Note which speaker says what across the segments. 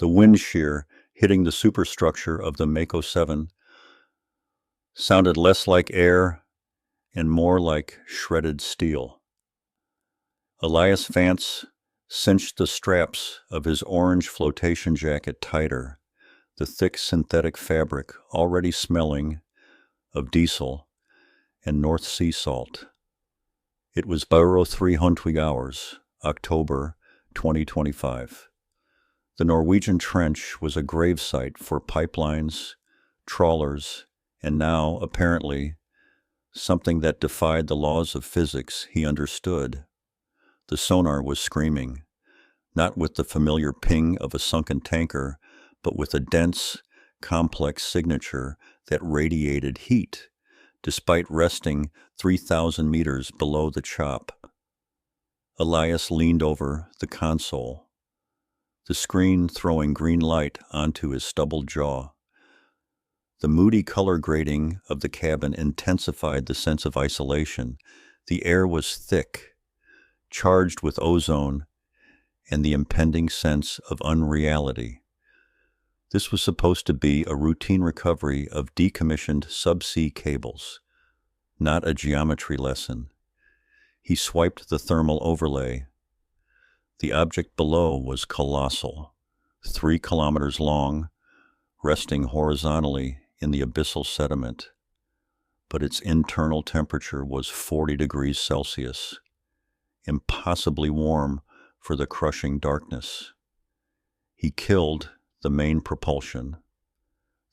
Speaker 1: The wind shear hitting the superstructure of the Mako 7 sounded less like air and more like shredded steel. Elias Vance cinched the straps of his orange flotation jacket tighter, the thick synthetic fabric already smelling of diesel and North Sea salt. It was Baro 300 hours, October 2025. The Norwegian Trench was a gravesite for pipelines, trawlers, and now, apparently, something that defied the laws of physics he understood. The sonar was screaming, not with the familiar ping of a sunken tanker, but with a dense, complex signature that radiated heat, despite resting 3,000 meters below the chop. Elias leaned over the console, the screen throwing green light onto his stubbled jaw. The moody color grading of the cabin intensified the sense of isolation. The air was thick, charged with ozone, and the impending sense of unreality. This was supposed to be a routine recovery of decommissioned subsea cables, not a geometry lesson. He swiped the thermal overlay. The object below was colossal, 3 kilometers long, resting horizontally in the abyssal sediment, but its internal temperature was 40 degrees Celsius, impossibly warm for the crushing darkness. He killed the main propulsion.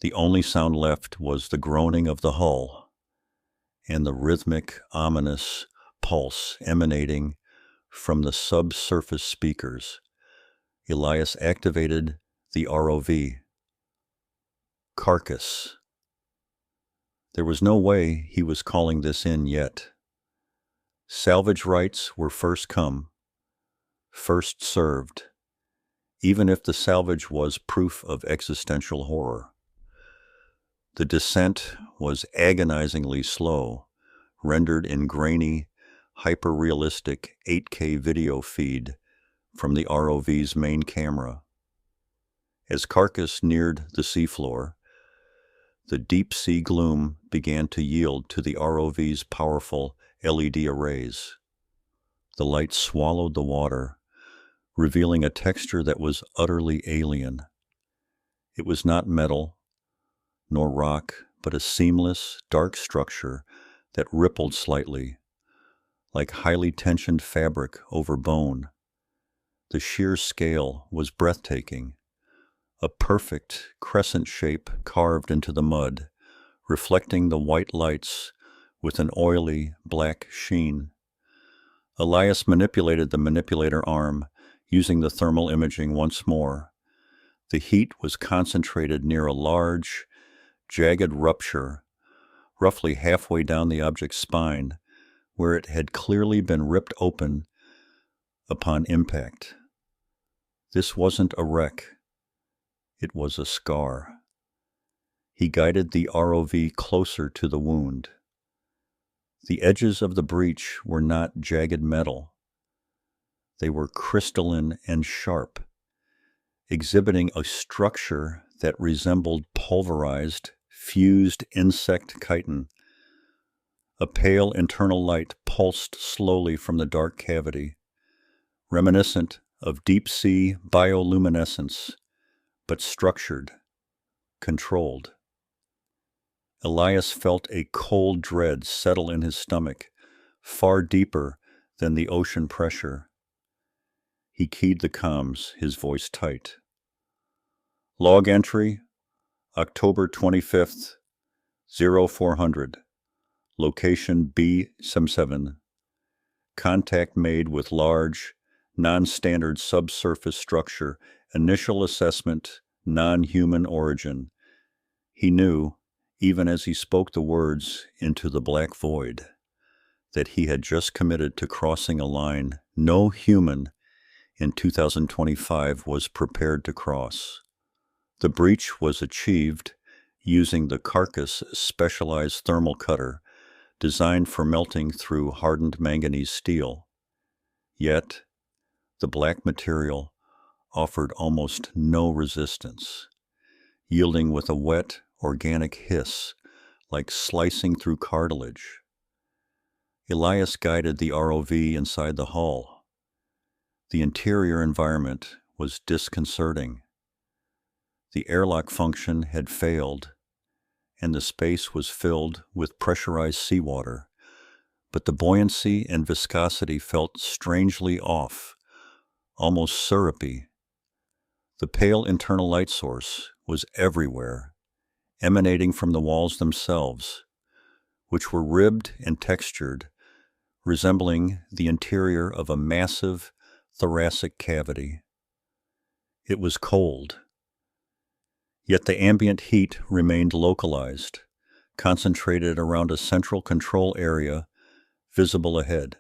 Speaker 1: The only sound left was the groaning of the hull and the rhythmic, ominous pulse emanating from the subsurface speakers. Elias activated the ROV. Carcass. There was no way he was calling this in yet. Salvage rights were first come, first served, even if the salvage was proof of existential horror. The descent was agonizingly slow, rendered in grainy, hyper-realistic 8K video feed from the ROV's main camera. As Carcass neared the seafloor, the deep-sea gloom began to yield to the ROV's powerful LED arrays. The light swallowed the water, revealing a texture that was utterly alien. It was not metal, nor rock, but a seamless, dark structure that rippled slightly, like highly tensioned fabric over bone. The sheer scale was breathtaking, a perfect crescent shape carved into the mud, reflecting the white lights with an oily black sheen. Elias manipulated the manipulator arm, using the thermal imaging once more. The heat was concentrated near a large, jagged rupture, roughly halfway down the object's spine, where it had clearly been ripped open upon impact. This wasn't a wreck. It was a scar. He guided the ROV closer to the wound. The edges of the breach were not jagged metal. They were crystalline and sharp, exhibiting a structure that resembled pulverized, fused insect chitin. A pale internal light pulsed slowly from the dark cavity, reminiscent of deep-sea bioluminescence, but structured, controlled. Elias felt a cold dread settle in his stomach, far deeper than the ocean pressure. He keyed the comms, his voice tight. Log entry, October 25th, 0400. Location B77. Contact made with large, non-standard subsurface structure. Initial assessment, non-human origin. He knew, even as he spoke the words into the black void, that he had just committed to crossing a line no human in 2025 was prepared to cross. The breach was achieved using the Carcass specialized thermal cutter designed for melting through hardened manganese steel. Yet, the black material offered almost no resistance, yielding with a wet, organic hiss like slicing through cartilage. Elias guided the ROV inside the hull. The interior environment was disconcerting. The airlock function had failed, and the space was filled with pressurized seawater, but the buoyancy and viscosity felt strangely off, almost syrupy. The pale internal light source was everywhere, emanating from the walls themselves, which were ribbed and textured, resembling the interior of a massive thoracic cavity. It was cold, yet the ambient heat remained localized, concentrated around a central control area visible ahead.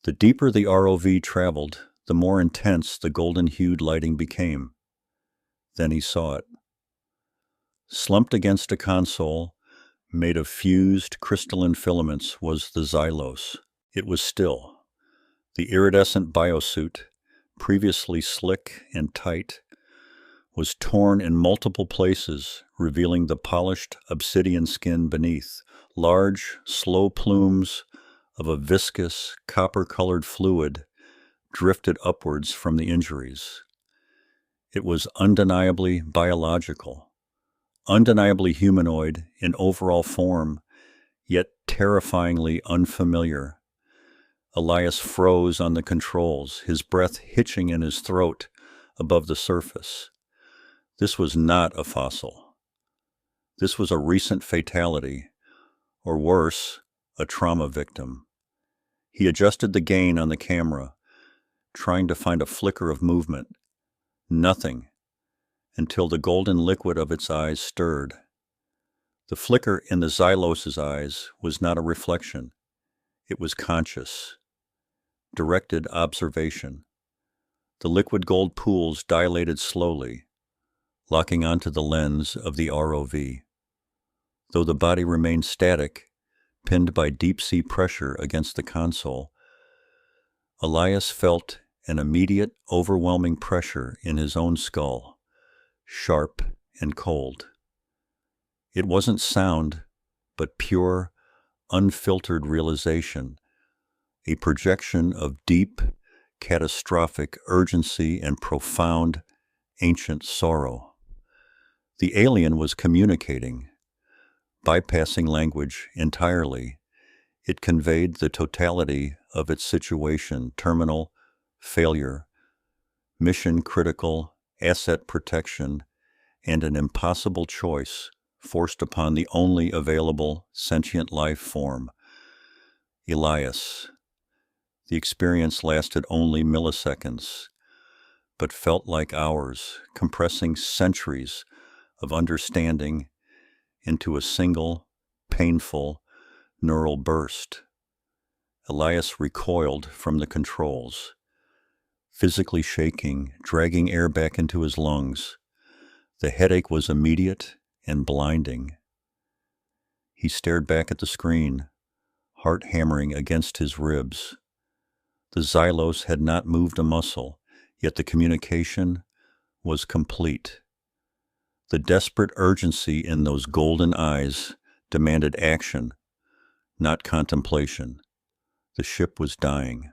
Speaker 1: The deeper the ROV traveled, the more intense the golden-hued lighting became. Then he saw it. Slumped against a console made of fused crystalline filaments was the Xylos. It was still. The iridescent biosuit, previously slick and tight, was torn in multiple places, revealing the polished obsidian skin beneath. Large, slow plumes of a viscous, copper-colored fluid drifted upwards from the injuries. It was undeniably biological, undeniably humanoid in overall form, yet terrifyingly unfamiliar. Elias froze on the controls, his breath hitching in his throat above the surface. This was not a fossil. This was a recent fatality, or worse, a trauma victim. He adjusted the gain on the camera, trying to find a flicker of movement. Nothing, until the golden liquid of its eyes stirred. The flicker in the Xylos's eyes was not a reflection. It was conscious, directed observation. The liquid gold pools dilated slowly, locking onto the lens of the ROV. Though the body remained static, pinned by deep-sea pressure against the console, Elias felt an immediate, overwhelming pressure in his own skull, sharp and cold. It wasn't sound, but pure, unfiltered realization, a projection of deep, catastrophic urgency and profound, ancient sorrow. The alien was communicating, bypassing language entirely. It conveyed the totality of its situation: terminal, failure, mission critical, asset protection, and an impossible choice forced upon the only available sentient life form, Elias. The experience lasted only milliseconds, but felt like hours, compressing centuries of understanding into a single, painful, neural burst. Elias recoiled from the controls, physically shaking, dragging air back into his lungs. The headache was immediate and blinding. He stared back at the screen, heart hammering against his ribs. The Xylos had not moved a muscle, yet the communication was complete. The desperate urgency in those golden eyes demanded action, not contemplation. The ship was dying.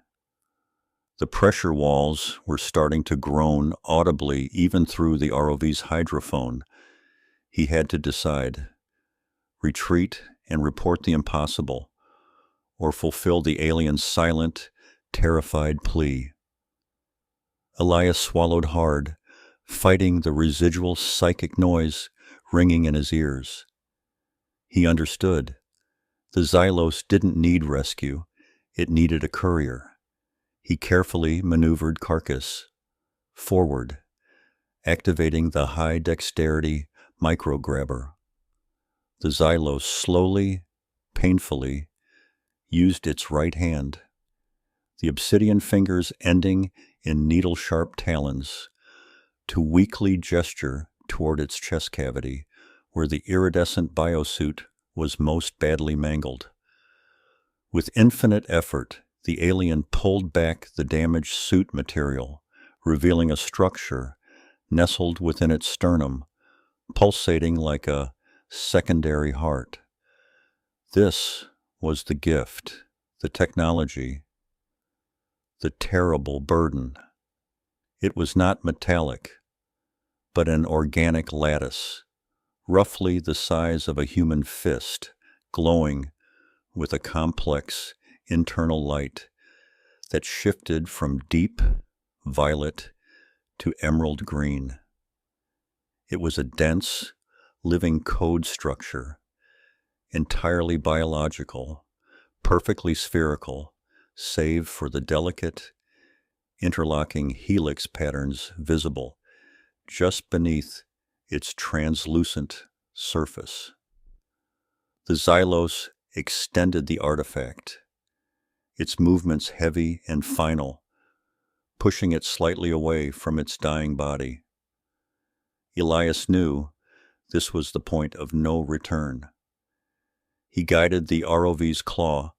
Speaker 1: The pressure walls were starting to groan audibly even through the ROV's hydrophone. He had to decide: retreat and report the impossible, or fulfill the alien's silent, terrified plea. Elias swallowed hard, fighting the residual psychic noise ringing in his ears. He understood. The Xylos didn't need rescue. It needed a courier. He carefully maneuvered Carcass forward, activating the high-dexterity micro-grabber. The Xylos slowly, painfully, used its right hand, the obsidian fingers ending in needle-sharp talons, to weakly gesture toward its chest cavity, where the iridescent biosuit was most badly mangled. With infinite effort, the alien pulled back the damaged suit material, revealing a structure nestled within its sternum, pulsating like a secondary heart. This was the gift, the technology, the terrible burden. It was not metallic, but an organic lattice, roughly the size of a human fist, glowing with a complex internal light that shifted from deep violet to emerald green. It was a dense, living code structure, entirely biological, perfectly spherical, save for the delicate, interlocking helix patterns visible just beneath its translucent surface. The Xylos extended the artifact, its movements heavy and final, pushing it slightly away from its dying body. Elias knew this was the point of no return. He guided the ROV's claw,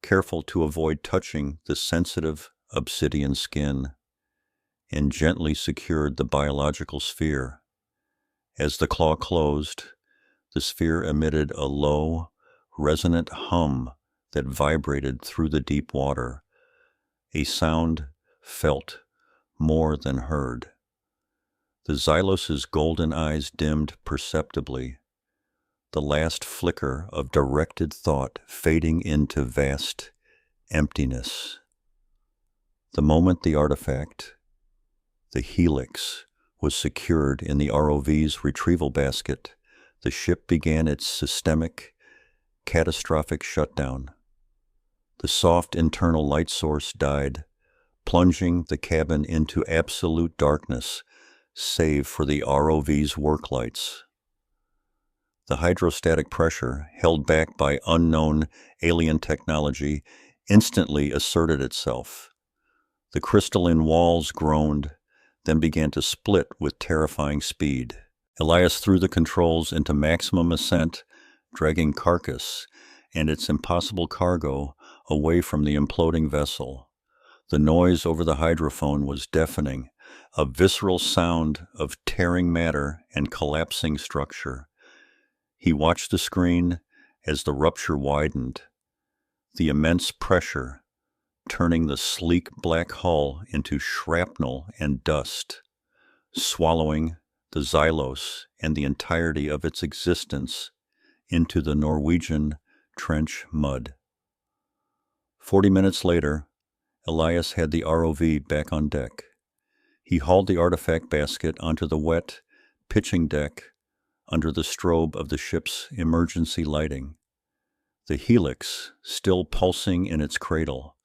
Speaker 1: careful to avoid touching the sensitive obsidian skin, and gently secured the biological sphere. As the claw closed, the sphere emitted a low, resonant hum that vibrated through the deep water, a sound felt more than heard. The Xylos's golden eyes dimmed perceptibly, the last flicker of directed thought fading into vast emptiness. The moment the artifact, the Helix, was secured in the ROV's retrieval basket, the ship began its systemic, catastrophic shutdown. The soft internal light source died, plunging the cabin into absolute darkness, save for the ROV's work lights. The hydrostatic pressure, held back by unknown alien technology, instantly asserted itself. The crystalline walls groaned, then began to split with terrifying speed. Elias threw the controls into maximum ascent, dragging Carcass and its impossible cargo away from the imploding vessel. The noise over the hydrophone was deafening, a visceral sound of tearing matter and collapsing structure. He watched the screen as the rupture widened, the immense pressure turning the sleek black hull into shrapnel and dust, swallowing the Xylos and the entirety of its existence into the Norwegian Trench mud. 40 minutes later, Elias had the ROV back on deck. He hauled the artifact basket onto the wet pitching deck under the strobe of the ship's emergency lighting. The Helix, still pulsing in its cradle,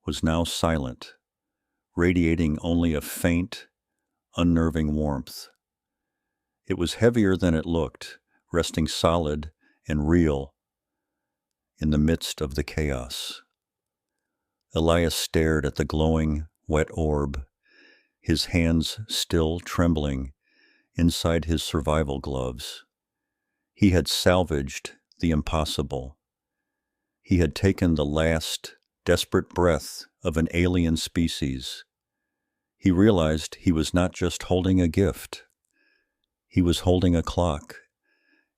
Speaker 1: was now silent, radiating only a faint, unnerving warmth. It was heavier than it looked, resting solid and real in the midst of the chaos. Elias stared at the glowing, wet orb, his hands still trembling inside his survival gloves. He had salvaged the impossible. He had taken the last, desperate breath of an alien species. He realized he was not just holding a gift. He was holding a clock,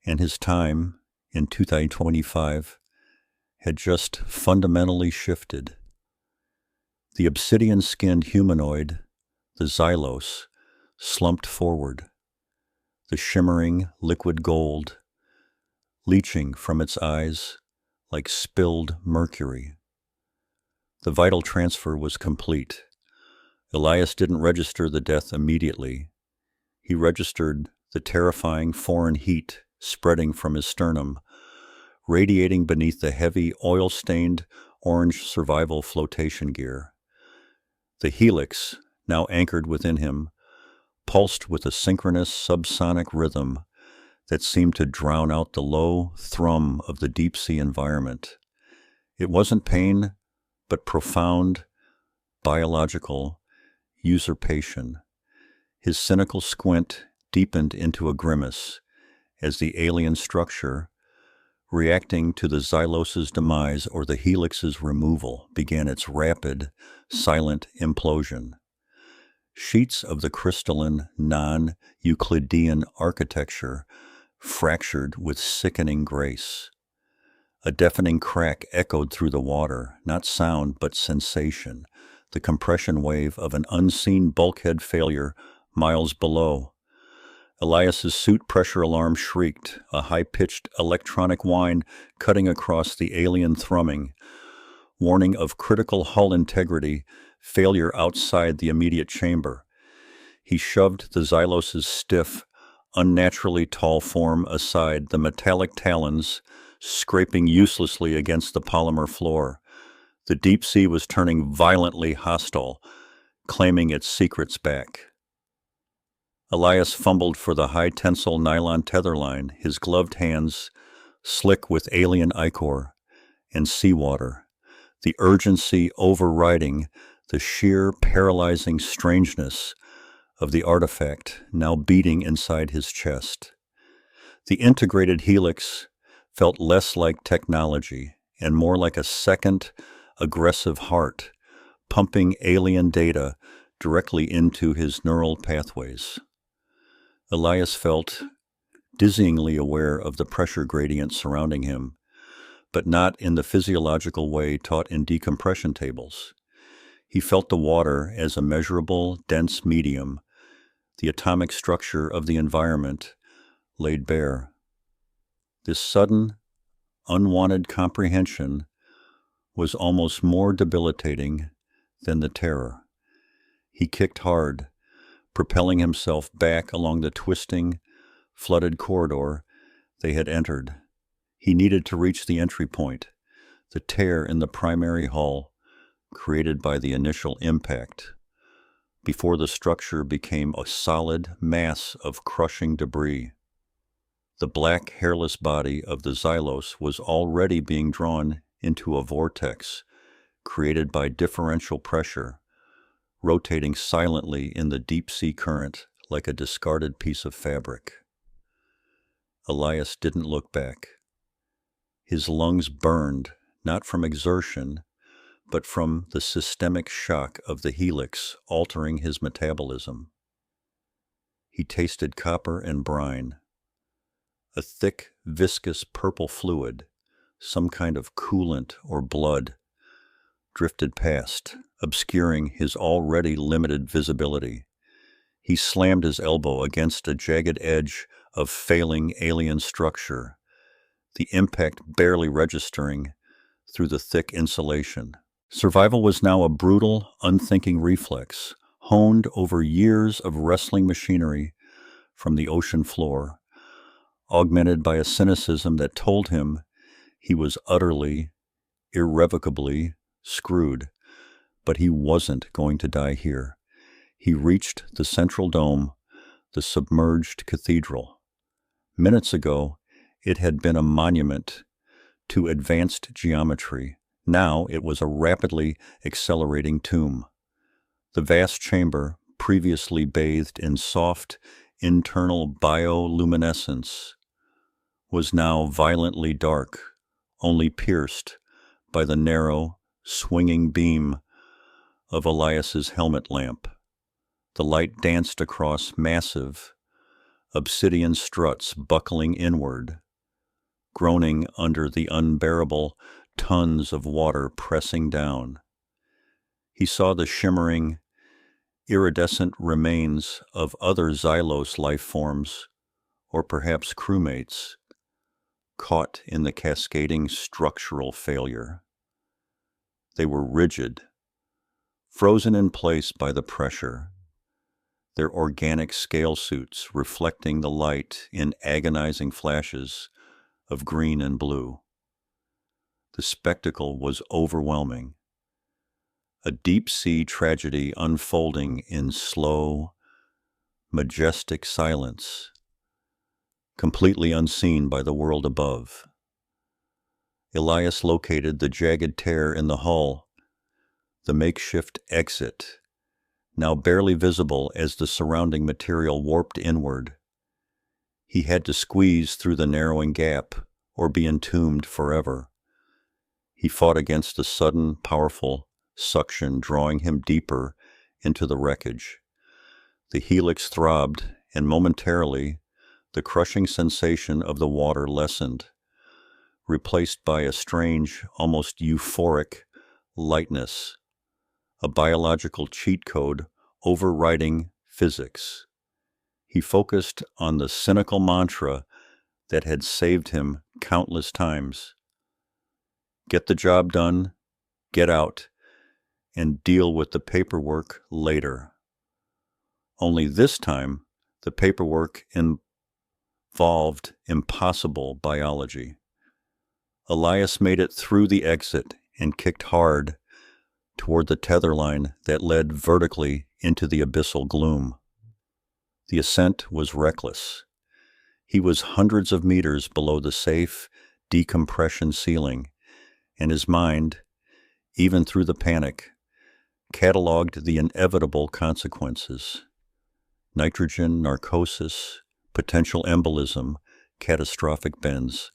Speaker 1: and his time, in 2025, had just fundamentally shifted. The obsidian-skinned humanoid, the Xylos, slumped forward, the shimmering liquid gold leaching from its eyes like spilled mercury. The vital transfer was complete. Elias didn't register the death immediately. He registered the terrifying foreign heat spreading from his sternum, radiating beneath the heavy, oil-stained orange survival flotation gear. The Helix, now anchored within him, pulsed with a synchronous subsonic rhythm that seemed to drown out the low thrum of the deep-sea environment. It wasn't pain, but profound, biological usurpation. His cynical squint deepened into a grimace as the alien structure, reacting to the Xylos's demise or the Helix's removal, began its rapid, silent implosion. Sheets of the crystalline, non-Euclidean architecture fractured with sickening grace. A deafening crack echoed through the water, not sound but sensation, the compression wave of an unseen bulkhead failure miles below. Elias's suit pressure alarm shrieked, a high-pitched electronic whine cutting across the alien thrumming, warning of critical hull integrity, failure outside the immediate chamber. He shoved the Xylos' stiff, unnaturally tall form aside, the metallic talons scraping uselessly against the polymer floor. The deep sea was turning violently hostile, claiming its secrets back. Elias fumbled for the high-tensile nylon tether line, his gloved hands slick with alien ichor and seawater, the urgency overriding the sheer paralyzing strangeness of the artifact now beating inside his chest. The integrated Helix felt less like technology and more like a second, aggressive heart, pumping alien data directly into his neural pathways. Elias felt dizzyingly aware of the pressure gradient surrounding him, but not in the physiological way taught in decompression tables. He felt the water as a measurable, dense medium, the atomic structure of the environment laid bare. This sudden, unwanted comprehension was almost more debilitating than the terror. He kicked hard, propelling himself back along the twisting, flooded corridor they had entered. He needed to reach the entry point, the tear in the primary hull created by the initial impact, before the structure became a solid mass of crushing debris. The black, hairless body of the Xylos was already being drawn into a vortex created by differential pressure, rotating silently in the deep-sea current like a discarded piece of fabric. Elias didn't look back. His lungs burned, not from exertion, but from the systemic shock of the Helix altering his metabolism. He tasted copper and brine. A thick, viscous purple fluid, some kind of coolant or blood, drifted past, obscuring his already limited visibility. He slammed his elbow against a jagged edge of failing alien structure, the impact barely registering through the thick insulation. Survival was now a brutal, unthinking reflex, honed over years of wrestling machinery from the ocean floor, augmented by a cynicism that told him he was utterly, irrevocably screwed. But he wasn't going to die here. He reached the central dome, the submerged cathedral. Minutes ago, it had been a monument to advanced geometry. Now it was a rapidly accelerating tomb. The vast chamber, previously bathed in soft, internal bioluminescence, was now violently dark, only pierced by the narrow, swinging beam of Elias's helmet lamp. The light danced across massive, obsidian struts buckling inward, groaning under the unbearable tons of water pressing down. He saw the shimmering, iridescent remains of other Xylos life forms, or perhaps crewmates, caught in the cascading structural failure. They were rigid, frozen in place by the pressure, their organic scale suits reflecting the light in agonizing flashes of green and blue. The spectacle was overwhelming. A deep-sea tragedy unfolding in slow, majestic silence, completely unseen by the world above. Elias located the jagged tear in the hull, the makeshift exit, now barely visible as the surrounding material warped inward. He had to squeeze through the narrowing gap or be entombed forever. He fought against the sudden, powerful suction drawing him deeper into the wreckage. The Helix throbbed, and momentarily, the crushing sensation of the water lessened, replaced by a strange, almost euphoric lightness, a biological cheat code overriding physics. He focused on the cynical mantra that had saved him countless times. Get the job done, get out, and deal with the paperwork later. Only this time, the paperwork involved impossible biology. Elias made it through the exit and kicked hard toward the tether line that led vertically into the abyssal gloom. The ascent was reckless. He was hundreds of meters below the safe decompression ceiling, and his mind, even through the panic, cataloged the inevitable consequences: nitrogen narcosis, potential embolism, catastrophic bends.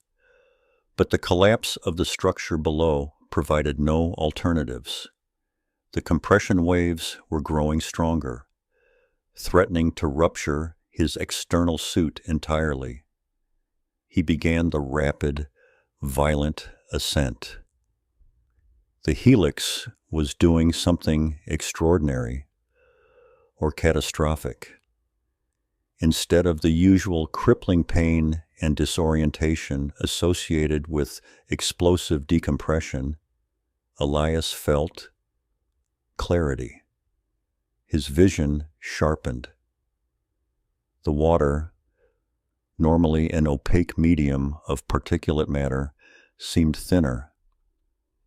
Speaker 1: But the collapse of the structure below provided no alternatives. The compression waves were growing stronger, threatening to rupture his external suit entirely. He began the rapid, violent ascent. The Helix was doing something extraordinary or catastrophic. Instead of the usual crippling pain and disorientation associated with explosive decompression, Elias felt clarity. His vision sharpened. The water, normally an opaque medium of particulate matter, seemed thinner.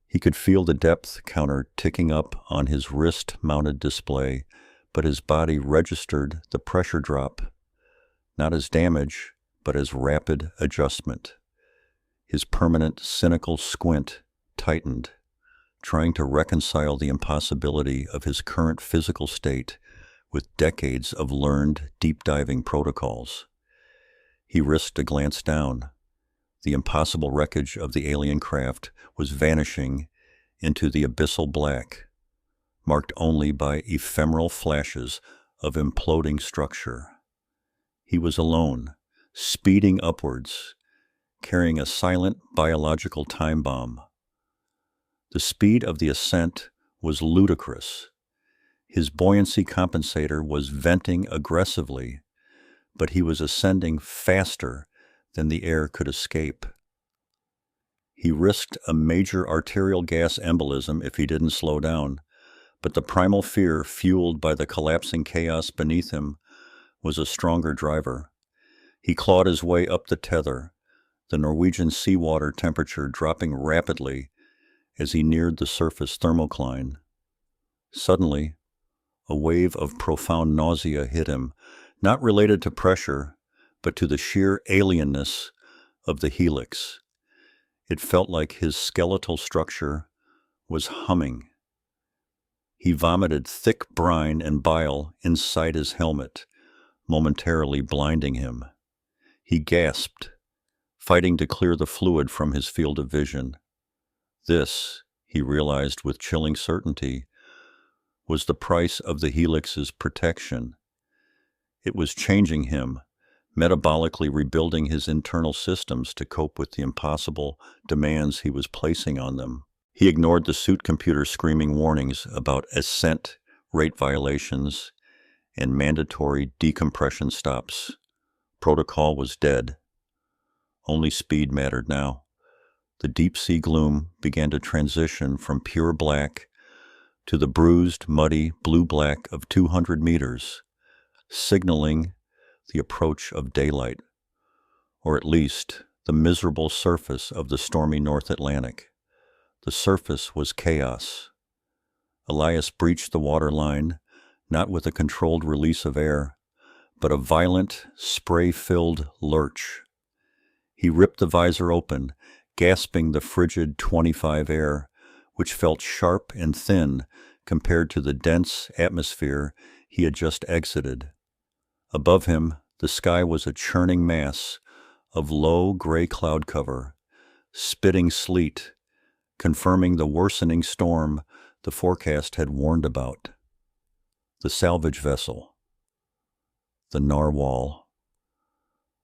Speaker 1: He could feel the depth counter ticking up on his wrist-mounted display, but his body registered the pressure drop, not as damage, but as rapid adjustment. His permanent, cynical squint tightened, trying to reconcile the impossibility of his current physical state with decades of learned deep-diving protocols. He risked a glance down. The impossible wreckage of the alien craft was vanishing into the abyssal black, marked only by ephemeral flashes of imploding structure. He was alone, speeding upwards, carrying a silent biological time bomb. The speed of the ascent was ludicrous. His buoyancy compensator was venting aggressively, but he was ascending faster than the air could escape. He risked a major arterial gas embolism if he didn't slow down, but the primal fear fueled by the collapsing chaos beneath him was a stronger driver. He clawed his way up the tether, the Norwegian seawater temperature dropping rapidly as he neared the surface thermocline. Suddenly, a wave of profound nausea hit him, not related to pressure, but to the sheer alienness of the Helix. It felt like his skeletal structure was humming. He vomited thick brine and bile inside his helmet, momentarily blinding him. He gasped, fighting to clear the fluid from his field of vision. This, he realized with chilling certainty, was the price of the Helix's protection. It was changing him, metabolically rebuilding his internal systems to cope with the impossible demands he was placing on them. He ignored the suit computer's screaming warnings about ascent rate violations and mandatory decompression stops. Protocol was dead. Only speed mattered now. The deep-sea gloom began to transition from pure black to the bruised, muddy blue-black of 200 meters, signaling the approach of daylight, or at least the miserable surface of the stormy North Atlantic. The surface was chaos. Elias breached the waterline, not with a controlled release of air, but a violent, spray-filled lurch. He ripped the visor open, gasping the frigid 25 air, which felt sharp and thin compared to the dense atmosphere he had just exited. Above him, the sky was a churning mass of low gray cloud cover, spitting sleet, confirming the worsening storm the forecast had warned about. The salvage vessel. The narwhal.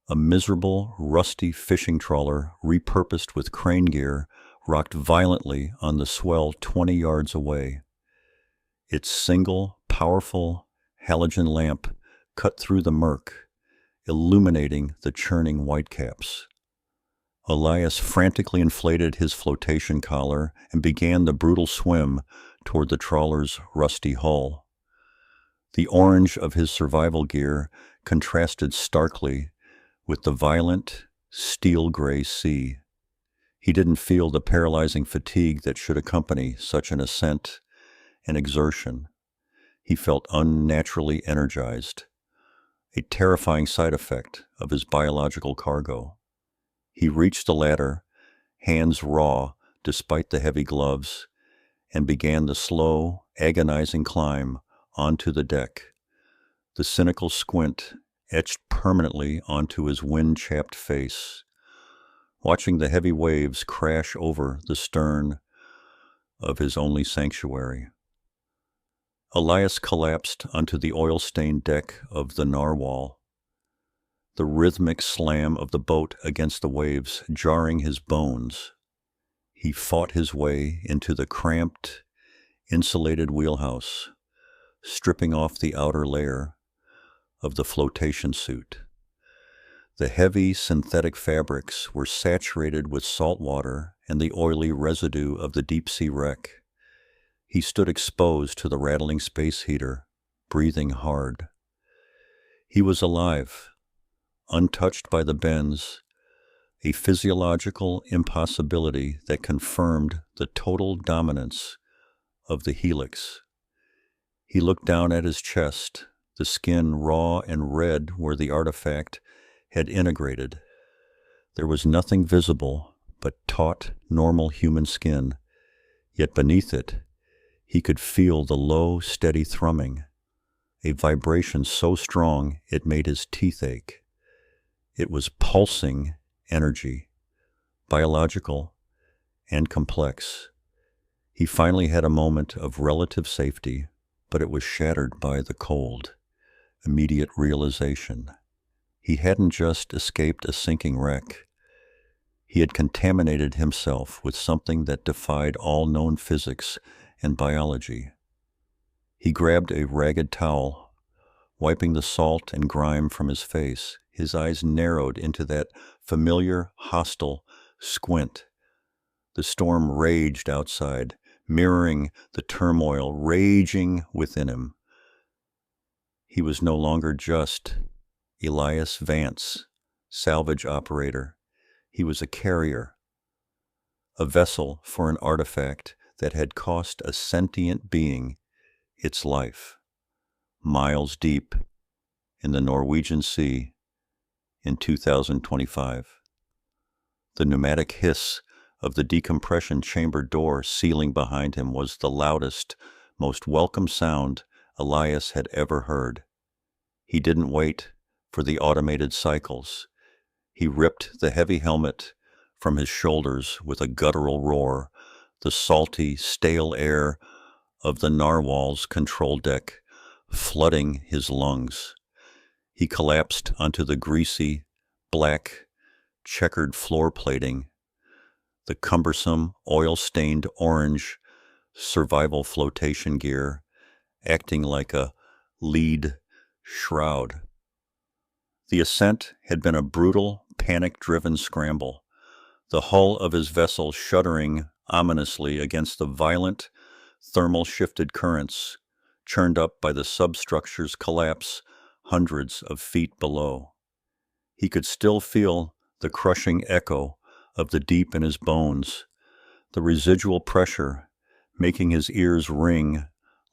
Speaker 1: A miserable, rusty fishing trawler, repurposed with crane gear, rocked violently on the swell 20 yards away. Its single, powerful halogen lamp cut through the murk, illuminating the churning whitecaps. Elias frantically inflated his flotation collar and began the brutal swim toward the trawler's rusty hull. The orange of his survival gear contrasted starkly with the violent, steel-gray sea. He didn't feel the paralyzing fatigue that should accompany such an ascent and exertion. He felt unnaturally energized, a terrifying side effect of his biological cargo. He reached the ladder, hands raw despite the heavy gloves, and began the slow, agonizing climb onto the deck, the cynical squint etched permanently onto his wind-chapped face, watching the heavy waves crash over the stern of his only sanctuary. Elias collapsed onto the oil-stained deck of the narwhal, the rhythmic slam of the boat against the waves jarring his bones. He fought his way into the cramped, insulated wheelhouse, stripping off the outer layer of the flotation suit. The heavy synthetic fabrics were saturated with salt water and the oily residue of the deep-sea wreck. He stood exposed to the rattling space heater, breathing hard. He was alive, untouched by the bends, a physiological impossibility that confirmed the total dominance of the Helix. He looked down at his chest, the skin raw and red where the artifact had integrated. There was nothing visible but taut, normal human skin, yet beneath it, he could feel the low, steady thrumming, a vibration so strong it made his teeth ache. It was pulsing energy, biological and complex. He finally had a moment of relative safety, but it was shattered by the cold, immediate realization. He hadn't just escaped a sinking wreck. He had contaminated himself with something that defied all known physics and biology. He grabbed a ragged towel, wiping the salt and grime from his face. His eyes narrowed into that familiar, hostile squint. The storm raged outside, mirroring the turmoil raging within him. He was no longer just Elias Vance, salvage operator. He was a carrier, a vessel for an artifact that had cost a sentient being its life, miles deep in the Norwegian Sea in 2025. The pneumatic hiss of the decompression chamber door sealing behind him was the loudest, most welcome sound Elias had ever heard. He didn't wait for the automated cycles. He ripped the heavy helmet from his shoulders with a guttural roar, the salty, stale air of the narwhal's control deck flooding his lungs. He collapsed onto the greasy, black, checkered floor plating, the cumbersome, oil-stained orange survival flotation gear acting like a lead shroud. The ascent had been a brutal, panic-driven scramble, the hull of his vessel shuddering ominously against the violent, thermal-shifted currents churned up by the substructure's collapse hundreds of feet below. He could still feel the crushing echo of the deep in his bones, the residual pressure making his ears ring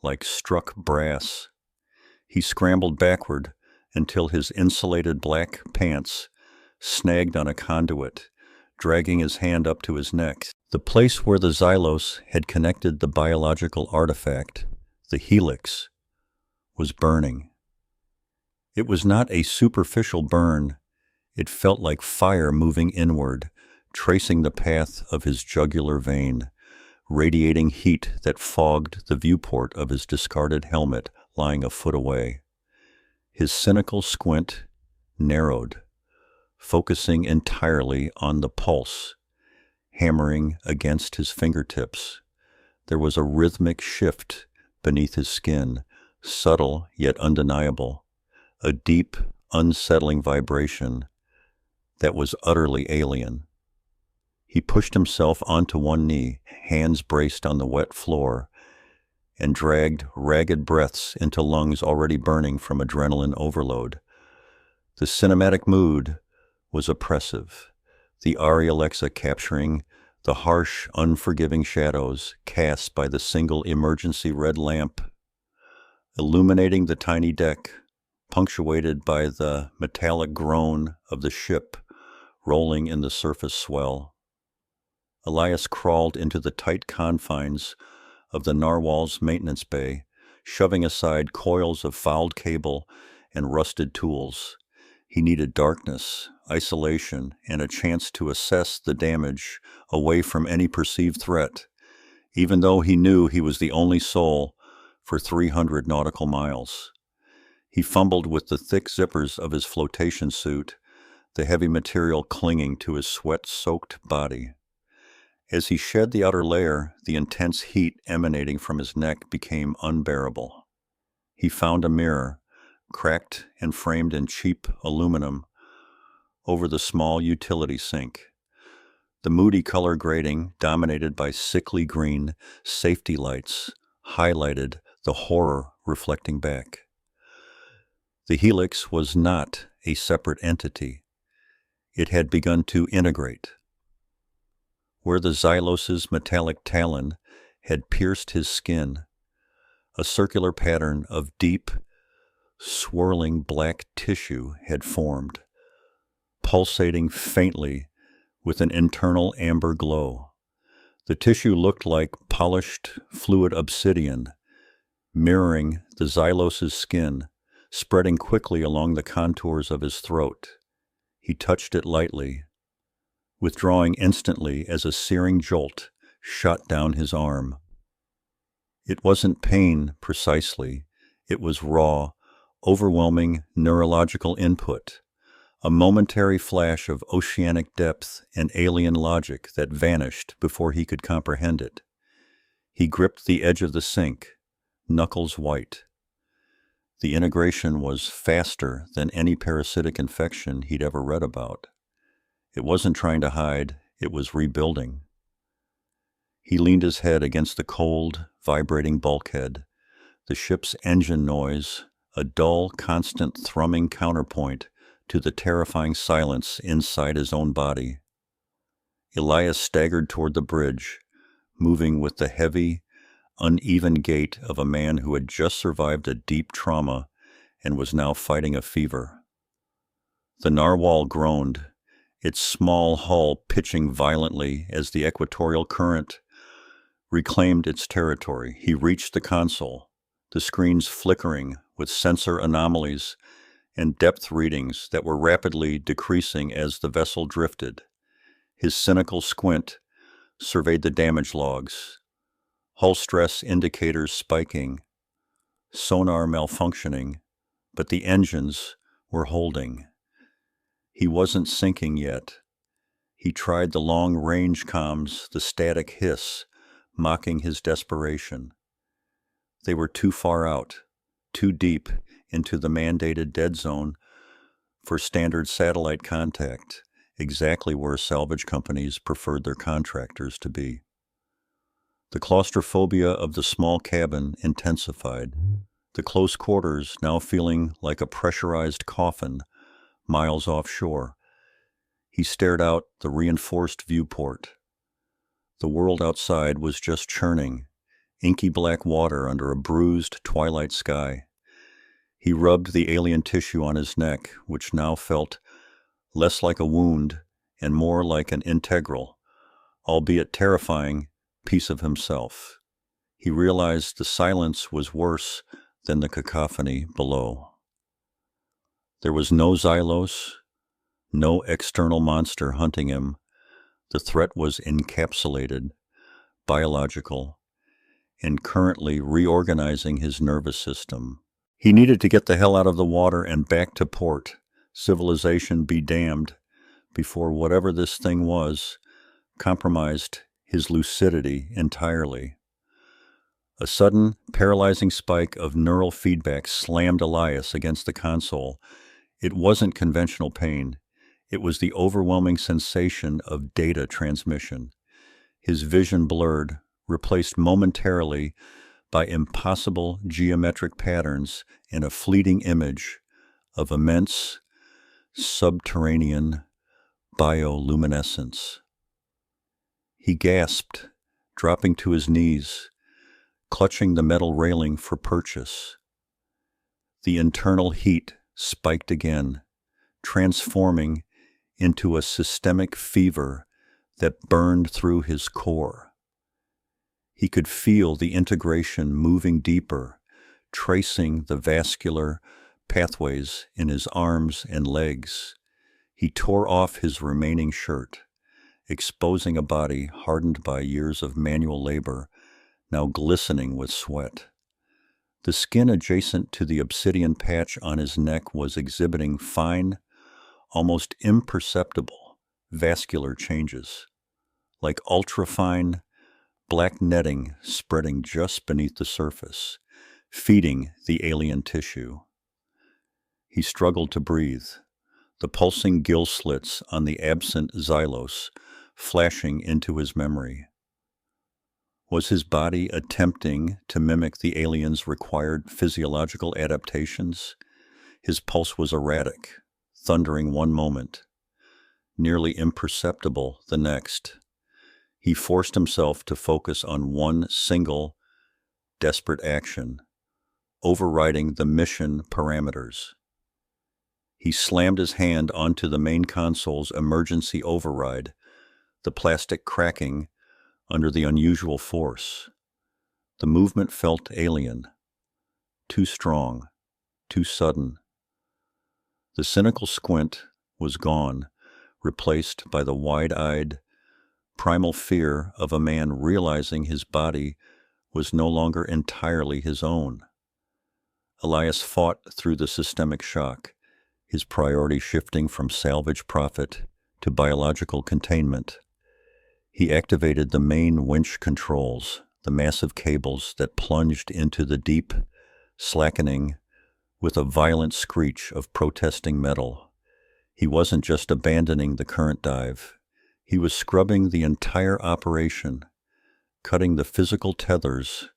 Speaker 1: like struck brass. He scrambled backward until his insulated black pants snagged on a conduit, dragging his hand up to his neck. The place where the Xylos had connected the biological artifact, the Helix, was burning. It was not a superficial burn. It felt like fire moving inward, tracing the path of his jugular vein, radiating heat that fogged the viewport of his discarded helmet lying a foot away. His cynical squint narrowed, focusing entirely on the pulse, hammering against his fingertips. There was a rhythmic shift beneath his skin, subtle yet undeniable, a deep, unsettling vibration that was utterly alien. He pushed himself onto one knee, hands braced on the wet floor, and dragged ragged breaths into lungs already burning from adrenaline overload. The cinematic mood was oppressive, the Ari Alexa capturing the harsh, unforgiving shadows cast by the single emergency red lamp, illuminating the tiny deck, punctuated by the metallic groan of the ship rolling in the surface swell. Elias crawled into the tight confines of the narwhal's maintenance bay, shoving aside coils of fouled cable and rusted tools. He needed darkness, isolation, and a chance to assess the damage away from any perceived threat, even though he knew he was the only soul for 300 nautical miles. He fumbled with the thick zippers of his flotation suit, the heavy material clinging to his sweat-soaked body. As he shed the outer layer, the intense heat emanating from his neck became unbearable. He found a mirror, cracked and framed in cheap aluminum, over the small utility sink. The moody color grading, dominated by sickly green safety lights, highlighted the horror reflecting back. The Helix was not a separate entity. It had begun to integrate. Where the Xylos's metallic talon had pierced his skin, a circular pattern of deep, swirling black tissue had formed, pulsating faintly with an internal amber glow. The tissue looked like polished, fluid obsidian, mirroring the Xylos's skin, spreading quickly along the contours of his throat. He touched it lightly, withdrawing instantly as a searing jolt shot down his arm. It wasn't pain, precisely. It was raw, overwhelming neurological input, a momentary flash of oceanic depth and alien logic that vanished before he could comprehend it. He gripped the edge of the sink, knuckles white. The integration was faster than any parasitic infection he'd ever read about. It wasn't trying to hide, it was rebuilding. He leaned his head against the cold, vibrating bulkhead, the ship's engine noise, a dull, constant thrumming counterpoint to the terrifying silence inside his own body. Elias staggered toward the bridge, moving with the heavy, uneven gait of a man who had just survived a deep trauma and was now fighting a fever. The narwhal groaned, its small hull pitching violently as the equatorial current reclaimed its territory. He reached the console, the screens flickering with sensor anomalies and depth readings that were rapidly decreasing as the vessel drifted. His cynical squint surveyed the damage logs, hull stress indicators spiking, sonar malfunctioning, but the engines were holding. He wasn't sinking yet. He tried the long-range comms, the static hiss, mocking his desperation. They were too far out, too deep into the mandated dead zone for standard satellite contact, exactly where salvage companies preferred their contractors to be. The claustrophobia of the small cabin intensified, the close quarters now feeling like a pressurized coffin miles offshore. He stared out the reinforced viewport. The world outside was just churning, inky black water under a bruised twilight sky. He rubbed the alien tissue on his neck, which now felt less like a wound and more like an integral, albeit terrifying, piece of himself. He realized the silence was worse than the cacophony below. There was no Xylos, no external monster hunting him. The threat was encapsulated, biological, and currently reorganizing his nervous system. He needed to get the hell out of the water and back to port. Civilization be damned, before whatever this thing was compromised his lucidity entirely. A sudden, paralyzing spike of neural feedback slammed Elias against the console. It wasn't conventional pain. It was the overwhelming sensation of data transmission. His vision blurred, replaced momentarily by impossible geometric patterns in a fleeting image of immense subterranean bioluminescence. He gasped, dropping to his knees, clutching the metal railing for purchase. The internal heat spiked again, transforming into a systemic fever that burned through his core. He could feel the integration moving deeper, tracing the vascular pathways in his arms and legs. He tore off his remaining shirt, exposing a body hardened by years of manual labor, now glistening with sweat. The skin adjacent to the obsidian patch on his neck was exhibiting fine, almost imperceptible vascular changes, like ultrafine black netting spreading just beneath the surface, feeding the alien tissue. He struggled to breathe, the pulsing gill slits on the absent Xylos flashing into his memory. Was his body attempting to mimic the alien's required physiological adaptations? His pulse was erratic, thundering one moment, nearly imperceptible the next. He forced himself to focus on one single, desperate action, overriding the mission parameters. He slammed his hand onto the main console's emergency override, the plastic cracking under the unusual force. The movement felt alien, too strong, too sudden. The cynical squint was gone, replaced by the wide-eyed, primal fear of a man realizing his body was no longer entirely his own. Elias fought through the systemic shock, his priority shifting from salvage profit to biological containment. He activated the main winch controls, the massive cables that plunged into the deep, slackening with a violent screech of protesting metal. He wasn't just abandoning the current dive. He was scrubbing the entire operation, cutting the physical tethers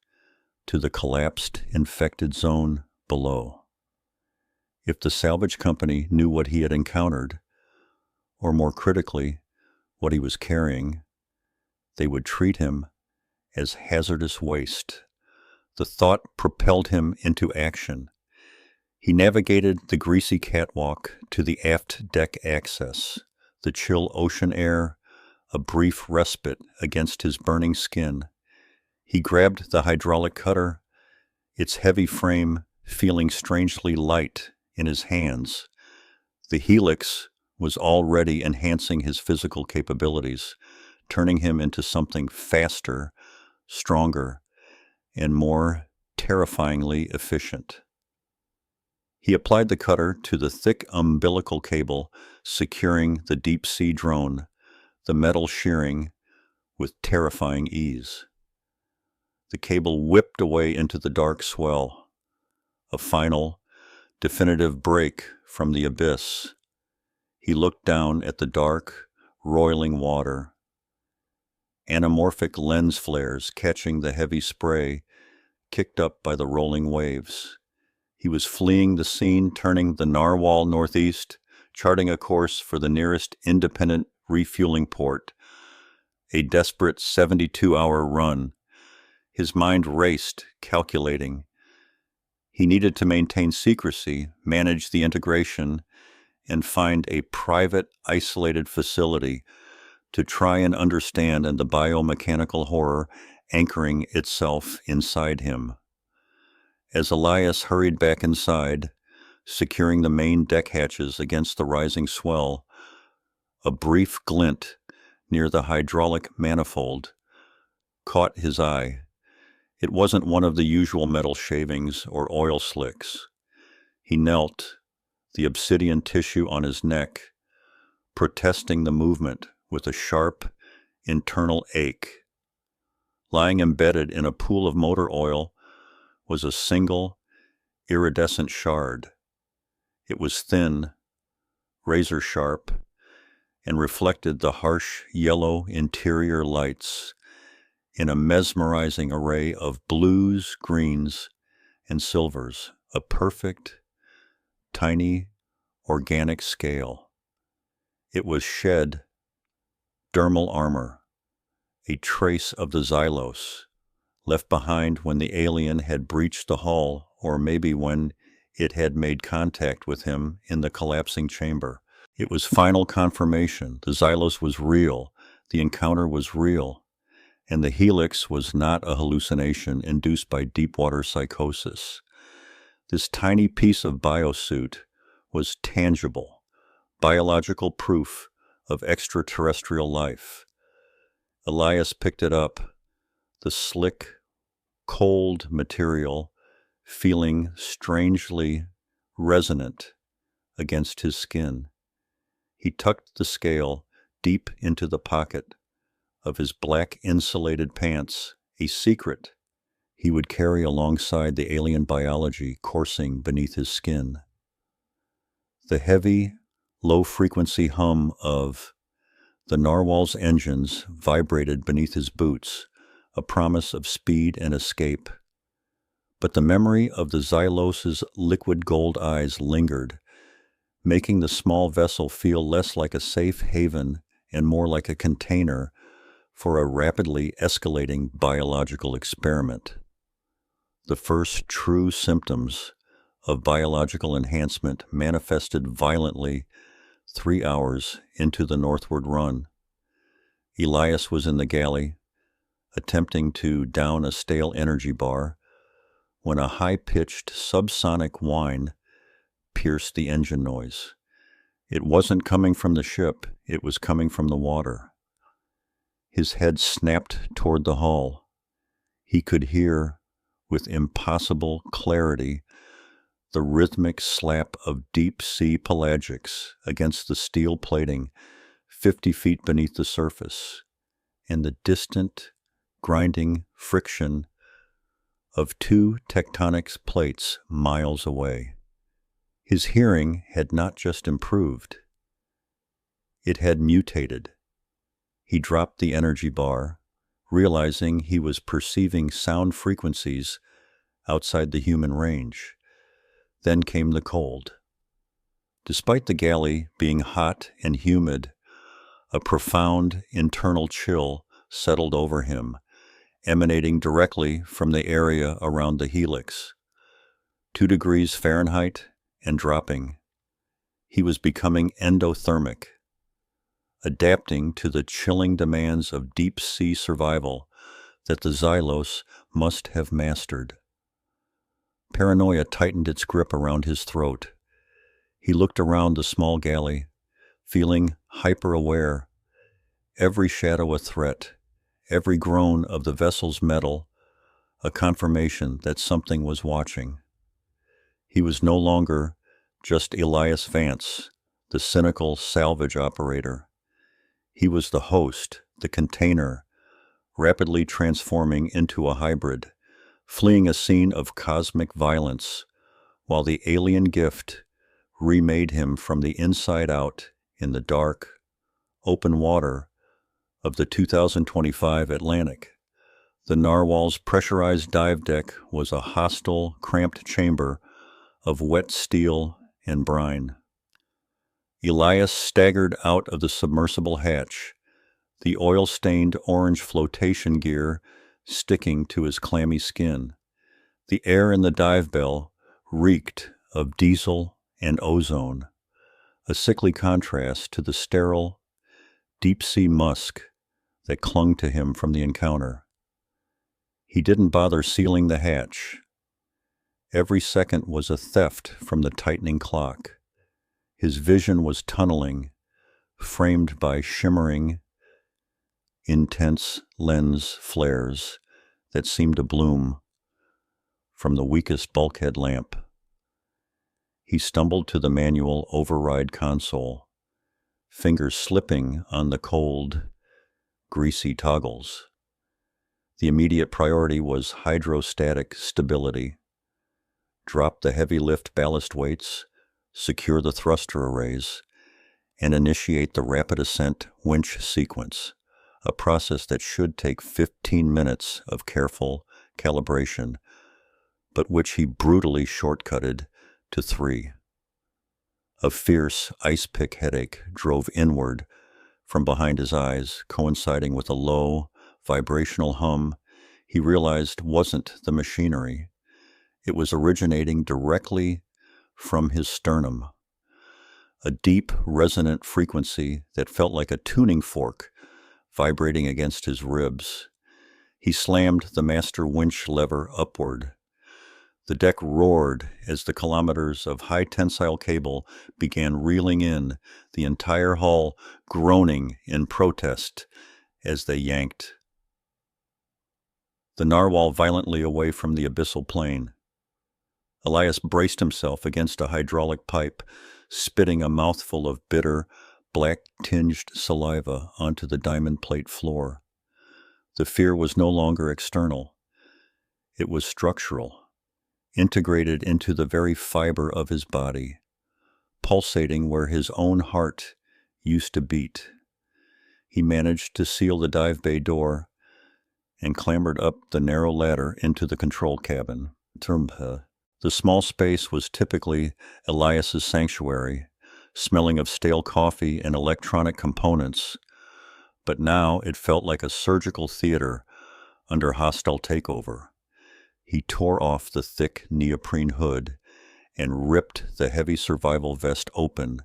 Speaker 1: to the collapsed, infected zone below. If the salvage company knew what he had encountered, or more critically, what he was carrying, they would treat him as hazardous waste. The thought propelled him into action. He navigated the greasy catwalk to the aft deck access, the chill ocean air a brief respite against his burning skin. He grabbed the hydraulic cutter, its heavy frame feeling strangely light in his hands. The Helix was already enhancing his physical capabilities, turning him into something faster, stronger, and more terrifyingly efficient. He applied the cutter to the thick umbilical cable securing the deep-sea drone, the metal shearing with terrifying ease. The cable whipped away into the dark swell, a final, definitive break from the abyss. He looked down at the dark, roiling water, anamorphic lens flares catching the heavy spray kicked up by the rolling waves. He was fleeing the scene, turning the narwhal northeast, charting a course for the nearest independent refueling port, a desperate 72-hour run. His mind raced, calculating. He needed to maintain secrecy, manage the integration, and find a private, isolated facility to try and understand the biomechanical horror anchoring itself inside him. As Elias hurried back inside, securing the main deck hatches against the rising swell, a brief glint near the hydraulic manifold caught his eye. It wasn't one of the usual metal shavings or oil slicks. He knelt, the obsidian tissue on his neck, protesting the movement with a sharp, internal ache. Lying embedded in a pool of motor oil was a single, iridescent shard. It was thin, razor-sharp, and reflected the harsh yellow interior lights in a mesmerizing array of blues, greens, and silvers, a perfect, tiny, organic scale. It was shed dermal armor, a trace of the Xylos, left behind when the alien had breached the hull, or maybe when it had made contact with him in the collapsing chamber. It was final confirmation. The Xylos was real, the encounter was real, and the Helix was not a hallucination induced by deep-water psychosis. This tiny piece of biosuit was tangible, biological proof of extraterrestrial life. Elias picked it up, the slick, cold material feeling strangely resonant against his skin. He tucked the scale deep into the pocket of his black insulated pants, a secret he would carry alongside the alien biology coursing beneath his skin. The heavy, low-frequency hum of the narwhal's engines vibrated beneath his boots, a promise of speed and escape. But the memory of the Xylos's liquid gold eyes lingered, making the small vessel feel less like a safe haven and more like a container for a rapidly escalating biological experiment. The first true symptoms of biological enhancement manifested violently 3 hours into the northward run. Elias was in the galley, attempting to down a stale energy bar, when a high-pitched subsonic whine pierced the engine noise. It wasn't coming from the ship, it was coming from the water. His head snapped toward the hull. He could hear, with impossible clarity, the rhythmic slap of deep-sea pelagics against the steel plating 50 feet beneath the surface, and the distant, grinding friction of two tectonic plates miles away. His hearing had not just improved, it had mutated. He dropped the energy bar, realizing he was perceiving sound frequencies outside the human range. Then came the cold. Despite the galley being hot and humid, a profound internal chill settled over him, emanating directly from the area around the Helix. 2 degrees Fahrenheit and dropping. He was becoming endothermic, adapting to the chilling demands of deep-sea survival that the Xylos must have mastered. Paranoia tightened its grip around his throat. He looked around the small galley, feeling hyper-aware, every shadow a threat, every groan of the vessel's metal a confirmation that something was watching. He was no longer just Elias Vance, the cynical salvage operator. He was the host, the container, rapidly transforming into a hybrid, fleeing a scene of cosmic violence, while the alien gift remade him from the inside out in the dark, open water of the 2025 Atlantic. The narwhal's pressurized dive deck was a hostile, cramped chamber of wet steel and brine. Elias staggered out of the submersible hatch, the oil-stained orange flotation gear sticking to his clammy skin. The air in the dive bell reeked of diesel and ozone, a sickly contrast to the sterile, deep-sea musk that clung to him from the encounter. He didn't bother sealing the hatch. Every second was a theft from the tightening clock. His vision was tunneling, framed by shimmering, intense lens flares that seemed to bloom from the weakest bulkhead lamp. He stumbled to the manual override console, fingers slipping on the cold, greasy toggles. The immediate priority was hydrostatic stability. Drop the heavy lift ballast weights, secure the thruster arrays, and initiate the rapid ascent winch sequence, a process that should take 15 minutes of careful calibration, but which he brutally shortcutted to 3. A fierce ice pick headache drove inward from behind his eyes, coinciding with a low, vibrational hum he realized wasn't the machinery. It was originating directly from his sternum, a deep, resonant frequency that felt like a tuning fork vibrating against his ribs. He slammed the master winch lever upward. The deck roared as the kilometers of high-tensile cable began reeling in, the entire hull groaning in protest as they yanked the narwhal violently away from the abyssal plane. Elias braced himself against a hydraulic pipe, spitting a mouthful of bitter, black-tinged saliva onto the diamond plate floor. The fear was no longer external. It was structural, integrated into the very fiber of his body, pulsating where his own heart used to beat. He managed to seal the dive bay door and clambered up the narrow ladder into the control cabin. The small space was typically Elias's sanctuary, smelling of stale coffee and electronic components, but now it felt like a surgical theater under hostile takeover. He tore off the thick neoprene hood and ripped the heavy survival vest open,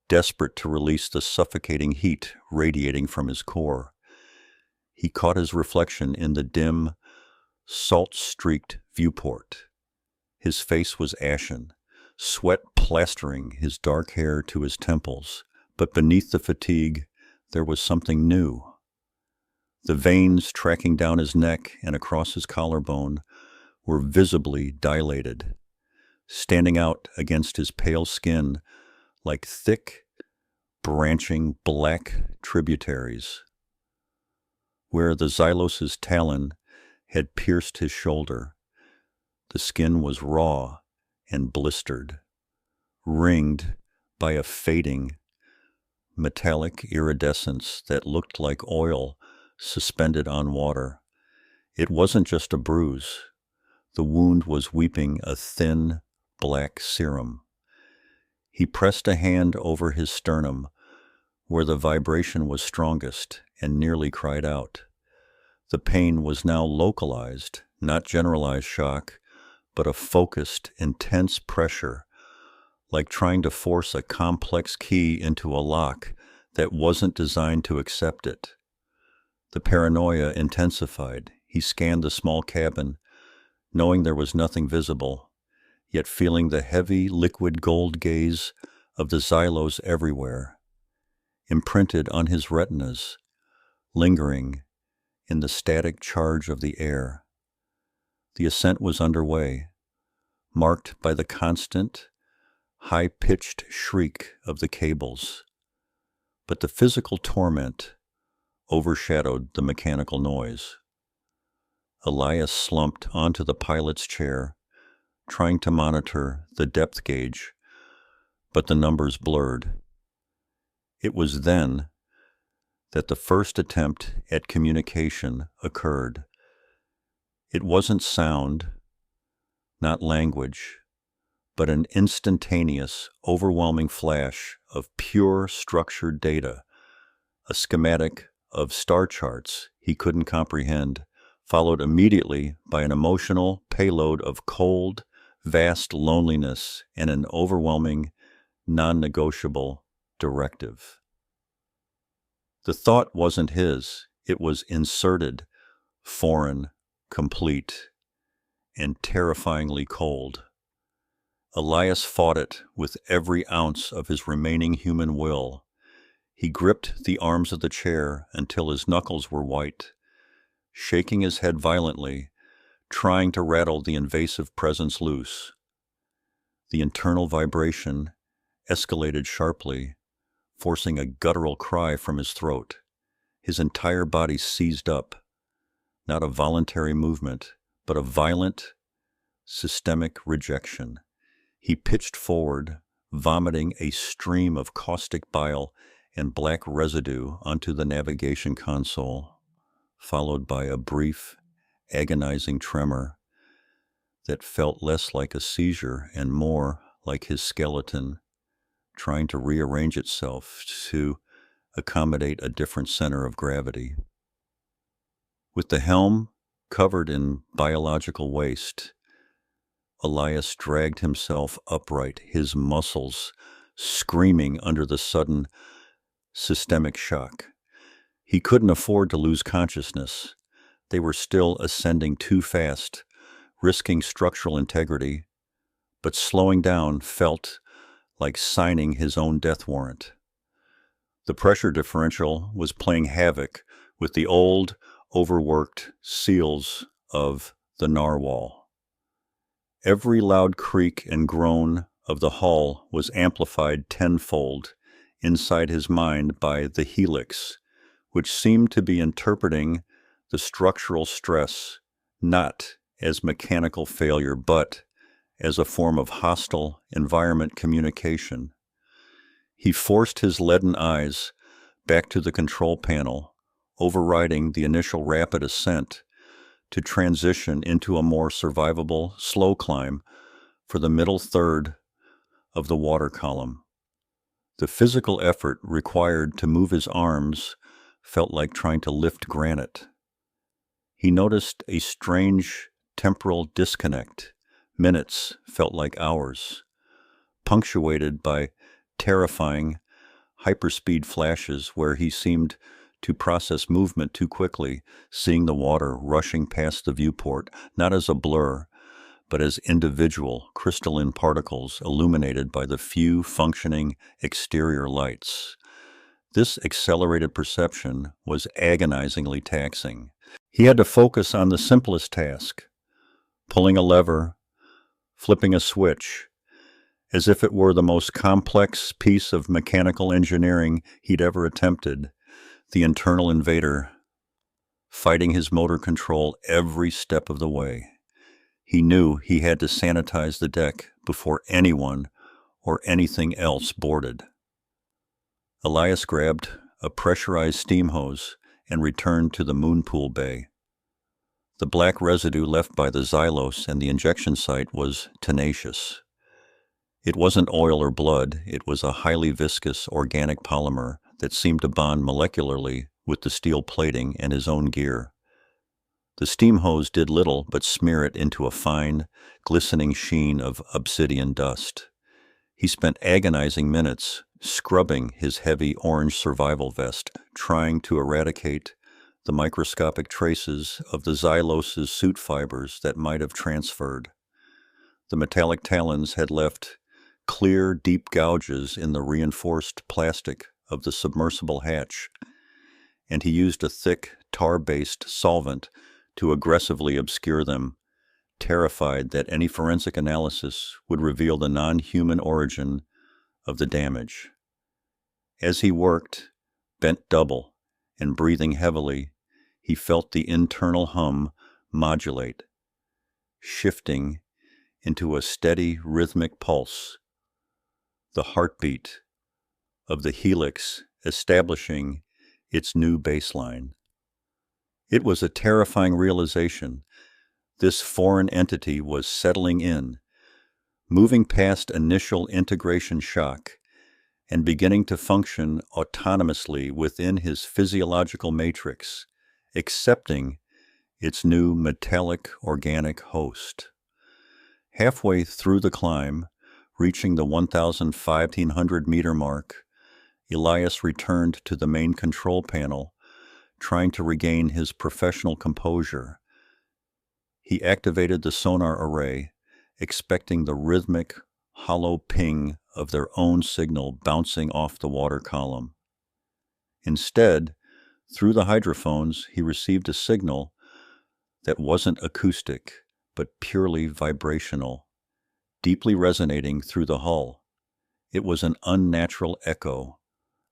Speaker 1: desperate to release the suffocating heat radiating from his core. He caught his reflection in the dim, salt-streaked viewport. His face was ashen, sweat plastering his dark hair to his temples, but beneath the fatigue there was something new. The veins tracking down his neck and across his collarbone were visibly dilated, standing out against his pale skin like thick, branching black tributaries. Where the Xylos' talon had pierced his shoulder, the skin was raw and blistered, ringed by a fading, metallic iridescence that looked like oil suspended on water. It wasn't just a bruise. The wound was weeping a thin, black serum. He pressed a hand over his sternum, where the vibration was strongest, and nearly cried out. The pain was now localized, not generalized shock, but a focused, intense pressure, like trying to force a complex key into a lock that wasn't designed to accept it. The paranoia intensified. He scanned the small cabin, knowing there was nothing visible, yet feeling the heavy, liquid gold gaze of the Xylos everywhere, imprinted on his retinas, lingering in the static charge of the air. The ascent was underway, marked by the constant, high-pitched shriek of the cables, but the physical torment overshadowed the mechanical noise. Elias slumped onto the pilot's chair, trying to monitor the depth gauge, but the numbers blurred. It was then that the first attempt at communication occurred. It wasn't sound, not language, but an instantaneous, overwhelming flash of pure structured data, a schematic of star charts he couldn't comprehend, followed immediately by an emotional payload of cold, vast loneliness and an overwhelming, non-negotiable directive. The thought wasn't his. It was inserted, foreign, complete, and terrifyingly cold. Elias fought it with every ounce of his remaining human will. He gripped the arms of the chair until his knuckles were white, shaking his head violently, trying to rattle the invasive presence loose. The internal vibration escalated sharply, forcing a guttural cry from his throat. His entire body seized up, not a voluntary movement, but a violent, systemic rejection. He pitched forward, vomiting a stream of caustic bile and black residue onto the navigation console, followed by a brief, agonizing tremor that felt less like a seizure and more like his skeleton trying to rearrange itself to accommodate a different center of gravity. With the helm covered in biological waste, Elias dragged himself upright, his muscles screaming under the sudden systemic shock. He couldn't afford to lose consciousness. They were still ascending too fast, risking structural integrity, but slowing down felt like signing his own death warrant. The pressure differential was playing havoc with the old, overworked seals of the narwhal. Every loud creak and groan of the hull was amplified tenfold inside his mind by the Helix, which seemed to be interpreting the structural stress not as mechanical failure, but as a form of hostile environment communication. He forced his leaden eyes back to the control panel, overriding the initial rapid ascent to transition into a more survivable, slow climb for the middle third of the water column. The physical effort required to move his arms felt like trying to lift granite. He noticed a strange temporal disconnect. Minutes felt like hours, punctuated by terrifying hyperspeed flashes where he seemed to process movement too quickly, seeing the water rushing past the viewport, not as a blur, but as individual crystalline particles illuminated by the few functioning exterior lights. This accelerated perception was agonizingly taxing. He had to focus on the simplest task, pulling a lever, flipping a switch, as if it were the most complex piece of mechanical engineering he'd ever attempted, the internal invader fighting his motor control every step of the way. He knew he had to sanitize the deck before anyone or anything else boarded. Elias grabbed a pressurized steam hose and returned to the moonpool bay. The black residue left by the Xylos and the injection site was tenacious. It wasn't oil or blood, it was a highly viscous organic polymer that seemed to bond molecularly with the steel plating and his own gear. The steam hose did little but smear it into a fine, glistening sheen of obsidian dust. He spent agonizing minutes scrubbing his heavy orange survival vest, trying to eradicate the microscopic traces of the Xylos' suit fibers that might have transferred. The metallic talons had left clear, deep gouges in the reinforced plastic of the submersible hatch, and he used a thick, tar-based solvent to aggressively obscure them, terrified that any forensic analysis would reveal the non-human origin of the damage. As he worked, bent double and breathing heavily, he felt the internal hum modulate, shifting into a steady, rhythmic pulse, the heartbeat of the Helix establishing its new baseline. It was a terrifying realization. This foreign entity was settling in, moving past initial integration shock, and beginning to function autonomously within his physiological matrix, accepting its new metallic organic host. Halfway through the climb, reaching the 1,500-meter mark, Elias returned to the main control panel, trying to regain his professional composure. He activated the sonar array, expecting the rhythmic, hollow ping of their own signal bouncing off the water column. Instead, through the hydrophones, he received a signal that wasn't acoustic, but purely vibrational, deeply resonating through the hull. It was an unnatural echo,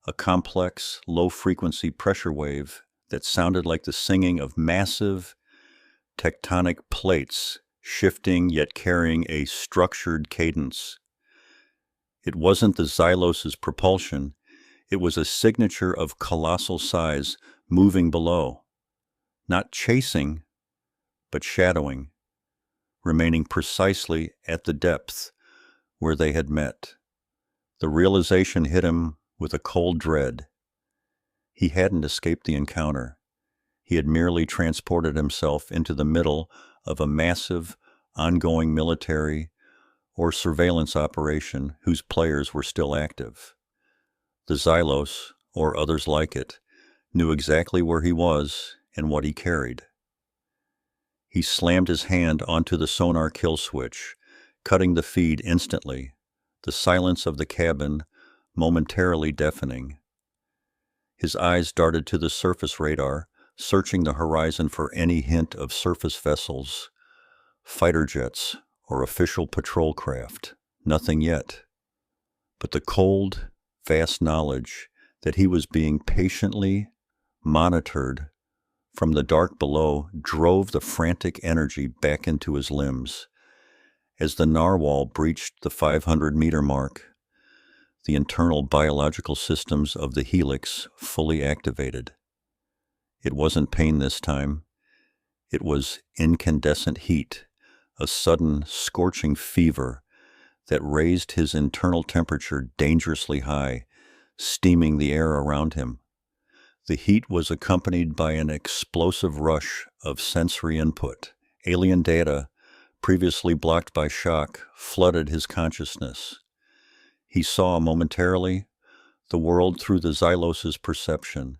Speaker 1: a complex, low-frequency pressure wave that sounded like the singing of massive, tectonic plates shifting yet carrying a structured cadence. It wasn't the Xylos' propulsion, it was a signature of colossal size moving below, not chasing, but shadowing, remaining precisely at the depth where they had met. The realization hit him with a cold dread. He hadn't escaped the encounter. He had merely transported himself into the middle of a massive, ongoing military or surveillance operation whose players were still active. The Xylos, or others like it, knew exactly where he was and what he carried. He slammed his hand onto the sonar kill switch, cutting the feed instantly, the silence of the cabin momentarily deafening. His eyes darted to the surface radar, searching the horizon for any hint of surface vessels, fighter jets, or official patrol craft. Nothing yet. But the cold, vast knowledge that he was being patiently monitored from the dark below drove the frantic energy back into his limbs. As the narwhal breached the 500-meter mark, the internal biological systems of the Helix fully activated. It wasn't pain this time. It was incandescent heat, a sudden scorching fever that raised his internal temperature dangerously high, steaming the air around him. The heat was accompanied by an explosive rush of sensory input. Alien data, previously blocked by shock, flooded his consciousness. He saw momentarily the world through the Xylos' perception.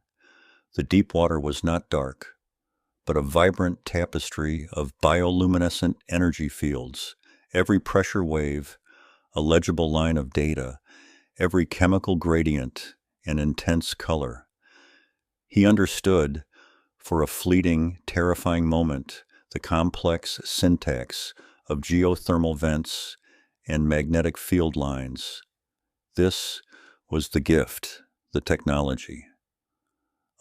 Speaker 1: The deep water was not dark, but a vibrant tapestry of bioluminescent energy fields. Every pressure wave, a legible line of data, every chemical gradient, an intense color. He understood, for a fleeting, terrifying moment, the complex syntax of geothermal vents and magnetic field lines. This was the gift, the technology.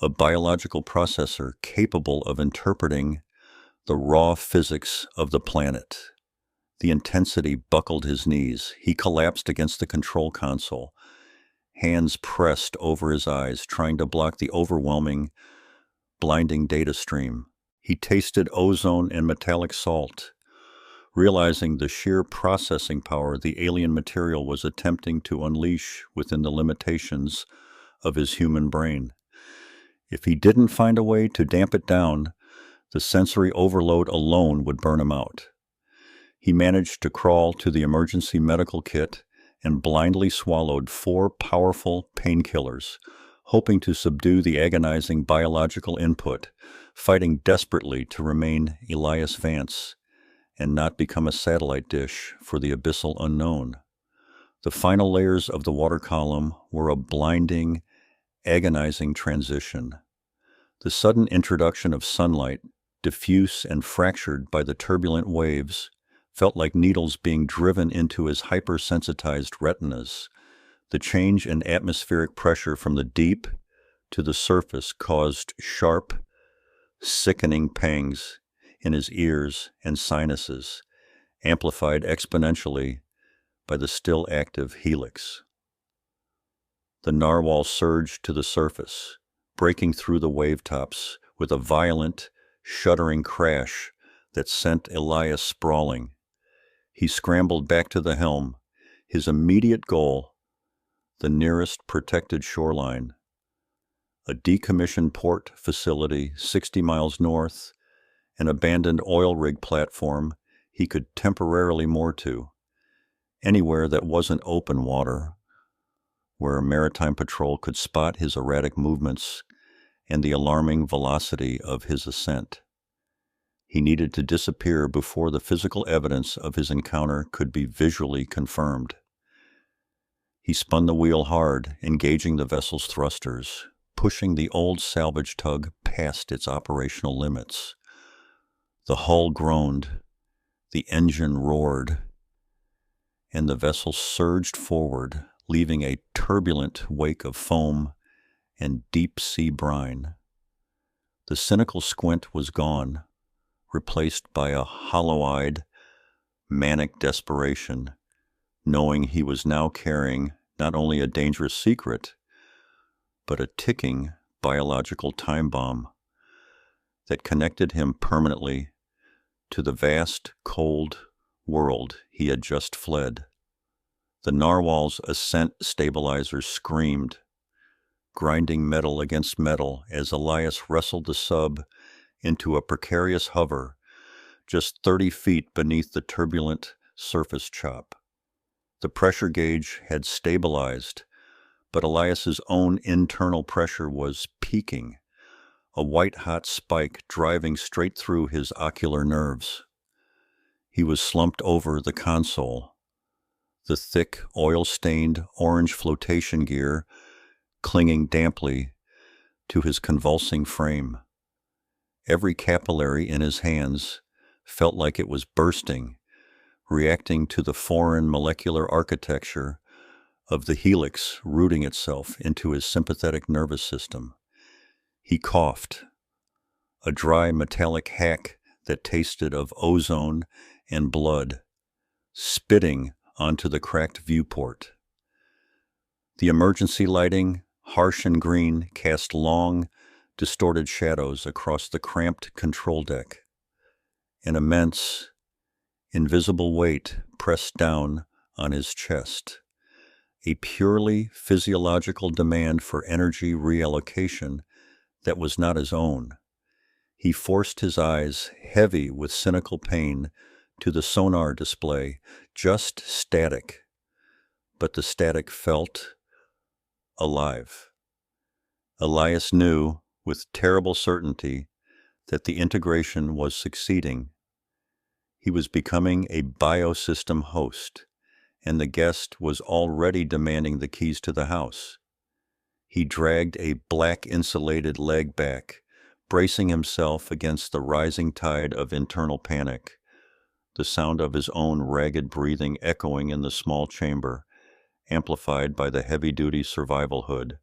Speaker 1: A biological processor capable of interpreting the raw physics of the planet. The intensity buckled his knees. He collapsed against the control console, hands pressed over his eyes, trying to block the overwhelming, blinding data stream. He tasted ozone and metallic salt, realizing the sheer processing power the alien material was attempting to unleash within the limitations of his human brain. If he didn't find a way to damp it down, the sensory overload alone would burn him out. He managed to crawl to the emergency medical kit and blindly swallowed 4 powerful painkillers, hoping to subdue the agonizing biological input, fighting desperately to remain Elias Vance and not become a satellite dish for the abyssal unknown. The final layers of the water column were a blinding, agonizing transition. The sudden introduction of sunlight, diffuse and fractured by the turbulent waves, felt like needles being driven into his hypersensitized retinas. The change in atmospheric pressure from the deep to the surface caused sharp, sickening pangs in his ears and sinuses, amplified exponentially by the still active Helix. The narwhal surged to the surface, breaking through the wave tops with a violent, shuddering crash that sent Elias sprawling. He scrambled back to the helm, his immediate goal, the nearest protected shoreline, a decommissioned port facility 60 miles north, an abandoned oil rig platform he could temporarily moor to, anywhere that wasn't open water, where a maritime patrol could spot his erratic movements and the alarming velocity of his ascent. He needed to disappear before the physical evidence of his encounter could be visually confirmed. He spun the wheel hard, engaging the vessel's thrusters, pushing the old salvage tug past its operational limits. The hull groaned, the engine roared, and the vessel surged forward, leaving a turbulent wake of foam and deep-sea brine. The cynical squint was gone, replaced by a hollow-eyed, manic desperation, knowing he was now carrying not only a dangerous secret, but a ticking biological time bomb that connected him permanently to the vast, cold world he had just fled. The narwhal's ascent stabilizer screamed, grinding metal against metal as Elias wrestled the sub into a precarious hover just 30 feet beneath the turbulent surface chop. The pressure gauge had stabilized, but Elias's own internal pressure was peaking, a white-hot spike driving straight through his ocular nerves. He was slumped over the console, the thick, oil-stained orange flotation gear clinging damply to his convulsing frame. Every capillary in his hands felt like it was bursting, reacting to the foreign molecular architecture of the Helix rooting itself into his sympathetic nervous system. He coughed, a dry metallic hack that tasted of ozone and blood, spitting onto the cracked viewport. The emergency lighting, harsh and green, cast long, distorted shadows across the cramped control deck. An immense, invisible weight pressed down on his chest, a purely physiological demand for energy reallocation that was not his own. He forced his eyes, heavy with cynical pain, to the sonar display, just static, but the static felt alive. Elias knew, with terrible certainty, that the integration was succeeding. He was becoming a biosystem host, and the guest was already demanding the keys to the house. He dragged a black insulated leg back, bracing himself against the rising tide of internal panic, the sound of his own ragged breathing echoing in the small chamber, amplified by the heavy-duty survival hood.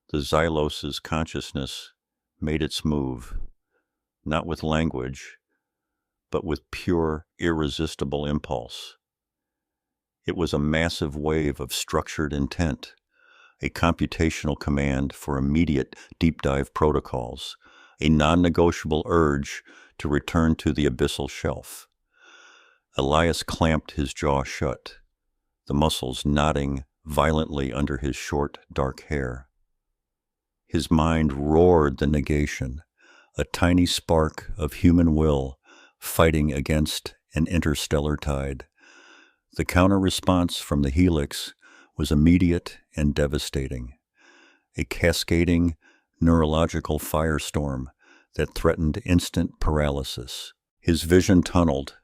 Speaker 1: The Xylos's consciousness made its move, not with language, but with pure, irresistible impulse. It was a massive wave of structured intent, a computational command for immediate deep-dive protocols, a non-negotiable urge to return to the abyssal shelf. Elias clamped his jaw shut, the muscles knotting violently under his short, dark hair. His mind roared the negation, a tiny spark of human will fighting against an interstellar tide. The counter-response from the Helix was immediate and devastating, a cascading neurological firestorm that threatened instant paralysis. His vision tunneled.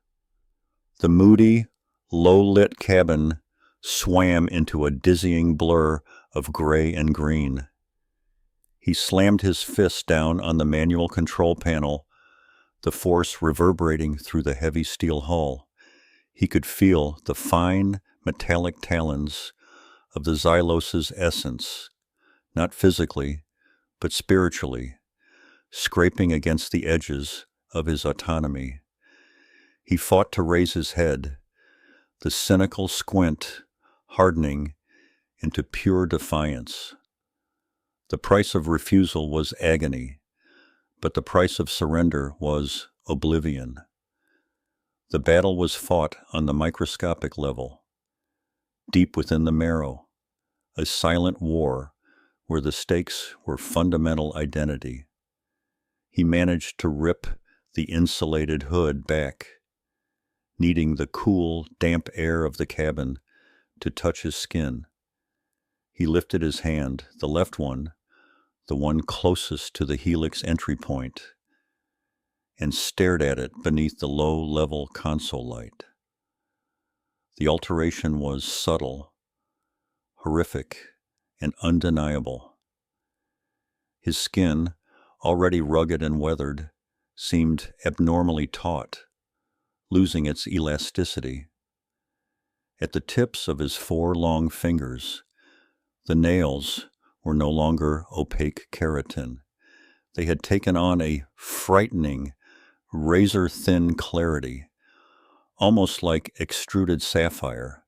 Speaker 1: The moody, low-lit cabin swam into a dizzying blur of gray and green. He slammed his fist down on the manual control panel, the force reverberating through the heavy steel hull. He could feel the fine, metallic talons of the Xylos's essence, not physically, but spiritually, scraping against the edges of his autonomy. He fought to raise his head, the cynical squint hardening into pure defiance. The price of refusal was agony, but the price of surrender was oblivion. The battle was fought on the microscopic level, deep within the marrow, a silent war where the stakes were fundamental identity. He managed to rip the insulated hood back, needing the cool, damp air of the cabin to touch his skin. He lifted his hand, the left one, the one closest to the Helix entry point, and stared at it beneath the low-level console light. The alteration was subtle, horrific, and undeniable. His skin, already rugged and weathered, seemed abnormally taut, losing its elasticity. At the tips of his 4 long fingers, the nails were no longer opaque keratin. They had taken on a frightening, razor-thin clarity, almost like extruded sapphire,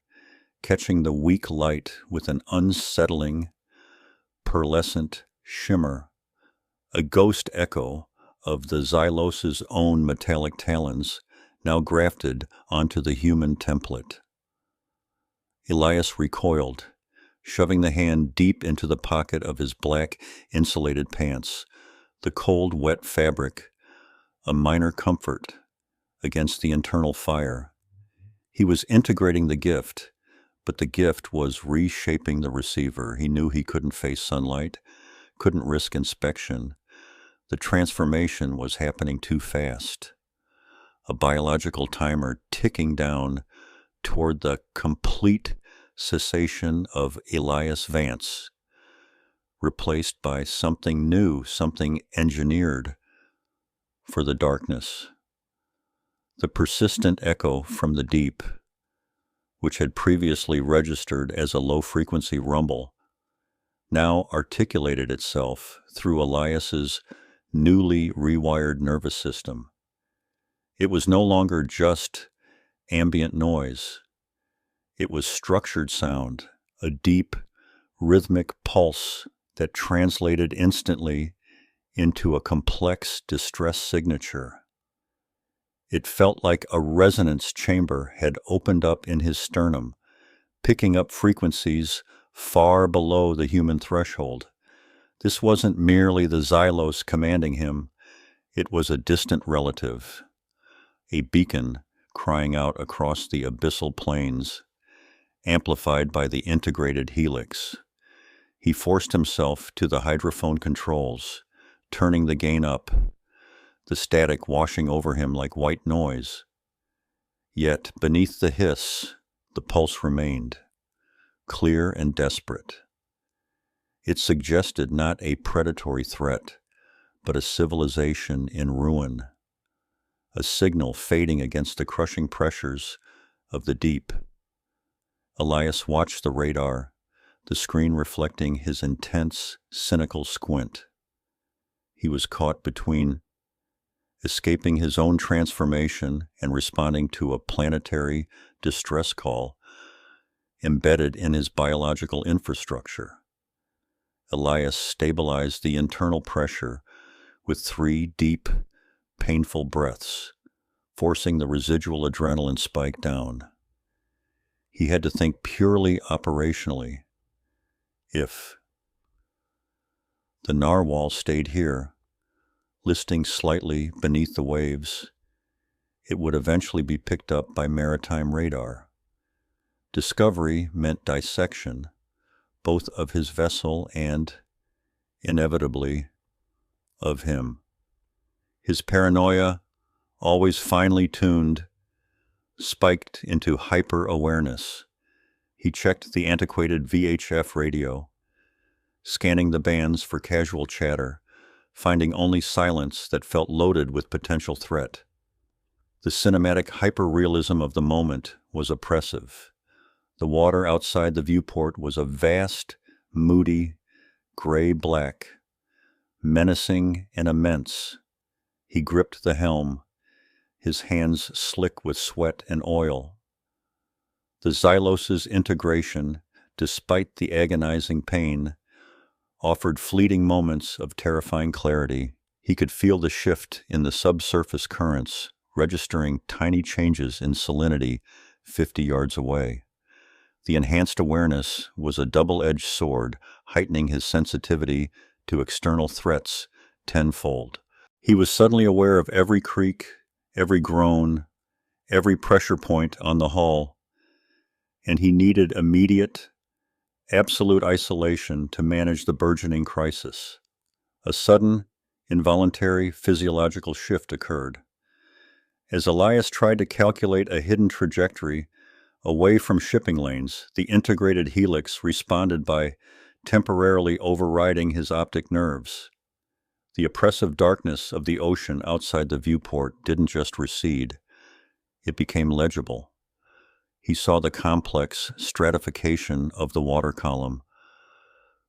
Speaker 1: catching the weak light with an unsettling, pearlescent shimmer, a ghost echo of the Xylos' own metallic talons now grafted onto the human template. Elias recoiled, shoving the hand deep into the pocket of his black insulated pants, the cold, wet fabric, a minor comfort against the internal fire. He was integrating the gift, but the gift was reshaping the receiver. He knew he couldn't face sunlight, couldn't risk inspection. The transformation was happening too fast. A biological timer ticking down toward the complete cessation of Elias Vance, replaced by something new, something engineered for the darkness. The persistent echo from the deep, which had previously registered as a low-frequency rumble, now articulated itself through Elias's newly rewired nervous system. It was no longer just ambient noise. It was structured sound, a deep, rhythmic pulse that translated instantly into a complex distress signature. It felt like a resonance chamber had opened up in his sternum, picking up frequencies far below the human threshold. This wasn't merely the Xylos commanding him, it was a distant relative, a beacon crying out across the abyssal plains, amplified by the integrated Helix. He forced himself to the hydrophone controls, turning the gain up, the static washing over him like white noise. Yet, beneath the hiss, the pulse remained, clear and desperate. It suggested not a predatory threat, but a civilization in ruin, a signal fading against the crushing pressures of the deep. Elias watched the radar, the screen reflecting his intense, cynical squint. He was caught between escaping his own transformation and responding to a planetary distress call embedded in his biological infrastructure. Elias stabilized the internal pressure with 3 deep, painful breaths, forcing the residual adrenaline spike down. He had to think purely operationally. If the narwhal stayed here, listing slightly beneath the waves, it would eventually be picked up by maritime radar. Discovery meant dissection, both of his vessel and, inevitably, of him. His paranoia, always finely tuned, spiked into hyper-awareness. He checked the antiquated VHF radio, scanning the bands for casual chatter, finding only silence that felt loaded with potential threat. The cinematic hyper-realism of the moment was oppressive. The water outside the viewport was a vast, moody, gray-black, menacing and immense. He gripped the helm, his hands slick with sweat and oil. The Xylos' integration, despite the agonizing pain, offered fleeting moments of terrifying clarity. He could feel the shift in the subsurface currents, registering tiny changes in salinity 50 yards away. The enhanced awareness was a double-edged sword, heightening his sensitivity to external threats tenfold. He was suddenly aware of every creak, every groan, every pressure point on the hull, and he needed immediate, absolute isolation to manage the burgeoning crisis. A sudden, involuntary physiological shift occurred. As Elias tried to calculate a hidden trajectory away from shipping lanes, the integrated Helix responded by temporarily overriding his optic nerves. The oppressive darkness of the ocean outside the viewport didn't just recede, it became legible. He saw the complex stratification of the water column,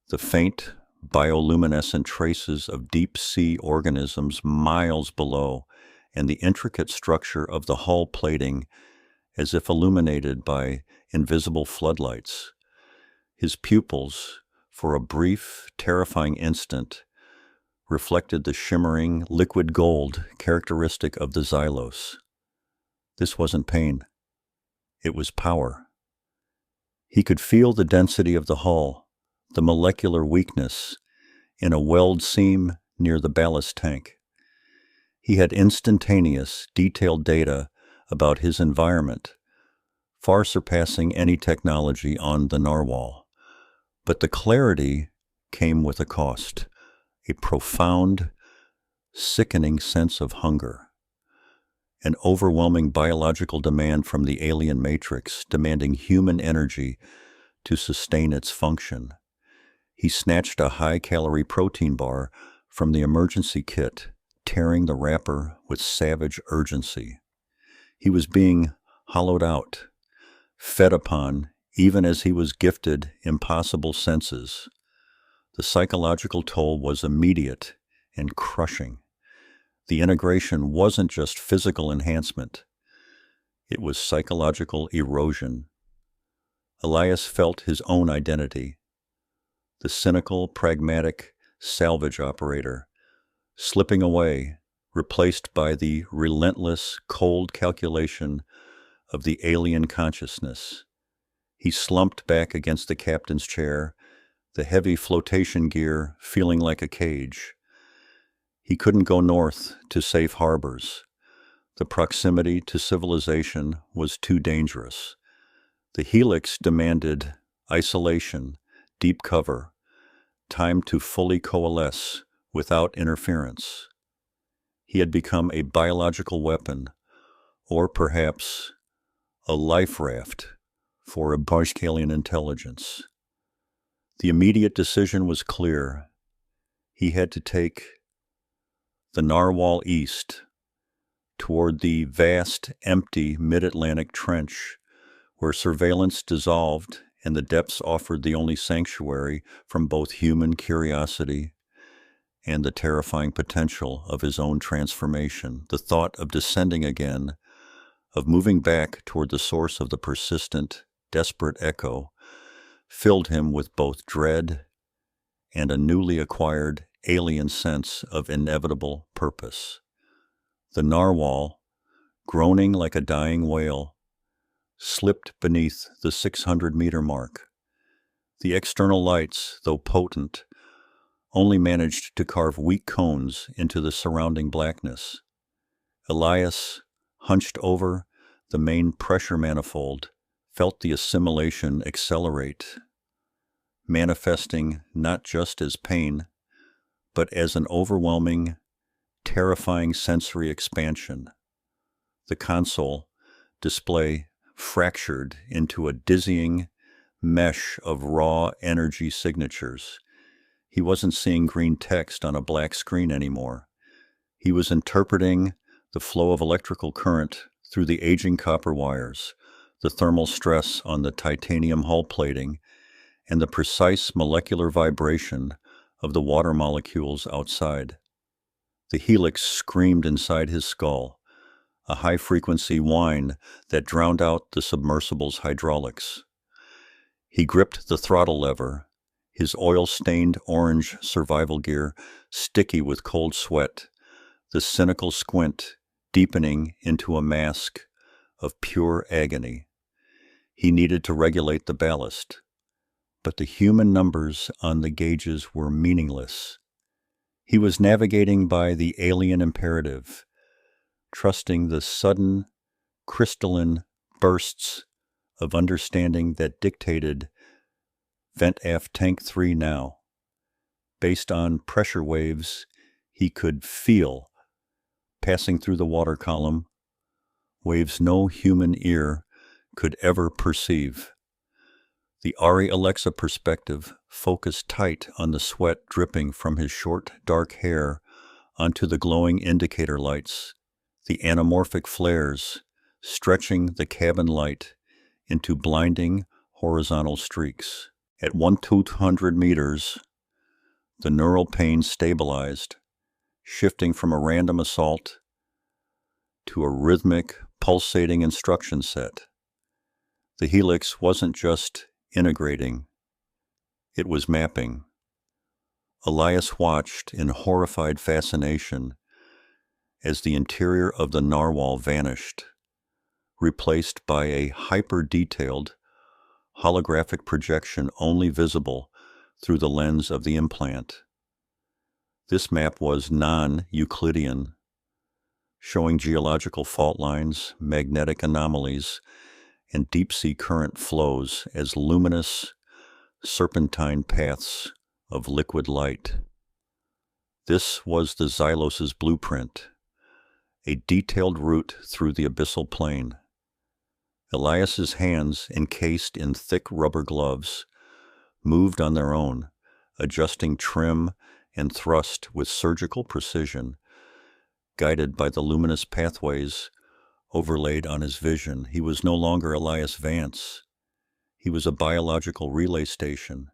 Speaker 1: the faint bioluminescent traces of deep-sea organisms miles below, and the intricate structure of the hull plating as if illuminated by invisible floodlights. His pupils, for a brief, terrifying instant, reflected the shimmering liquid gold characteristic of the Xylos. This wasn't pain. It was power. He could feel the density of the hull, the molecular weakness in a weld seam near the ballast tank. He had instantaneous, detailed data about his environment, far surpassing any technology on the narwhal. But the clarity came with a cost, a profound, sickening sense of hunger, an overwhelming biological demand from the alien matrix, demanding human energy to sustain its function. He snatched a high-calorie protein bar from the emergency kit, tearing the wrapper with savage urgency. He was being hollowed out, fed upon, even as he was gifted impossible senses. The psychological toll was immediate and crushing. The integration wasn't just physical enhancement. It was psychological erosion. Elias felt his own identity, the cynical, pragmatic salvage operator, slipping away, replaced by the relentless, cold calculation of the alien consciousness. He slumped back against the captain's chair, the heavy flotation gear feeling like a cage. He couldn't go north to safe harbors. The proximity to civilization was too dangerous. The Helix demanded isolation, deep cover, time to fully coalesce without interference. He had become a biological weapon, or perhaps a life raft for a alien intelligence. The immediate decision was clear. He had to take the narwhal east, toward the vast, empty mid-Atlantic trench, where surveillance dissolved and the depths offered the only sanctuary from both human curiosity and the terrifying potential of his own transformation. The thought of descending again, of moving back toward the source of the persistent, desperate echo, filled him with both dread and a newly acquired alien sense of inevitable purpose. The narwhal, groaning like a dying whale, slipped beneath the 600-meter mark. The external lights, though potent, only managed to carve weak cones into the surrounding blackness. Elias, hunched over the main pressure manifold, felt the assimilation accelerate, manifesting not just as pain, but as an overwhelming, terrifying sensory expansion. The console display fractured into a dizzying mesh of raw energy signatures. He wasn't seeing green text on a black screen anymore. He was interpreting the flow of electrical current through the aging copper wires, the thermal stress on the titanium hull plating, and the precise molecular vibration of the water molecules outside. The Helix screamed inside his skull, a high-frequency whine that drowned out the submersible's hydraulics. He gripped the throttle lever, his oil-stained orange survival gear sticky with cold sweat, the cynical squint deepening into a mask of pure agony. He needed to regulate the ballast, but the human numbers on the gauges were meaningless. He was navigating by the alien imperative, trusting the sudden, crystalline bursts of understanding that dictated vent aft tank 3 now. Based on pressure waves he could feel passing through the water column, waves no human ear could ever perceive. The Ari Alexa perspective focused tight on the sweat dripping from his short, dark hair onto the glowing indicator lights, the anamorphic flares stretching the cabin light into blinding horizontal streaks. At 1,200 meters, the neural pain stabilized, shifting from a random assault to a rhythmic, pulsating instruction set. The Helix wasn't just integrating, it was mapping. Elias watched in horrified fascination as the interior of the narwhal vanished, replaced by a hyper-detailed, holographic projection only visible through the lens of the implant. This map was non-Euclidean, showing geological fault lines, magnetic anomalies, and deep-sea current flows as luminous, serpentine paths of liquid light. This was the Xylos's blueprint, a detailed route through the abyssal plain. Elias's hands, encased in thick rubber gloves, moved on their own, adjusting trim and thrust with surgical precision, guided by the luminous pathways overlaid on his vision. He was no longer Elias Vance. He was a biological relay station.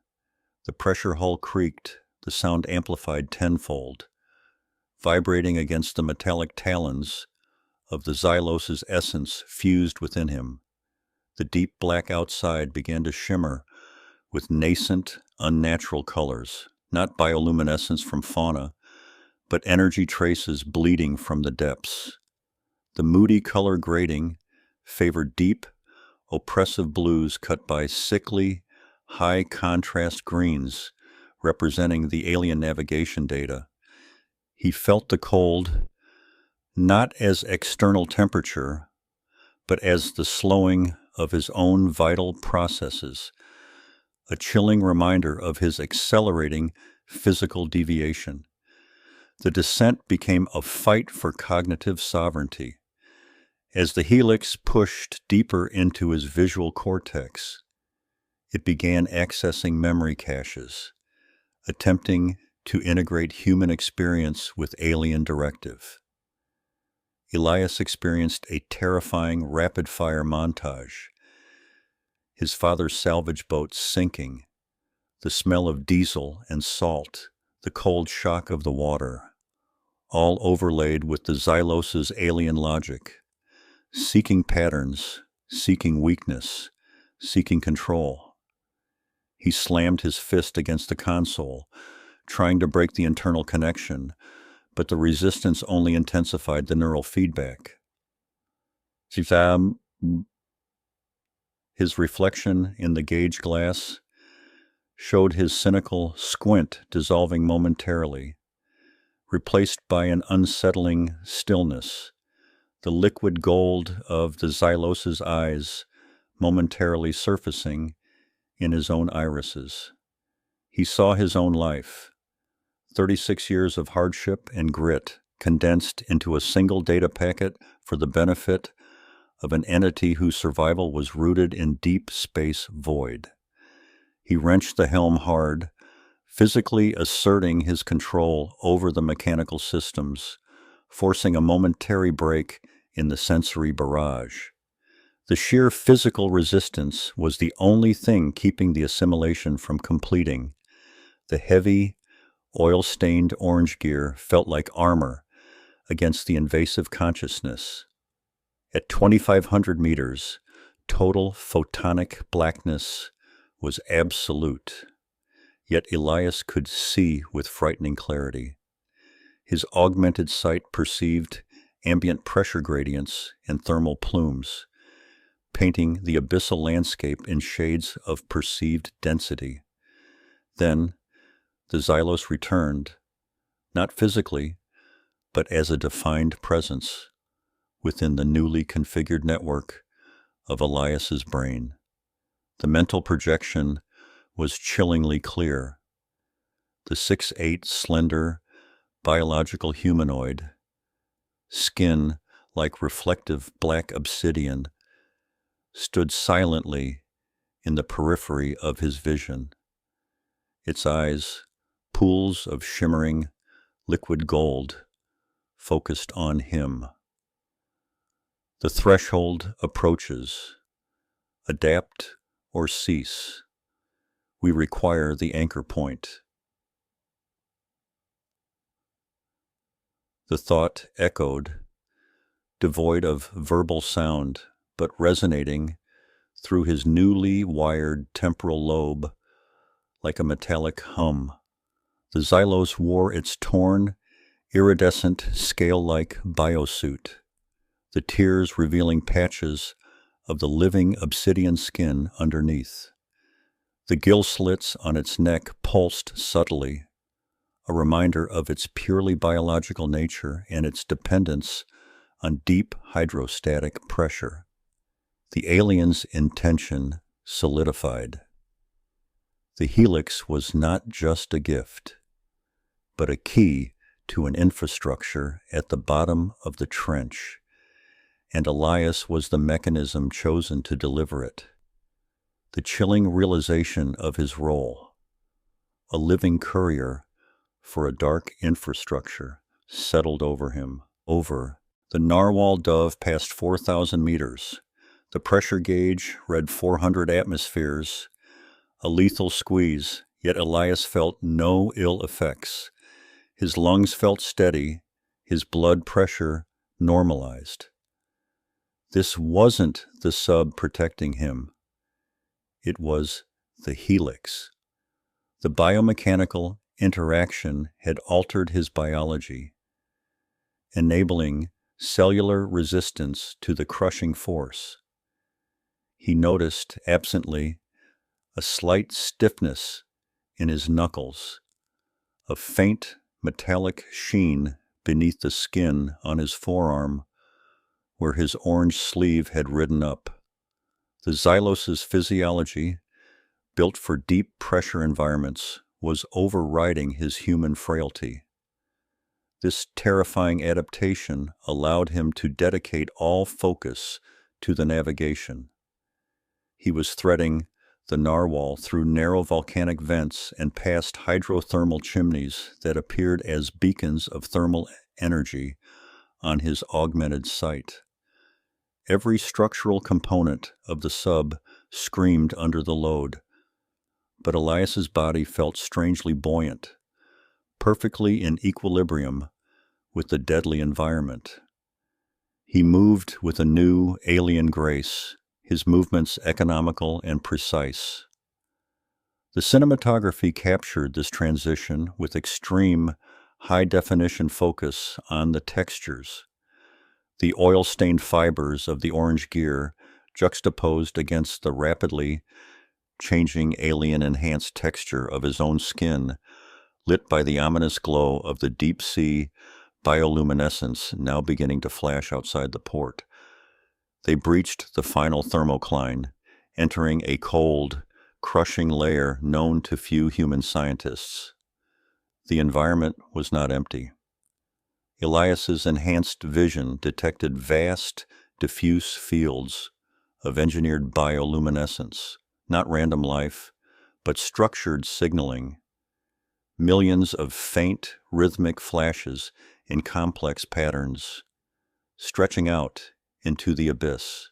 Speaker 1: The pressure hull creaked, the sound amplified tenfold, vibrating against the metallic talons of the Xylos's essence fused within him. The deep black outside began to shimmer with nascent, unnatural colors, not bioluminescence from fauna, but energy traces bleeding from the depths. The moody color grading favored deep, oppressive blues cut by sickly, high-contrast greens representing the alien navigation data. He felt the cold, not as external temperature, but as the slowing of his own vital processes, a chilling reminder of his accelerating physical deviation. The descent became a fight for cognitive sovereignty. As the Helix pushed deeper into his visual cortex, it began accessing memory caches, attempting to integrate human experience with alien directive. Elias experienced a terrifying rapid-fire montage. His father's salvage boat sinking, the smell of diesel and salt, the cold shock of the water, all overlaid with the Xylos's alien logic, seeking patterns, seeking weakness, seeking control. He slammed his fist against the console, trying to break the internal connection, but the resistance only intensified the neural feedback. His reflection in the gauge glass showed his cynical squint dissolving momentarily, replaced by an unsettling stillness, the liquid gold of the Xylos's eyes momentarily surfacing in his own irises. He saw his own life, 36 years of hardship and grit condensed into a single data packet for the benefit of an entity whose survival was rooted in deep space void. He wrenched the helm hard, physically asserting his control over the mechanical systems, forcing a momentary break in the sensory barrage. The sheer physical resistance was the only thing keeping the assimilation from completing. The heavy, oil-stained orange gear felt like armor against the invasive consciousness. At 2,500 meters, total photonic blackness was absolute. Yet Elias could see with frightening clarity. His augmented sight perceived ambient pressure gradients and thermal plumes, painting the abyssal landscape in shades of perceived density. Then, the Xylos returned, not physically, but as a defined presence within the newly configured network of Elias's brain. The mental projection was chillingly clear. The 6'8", slender, biological humanoid, skin like reflective black obsidian, stood silently in the periphery of his vision. Its eyes, pools of shimmering, liquid gold, focused on him. The threshold approaches. Adapt or cease. We require the anchor point. The thought echoed, devoid of verbal sound, but resonating through his newly wired temporal lobe like a metallic hum. The Xylos wore its torn, iridescent, scale-like biosuit, the tears revealing patches of the living obsidian skin underneath. The gill slits on its neck pulsed subtly, a reminder of its purely biological nature and its dependence on deep hydrostatic pressure. The alien's intention solidified. The Helix was not just a gift, but a key to an infrastructure at the bottom of the trench, and Elias was the mechanism chosen to deliver it. The chilling realization of his role, a living courier for a dark infrastructure, settled over him. The narwhal dove passed 4,000 meters. The pressure gauge read 400 atmospheres, a lethal squeeze, yet Elias felt no ill effects. His lungs felt steady, his blood pressure normalized. This wasn't the sub protecting him. It was the Helix. The biomechanical interaction had altered his biology, enabling cellular resistance to the crushing force. He noticed, absently, a slight stiffness in his knuckles, a faint metallic sheen beneath the skin on his forearm where his orange sleeve had ridden up. The Xylos' physiology, built for deep pressure environments, was overriding his human frailty. This terrifying adaptation allowed him to dedicate all focus to the navigation. He was threading the narwhal through narrow volcanic vents and past hydrothermal chimneys that appeared as beacons of thermal energy on his augmented sight. Every structural component of the sub screamed under the load, but Elias's body felt strangely buoyant, perfectly in equilibrium with the deadly environment. He moved with a new, alien grace, his movements economical and precise. The cinematography captured this transition with extreme, high-definition focus on the textures. The oil-stained fibers of the orange gear juxtaposed against the rapidly changing alien-enhanced texture of his own skin, lit by the ominous glow of the deep-sea bioluminescence now beginning to flash outside the port. They breached the final thermocline, entering a cold, crushing layer known to few human scientists. The environment was not empty. Elias's enhanced vision detected vast, diffuse fields of engineered bioluminescence, not random life, but structured signaling. Millions of faint, rhythmic flashes in complex patterns, stretching out into the abyss.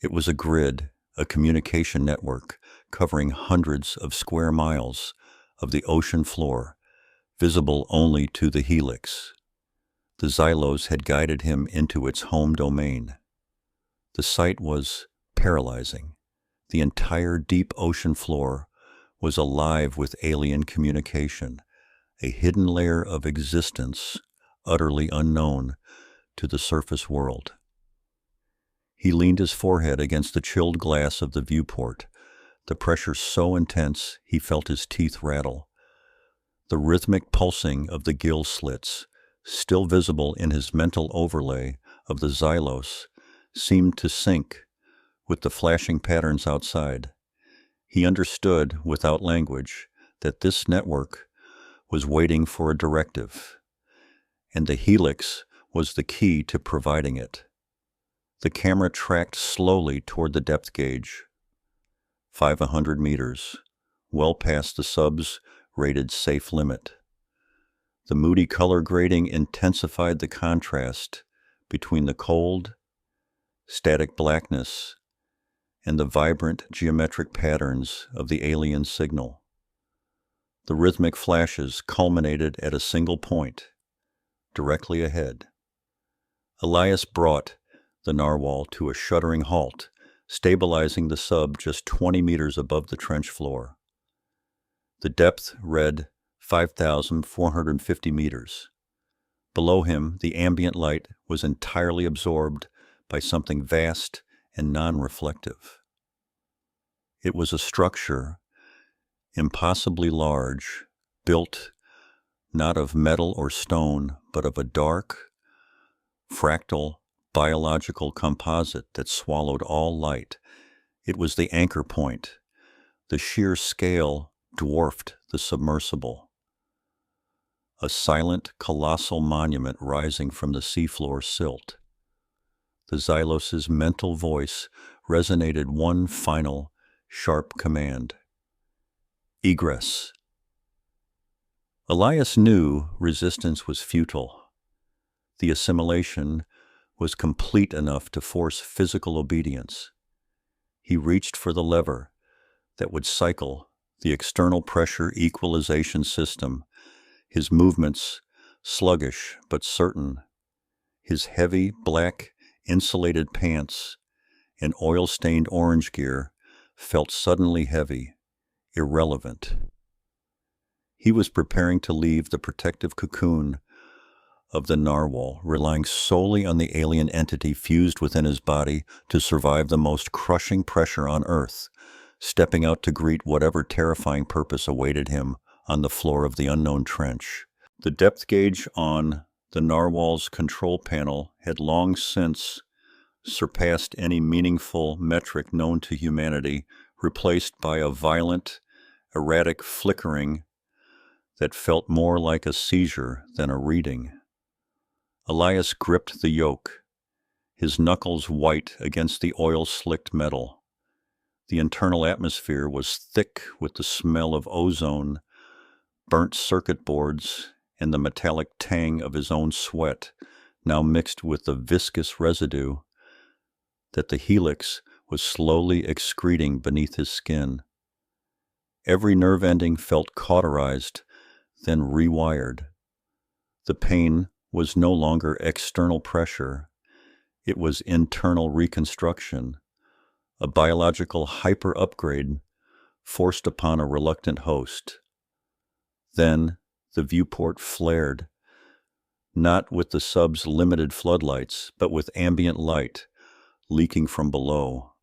Speaker 1: It was a grid, a communication network covering hundreds of square miles of the ocean floor, visible only to the Helix. The Xylos had guided him into its home domain. The sight was paralyzing. The entire deep ocean floor was alive with alien communication, a hidden layer of existence utterly unknown to the surface world. He leaned his forehead against the chilled glass of the viewport, the pressure so intense he felt his teeth rattle. The rhythmic pulsing of the gill slits, still visible in his mental overlay of the Xylos, seemed to sync with the flashing patterns outside. He understood, without language, that this network was waiting for a directive, and the Helix was the key to providing it. The camera tracked slowly toward the depth gauge, 500 meters, well past the sub's rated safe limit. The moody color grading intensified the contrast between the cold, static blackness and the vibrant geometric patterns of the alien signal. The rhythmic flashes culminated at a single point, directly ahead. Elias brought the narwhal to a shuddering halt, stabilizing the sub just 20 meters above the trench floor. The depth read 5,450 meters. Below him, the ambient light was entirely absorbed by something vast and non-reflective. It was a structure impossibly large, built not of metal or stone, but of a dark, fractal, biological composite that swallowed all light. It was the anchor point. The sheer scale dwarfed the submersible. A silent, colossal monument rising from the seafloor silt. The Xylos' mental voice resonated one final, sharp command. Egress. Elias knew resistance was futile. The assimilation was complete enough to force physical obedience. He reached for the lever that would cycle the external pressure equalization system, his movements sluggish but certain, his heavy black insulated pants and oil-stained orange gear felt suddenly heavy, irrelevant. He was preparing to leave the protective cocoon of the narwhal, relying solely on the alien entity fused within his body to survive the most crushing pressure on Earth, stepping out to greet whatever terrifying purpose awaited him on the floor of the unknown trench. The depth gauge on the narwhal's control panel had long since surpassed any meaningful metric known to humanity, replaced by a violent, erratic flickering that felt more like a seizure than a reading. Elias gripped the yoke, his knuckles white against the oil-slicked metal. The internal atmosphere was thick with the smell of ozone, burnt circuit boards, and the metallic tang of his own sweat, now mixed with the viscous residue that the Helix was slowly excreting beneath his skin. Every nerve ending felt cauterized, then rewired. The pain was no longer external pressure. It was internal reconstruction, a biological hyper-upgrade forced upon a reluctant host. Then the viewport flared, not with the sub's limited floodlights, but with ambient light leaking from below.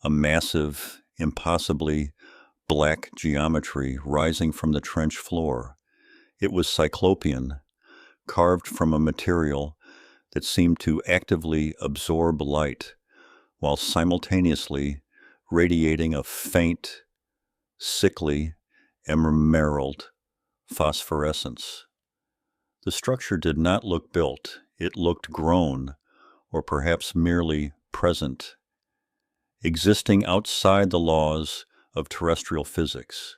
Speaker 1: A massive, impossibly black geometry rising from the trench floor. It was cyclopean, carved from a material that seemed to actively absorb light, while simultaneously radiating a faint, sickly, emerald phosphorescence. The structure did not look built, it looked grown, or perhaps merely present, existing outside the laws of terrestrial physics.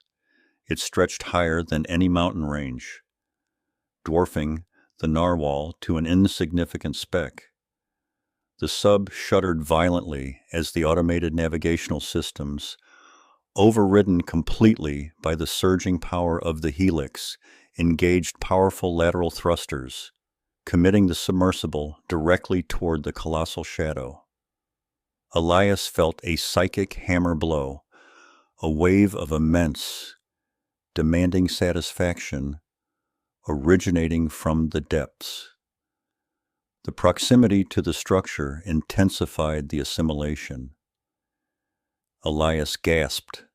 Speaker 1: It stretched higher than any mountain range, dwarfing the narwhal to an insignificant speck. The sub shuddered violently as the automated navigational systems, overridden completely by the surging power of the Helix, engaged powerful lateral thrusters, committing the submersible directly toward the colossal shadow. Elias felt a psychic hammer blow, a wave of immense, demanding satisfaction originating from the depths. The proximity to the structure intensified the assimilation. Elias gasped,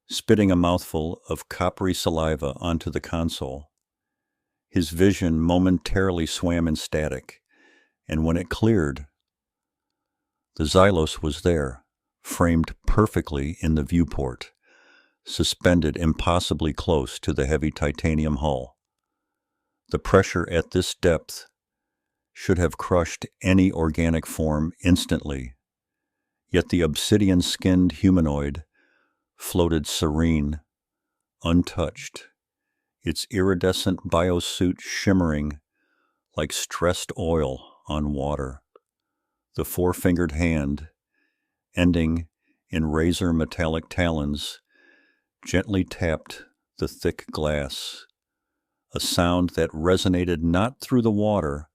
Speaker 1: spitting a mouthful of coppery saliva onto the console. His vision momentarily swam in static, and when it cleared, the Xylos was there, framed perfectly in the viewport, suspended impossibly close to the heavy titanium hull. The pressure at this depth should have crushed any organic form instantly, yet the obsidian-skinned humanoid floated serene, untouched, its iridescent biosuit shimmering like stressed oil on water. The four-fingered hand ending in razor metallic talons, gently tapped the thick glass, a sound that resonated not through the water,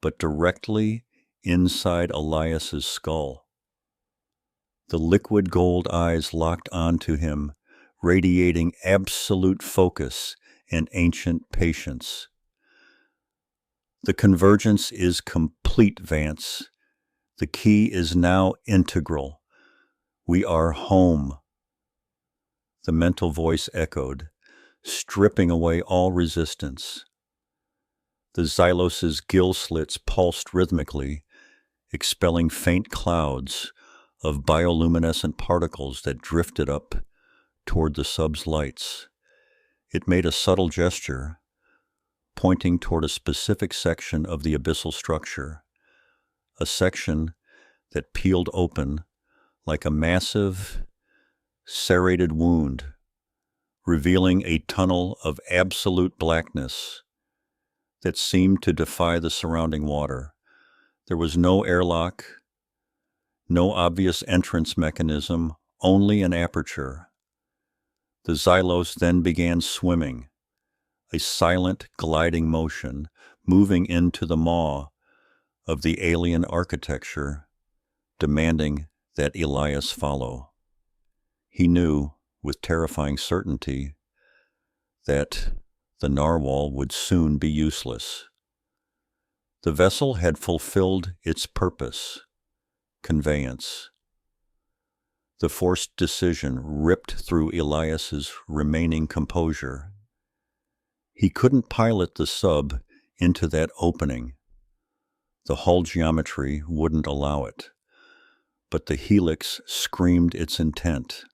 Speaker 1: but directly inside Elias's skull. The liquid gold eyes locked onto him, radiating absolute focus and ancient patience. The convergence is complete, Vance. The key is now integral. We are home. The mental voice echoed, stripping away all resistance. The Xylos's gill slits pulsed rhythmically, expelling faint clouds of bioluminescent particles that drifted up toward the sub's lights. It made a subtle gesture, pointing toward a specific section of the abyssal structure, a section that peeled open like a massive, serrated wound, revealing a tunnel of absolute blackness that seemed to defy the surrounding water. There was no airlock, no obvious entrance mechanism, only an aperture. The Xylos then began swimming, a silent, gliding motion, moving into the maw of the alien architecture, demanding that Elias follow. He knew, with terrifying certainty, that the narwhal would soon be useless. The vessel had fulfilled its purpose, conveyance. The forced decision ripped through Elias's remaining composure. He couldn't pilot the sub into that opening. The hull geometry wouldn't allow it, but the Helix screamed its intent.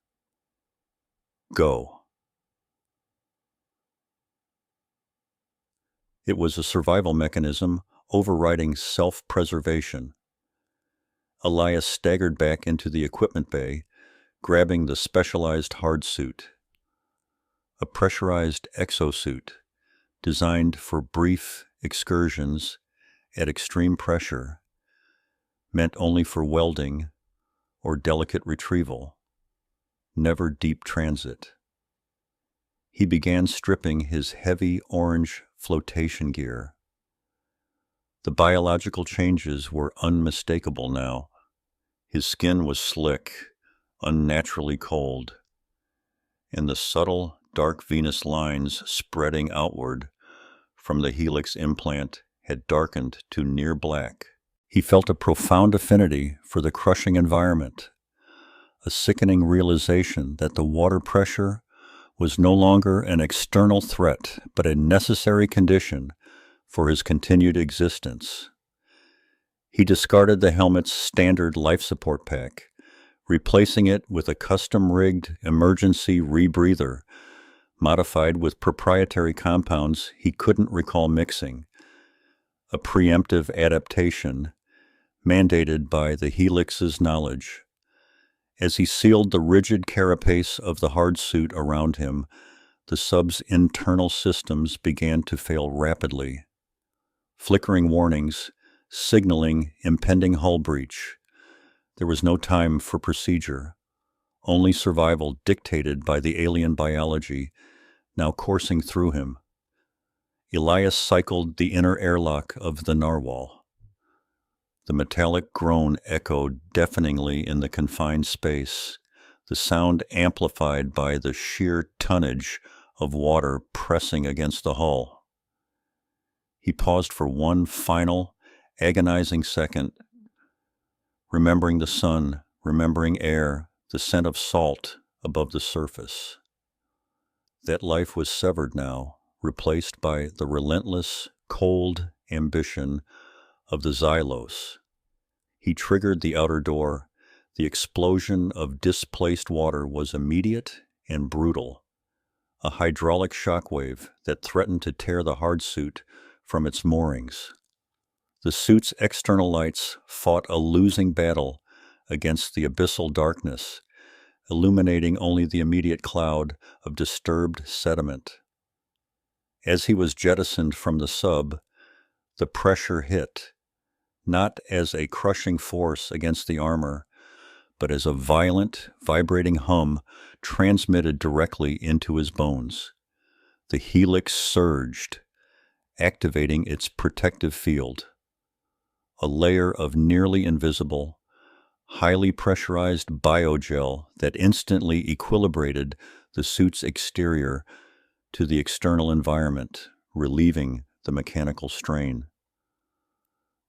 Speaker 1: Go. It was a survival mechanism overriding self-preservation. Elias staggered back into the equipment bay, grabbing the specialized hard suit. A pressurized exosuit designed for brief excursions at extreme pressure, meant only for welding or delicate retrieval, never deep transit. He began stripping his heavy orange flotation gear. The biological changes were unmistakable now. His skin was slick, unnaturally cold, and the subtle, dark venous lines spreading outward from the Helix implant had darkened to near black. He felt a profound affinity for the crushing environment, a sickening realization that the water pressure was no longer an external threat, but a necessary condition for his continued existence. He discarded the helmet's standard life support pack, replacing it with a custom-rigged emergency rebreather, modified with proprietary compounds he couldn't recall mixing, a preemptive adaptation mandated by the Helix's knowledge. As he sealed the rigid carapace of the hard suit around him, the sub's internal systems began to fail rapidly. Flickering warnings, signaling impending hull breach. There was no time for procedure, only survival dictated by the alien biology now coursing through him. Elias cycled the inner airlock of the narwhal. The metallic groan echoed deafeningly in the confined space, the sound amplified by the sheer tonnage of water pressing against the hull. He paused for one final, agonizing second, remembering the sun, remembering air, the scent of salt above the surface. That life was severed now, replaced by the relentless, cold ambition of the Xylos. He triggered the outer door. The explosion of displaced water was immediate and brutal, a hydraulic shockwave that threatened to tear the hard suit from its moorings. The suit's external lights fought a losing battle against the abyssal darkness, illuminating only the immediate cloud of disturbed sediment. As he was jettisoned from the sub, the pressure hit, not as a crushing force against the armor, but as a violent, vibrating hum transmitted directly into his bones. The Helix surged, activating its protective field, a layer of nearly invisible, highly pressurized biogel that instantly equilibrated the suit's exterior to the external environment, relieving the mechanical strain.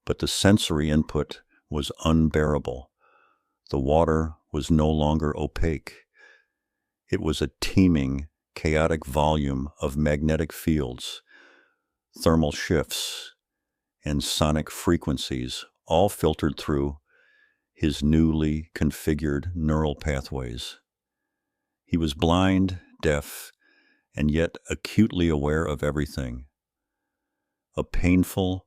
Speaker 1: But the sensory input was unbearable. The water was no longer opaque. It was a teeming, chaotic volume of magnetic fields, thermal shifts, and sonic frequencies, all filtered through his newly configured neural pathways. He was blind, deaf, and yet acutely aware of everything. A painful,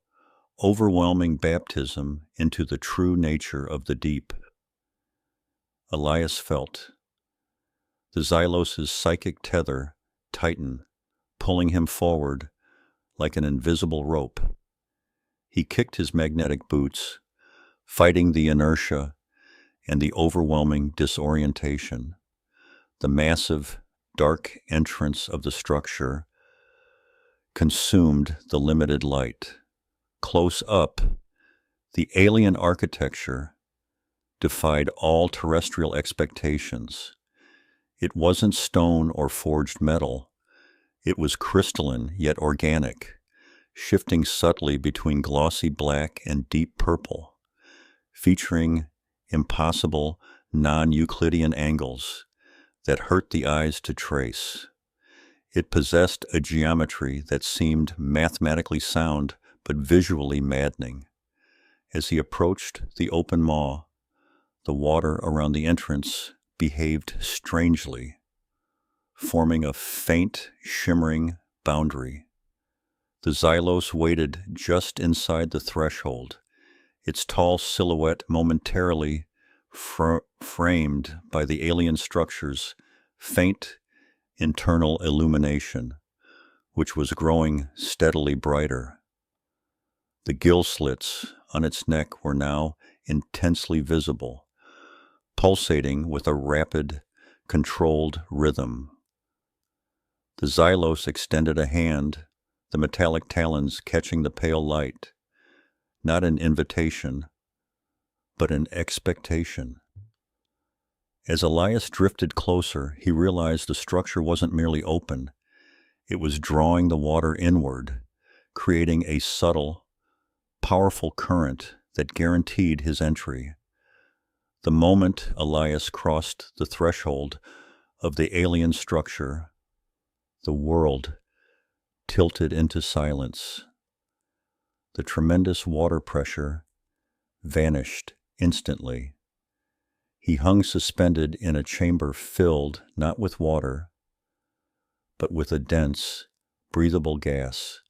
Speaker 1: overwhelming baptism into the true nature of the deep. Elias felt the Xylos' psychic tether tighten, pulling him forward like an invisible rope. He kicked his magnetic boots, fighting the inertia and the overwhelming disorientation. The massive, dark entrance of the structure consumed the limited light. Close up, the alien architecture defied all terrestrial expectations. It wasn't stone or forged metal. It was crystalline yet organic, shifting subtly between glossy black and deep purple, featuring impossible non-Euclidean angles that hurt the eyes to trace. It possessed a geometry that seemed mathematically sound but visually maddening. As he approached the open maw, the water around the entrance behaved strangely, forming a faint, shimmering boundary. The Xylos waited just inside the threshold, its tall silhouette momentarily framed by the alien structure's faint internal illumination, which was growing steadily brighter. The gill slits on its neck were now intensely visible, pulsating with a rapid, controlled rhythm. The Xylos extended a hand, the metallic talons catching the pale light, not an invitation, but an expectation. As Elias drifted closer, he realized the structure wasn't merely open. It was drawing the water inward, creating a subtle, powerful current that guaranteed his entry. The moment Elias crossed the threshold of the alien structure, the world tilted into silence. The tremendous water pressure vanished instantly. He hung suspended in a chamber filled not with water, but with a dense, breathable gas,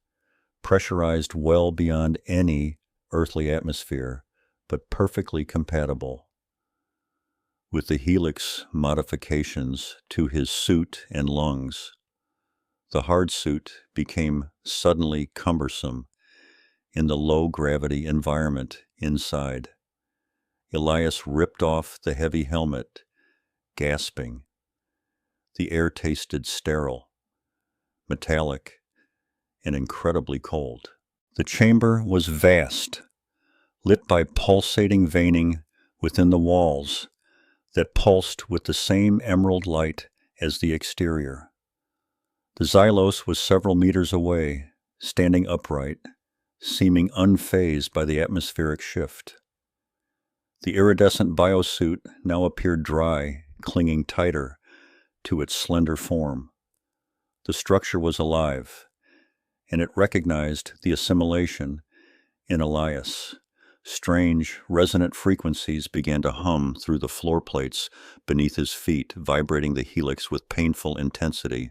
Speaker 1: pressurized well beyond any earthly atmosphere, but perfectly compatible with the Helix modifications to his suit and lungs. The hard suit became suddenly cumbersome in the low-gravity environment inside. Elias ripped off the heavy helmet, gasping. The air tasted sterile, metallic, and incredibly cold. The chamber was vast, lit by pulsating veining within the walls that pulsed with the same emerald light as the exterior. The Xylos was several meters away, standing upright, seeming unfazed by the atmospheric shift. The iridescent biosuit now appeared dry, clinging tighter to its slender form. The structure was alive, and it recognized the assimilation in Elias. Strange, resonant frequencies began to hum through the floor plates beneath his feet, vibrating the Helix with painful intensity.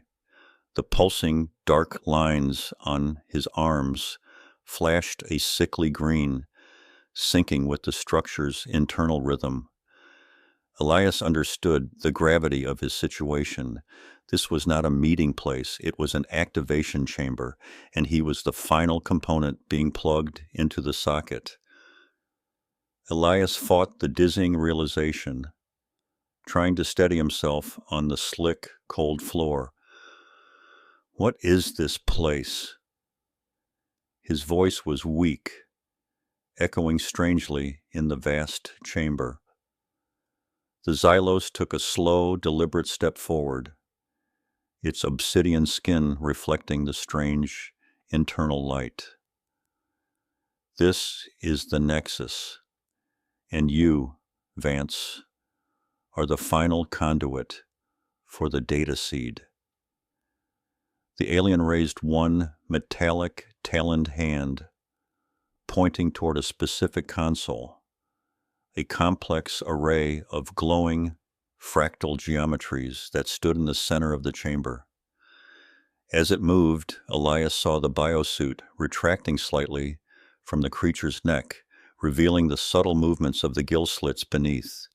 Speaker 1: The pulsing, dark lines on his arms flashed a sickly green, syncing with the structure's internal rhythm. Elias understood the gravity of his situation. This was not a meeting place, it was an activation chamber, and he was the final component being plugged into the socket. Elias fought the dizzying realization trying to steady himself on the slick, cold floor. "What is this place?" His voice was weak, echoing strangely in the vast chamber. The Xylos took a slow, deliberate step forward, its obsidian skin reflecting the strange internal light. "This is the Nexus, and you, Vance, are the final conduit for the data seed." The alien raised one metallic, taloned hand, pointing toward a specific console, a complex array of glowing, fractal geometries that stood in the center of the chamber. As it moved, Elias saw the biosuit retracting slightly from the creature's neck, revealing the subtle movements of the gill slits beneath.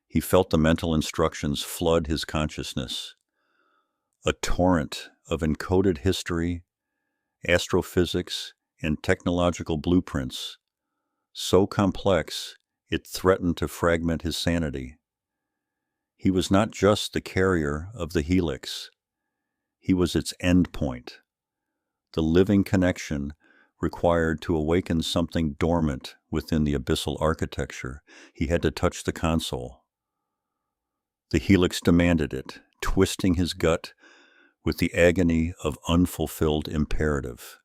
Speaker 1: He felt the mental instructions flood his consciousness. A torrent of encoded history, astrophysics, and technological blueprints, so complex it threatened to fragment his sanity. He was not just the carrier of the Helix. He was its endpoint, the living connection required to awaken something dormant within the abyssal architecture. He had to touch the console. The Helix demanded it, twisting his gut with the agony of unfulfilled imperative.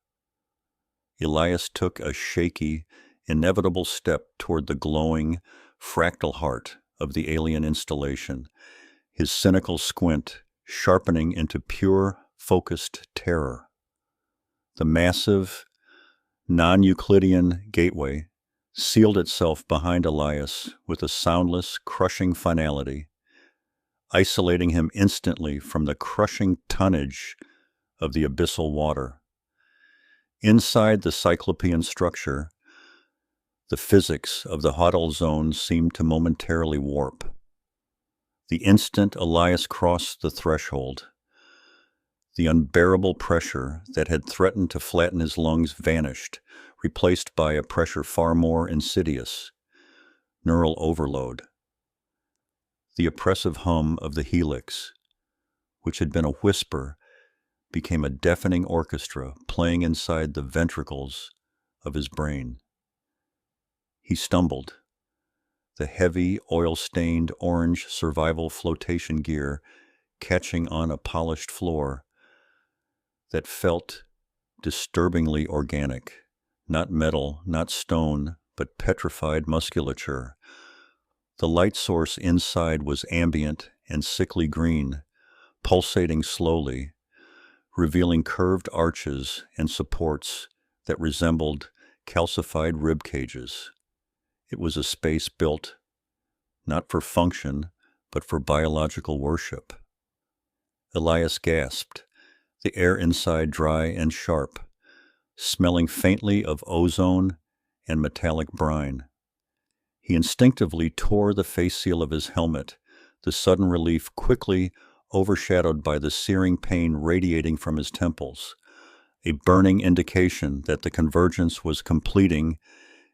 Speaker 1: Elias took a shaky, inevitable step toward the glowing, fractal heart of the alien installation, his cynical squint sharpening into pure, focused terror. The massive, non-Euclidean gateway sealed itself behind Elias with a soundless, crushing finality, isolating him instantly from the crushing tonnage of the abyssal water. Inside the cyclopean structure, the physics of the huddle zone seemed to momentarily warp. The instant Elias crossed the threshold, the unbearable pressure that had threatened to flatten his lungs vanished, replaced by a pressure far more insidious: neural overload. The oppressive hum of the Helix, which had been a whisper, became a deafening orchestra playing inside the ventricles of his brain. He stumbled, the heavy, oil-stained orange survival flotation gear catching on a polished floor that felt disturbingly organic, not metal, not stone, but petrified musculature. The light source inside was ambient and sickly green, pulsating slowly, revealing curved arches and supports that resembled calcified rib cages. It was a space built not for function, but for biological worship. Elias gasped, the air inside dry and sharp, smelling faintly of ozone and metallic brine. He instinctively tore the face seal of his helmet, the sudden relief quickly overshadowed by the searing pain radiating from his temples, a burning indication that the convergence was completing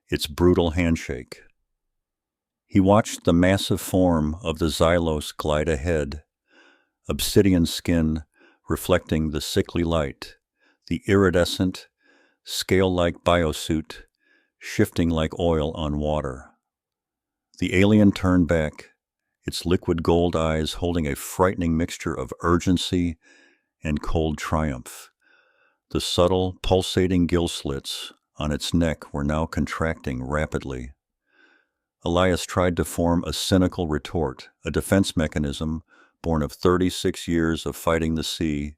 Speaker 1: its brutal handshake. He watched the massive form of the Xylos glide ahead, obsidian skin reflecting the sickly light, the iridescent, scale-like biosuit shifting like oil on water. The alien turned back, its liquid gold eyes holding a frightening mixture of urgency and cold triumph. The subtle, pulsating gill slits on its neck were now contracting rapidly. Elias tried to form a cynical retort, a defense mechanism born of 36 years of fighting the sea,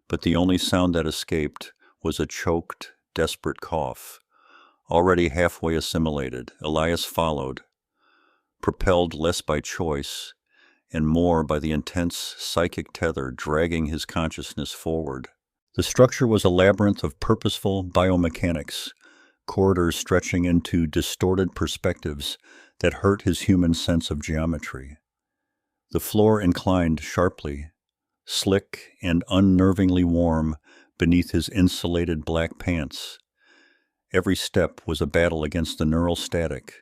Speaker 1: but the only sound that escaped was a choked, desperate cough. Already halfway assimilated, Elias followed, propelled less by choice and more by the intense psychic tether dragging his consciousness forward. The structure was a labyrinth of purposeful biomechanics, corridors stretching into distorted perspectives that hurt his human sense of geometry. The floor inclined sharply, slick and unnervingly warm beneath his insulated black pants. Every step was a battle against the neural static,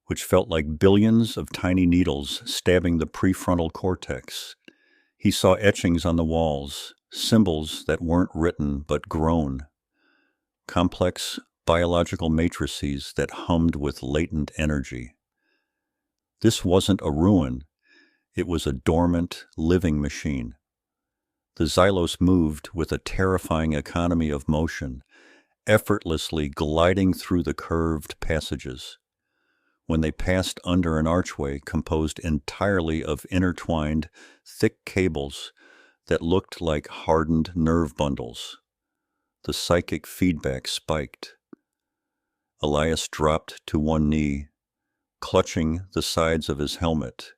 Speaker 1: which felt like billions of tiny needles stabbing the prefrontal cortex. He saw etchings on the walls, symbols that weren't written but grown, complex biological matrices that hummed with latent energy. This wasn't a ruin, it was a dormant, living machine. The Xylos moved with a terrifying economy of motion, effortlessly gliding through the curved passages. When they passed under an archway composed entirely of intertwined, thick cables that looked like hardened nerve bundles, the psychic feedback spiked. Elias dropped to one knee, clutching the sides of his helmet,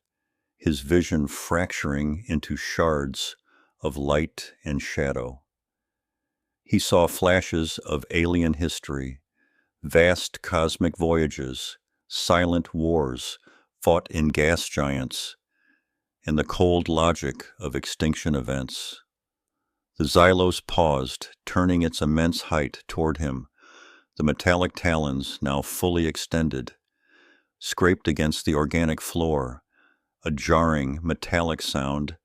Speaker 1: his vision fracturing into shards of light and shadow. He saw flashes of alien history, vast cosmic voyages, silent wars fought in gas giants, and the cold logic of extinction events. The Xylos paused, turning its immense height toward him, the metallic talons now fully extended, scraped against the organic floor, a jarring, metallic sound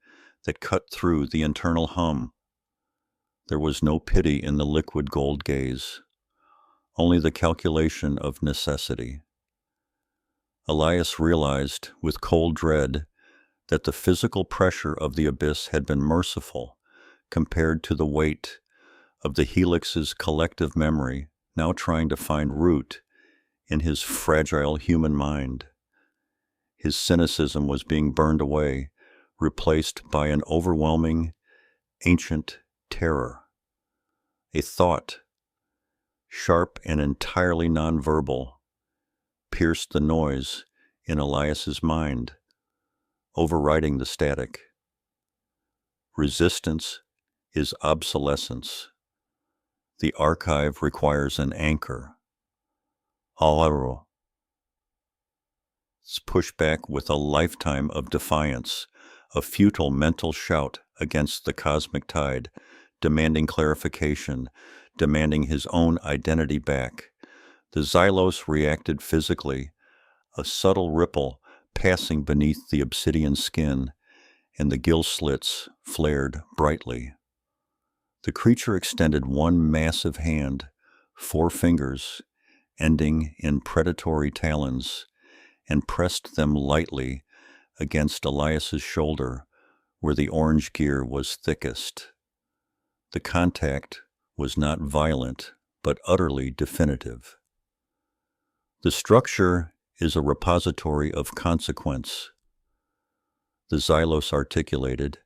Speaker 1: that cut through the internal hum. There was no pity in the liquid gold gaze, only the calculation of necessity. Elias realized, with cold dread, that the physical pressure of the abyss had been merciful compared to the weight of the Helix's collective memory now trying to find root in his fragile human mind. His cynicism was being burned away, replaced by an overwhelming, ancient terror. A thought, sharp and entirely nonverbal, pierced the noise in Elias's mind, overriding the static. Resistance is obsolescence. The archive requires an anchor. Alaro pushed back with a lifetime of defiance, a futile mental shout against the cosmic tide, demanding clarification, demanding his own identity back. The Xylos reacted physically, a subtle ripple passing beneath the obsidian skin, and the gill slits flared brightly. The creature extended one massive hand, 4 fingers, ending in predatory talons, and pressed them lightly against Elias's shoulder where the orange gear was thickest. The contact was not violent, but utterly definitive. The structure is a repository of consequence. The Xylos articulated,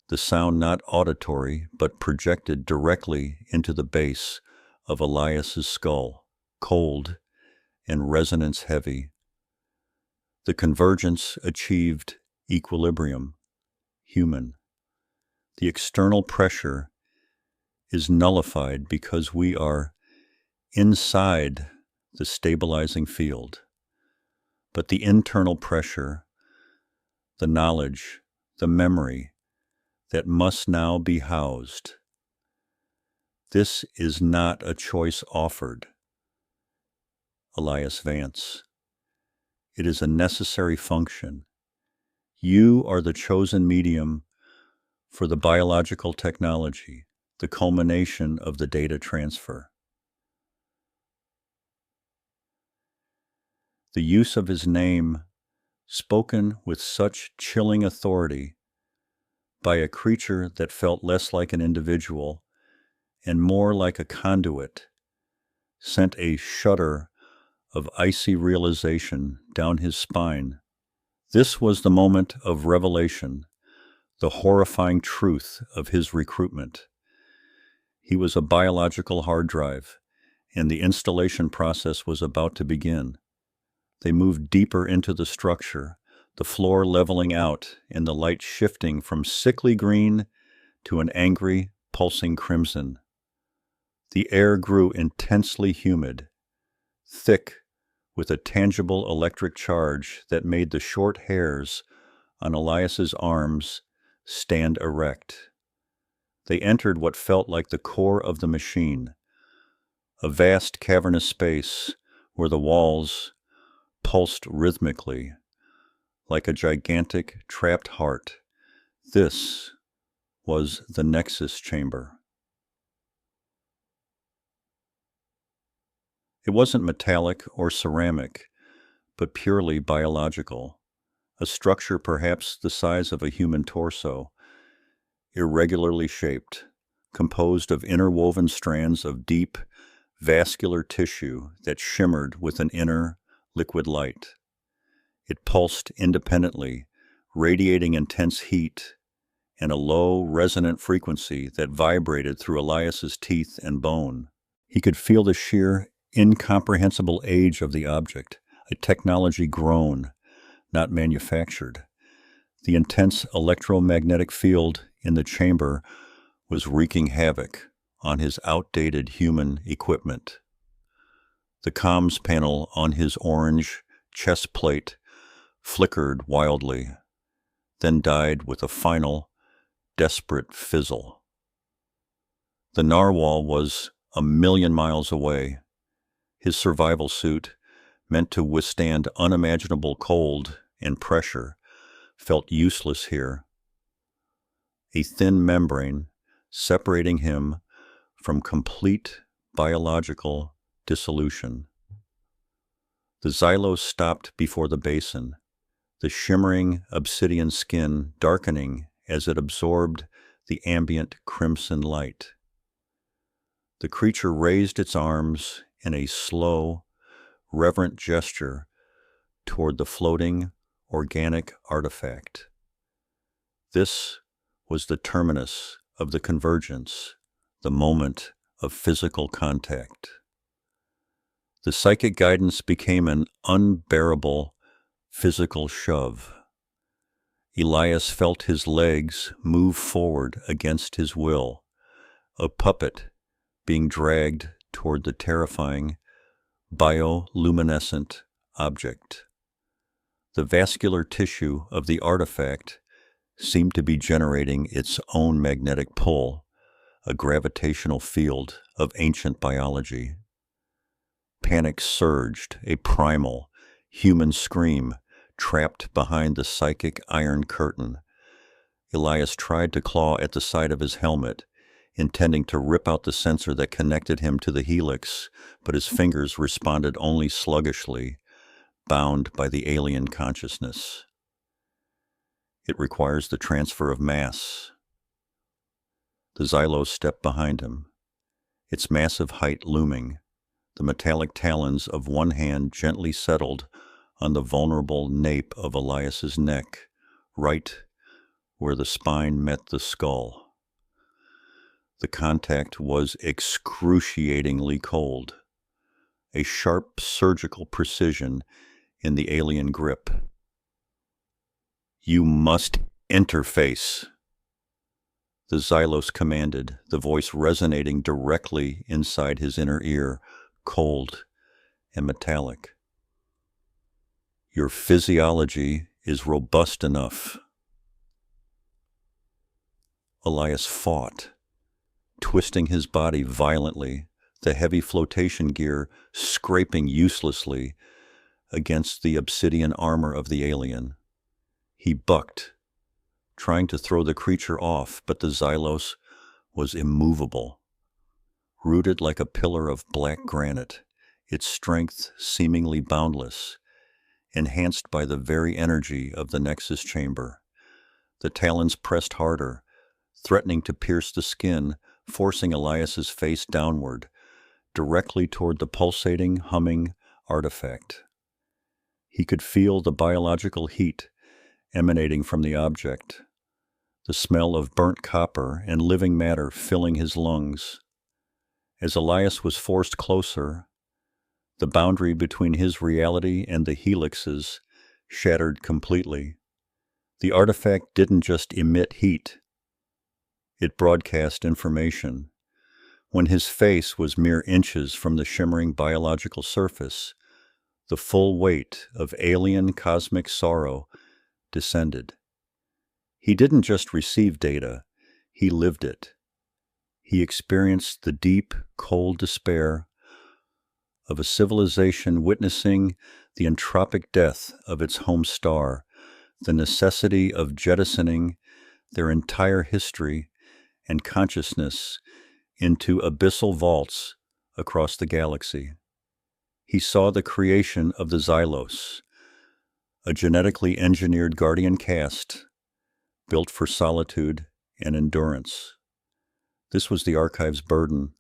Speaker 1: the sound not auditory, but projected directly into the base of Elias's skull, cold and resonance heavy. The convergence achieved equilibrium, human. The external pressure is nullified because we are inside the stabilizing field. But the internal pressure, the knowledge, the memory that must now be housed, this is not a choice offered. Elias Vance. It is a necessary function. You are the chosen medium for the biological technology, the culmination of the data transfer. The use of his name, spoken with such chilling authority by a creature that felt less like an individual and more like a conduit, sent a shudder of icy realization down his spine. This was the moment of revelation, the horrifying truth of his recruitment. He was a biological hard drive, and the installation process was about to begin. They moved deeper into the structure, the floor leveling out and the light shifting from sickly green to an angry, pulsing crimson. The air grew intensely humid, thick with a tangible electric charge that made the short hairs on Elias's arms stand erect. They entered what felt like the core of the machine, a vast cavernous space where the walls pulsed rhythmically, like a gigantic, trapped heart. This was the Nexus chamber. It wasn't metallic or ceramic, but purely biological, a structure perhaps the size of a human torso, irregularly shaped, composed of interwoven strands of deep, vascular tissue that shimmered with an inner, liquid light. It pulsed independently, radiating intense heat and a low, resonant frequency that vibrated through Elias's teeth and bone. He could feel the sheer, incomprehensible age of the object, a technology grown, not manufactured. The intense electromagnetic field in the chamber was wreaking havoc on his outdated human equipment. The comms panel on his orange chest plate flickered wildly, then died with a final, desperate fizzle. The narwhal was a million miles away. His survival suit, meant to withstand unimaginable cold and pressure, felt useless here. A thin membrane separating him from complete biological dissolution. The Xylos stopped before the basin, the shimmering obsidian skin darkening as it absorbed the ambient crimson light. The creature raised its arms in a slow, reverent gesture toward the floating, organic artifact. This was the terminus of the convergence, the moment of physical contact. The psychic guidance became an unbearable physical shove. Elias felt his legs move forward against his will, a puppet being dragged toward the terrifying, bioluminescent object. The vascular tissue of the artifact seemed to be generating its own magnetic pull, a gravitational field of ancient biology. Panic surged, a primal, human scream trapped behind the psychic iron curtain. Elias tried to claw at the side of his helmet, intending to rip out the sensor that connected him to the Helix, but his fingers responded only sluggishly, bound by the alien consciousness. It requires the transfer of mass. The Xylos stepped behind him, its massive height looming, the metallic talons of one hand gently settled on the vulnerable nape of Elias's neck, right where the spine met the skull. The contact was excruciatingly cold, a sharp surgical precision in the alien grip. "You must interface," the Xylos commanded, the voice resonating directly inside his inner ear, cold and metallic. "Your physiology is robust enough." Elias fought, twisting his body violently, the heavy flotation gear scraping uselessly against the obsidian armor of the alien. He bucked, trying to throw the creature off, but the Xylos was immovable, rooted like a pillar of black granite, its strength seemingly boundless, enhanced by the very energy of the Nexus chamber. The talons pressed harder, threatening to pierce the skin, forcing Elias's face downward, directly toward the pulsating, humming artifact. He could feel the biological heat emanating from the object, the smell of burnt copper and living matter filling his lungs. As Elias was forced closer, the boundary between his reality and the Helix's shattered completely. The artifact didn't just emit heat, it broadcast information. When his face was mere inches from the shimmering biological surface, the full weight of alien cosmic sorrow descended. He didn't just receive data, he lived it. He experienced the deep, cold despair of a civilization witnessing the entropic death of its home star, the necessity of jettisoning their entire history and consciousness into abyssal vaults across the galaxy. He saw the creation of the Xylos, a genetically engineered guardian caste built for solitude and endurance. This was the Archive's burden,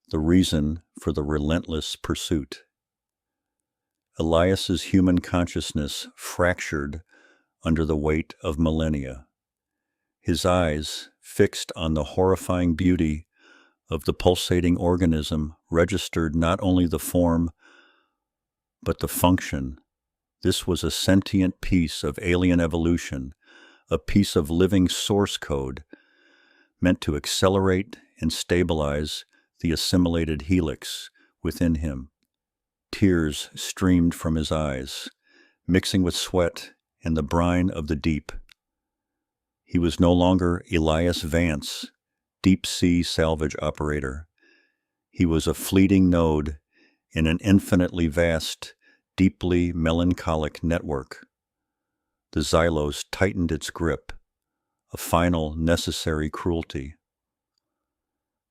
Speaker 1: the reason for the relentless pursuit. Elias's human consciousness fractured under the weight of millennia. His eyes, fixed on the horrifying beauty of the pulsating organism, registered not only the form, but the function. This was a sentient piece of alien evolution, a piece of living source code meant to accelerate and stabilize the assimilated Helix within him. Tears streamed from his eyes, mixing with sweat and the brine of the deep. He was no longer Elias Vance, deep-sea salvage operator. He was a fleeting node in an infinitely vast, deeply melancholic network. The Xylos tightened its grip, a final, necessary cruelty.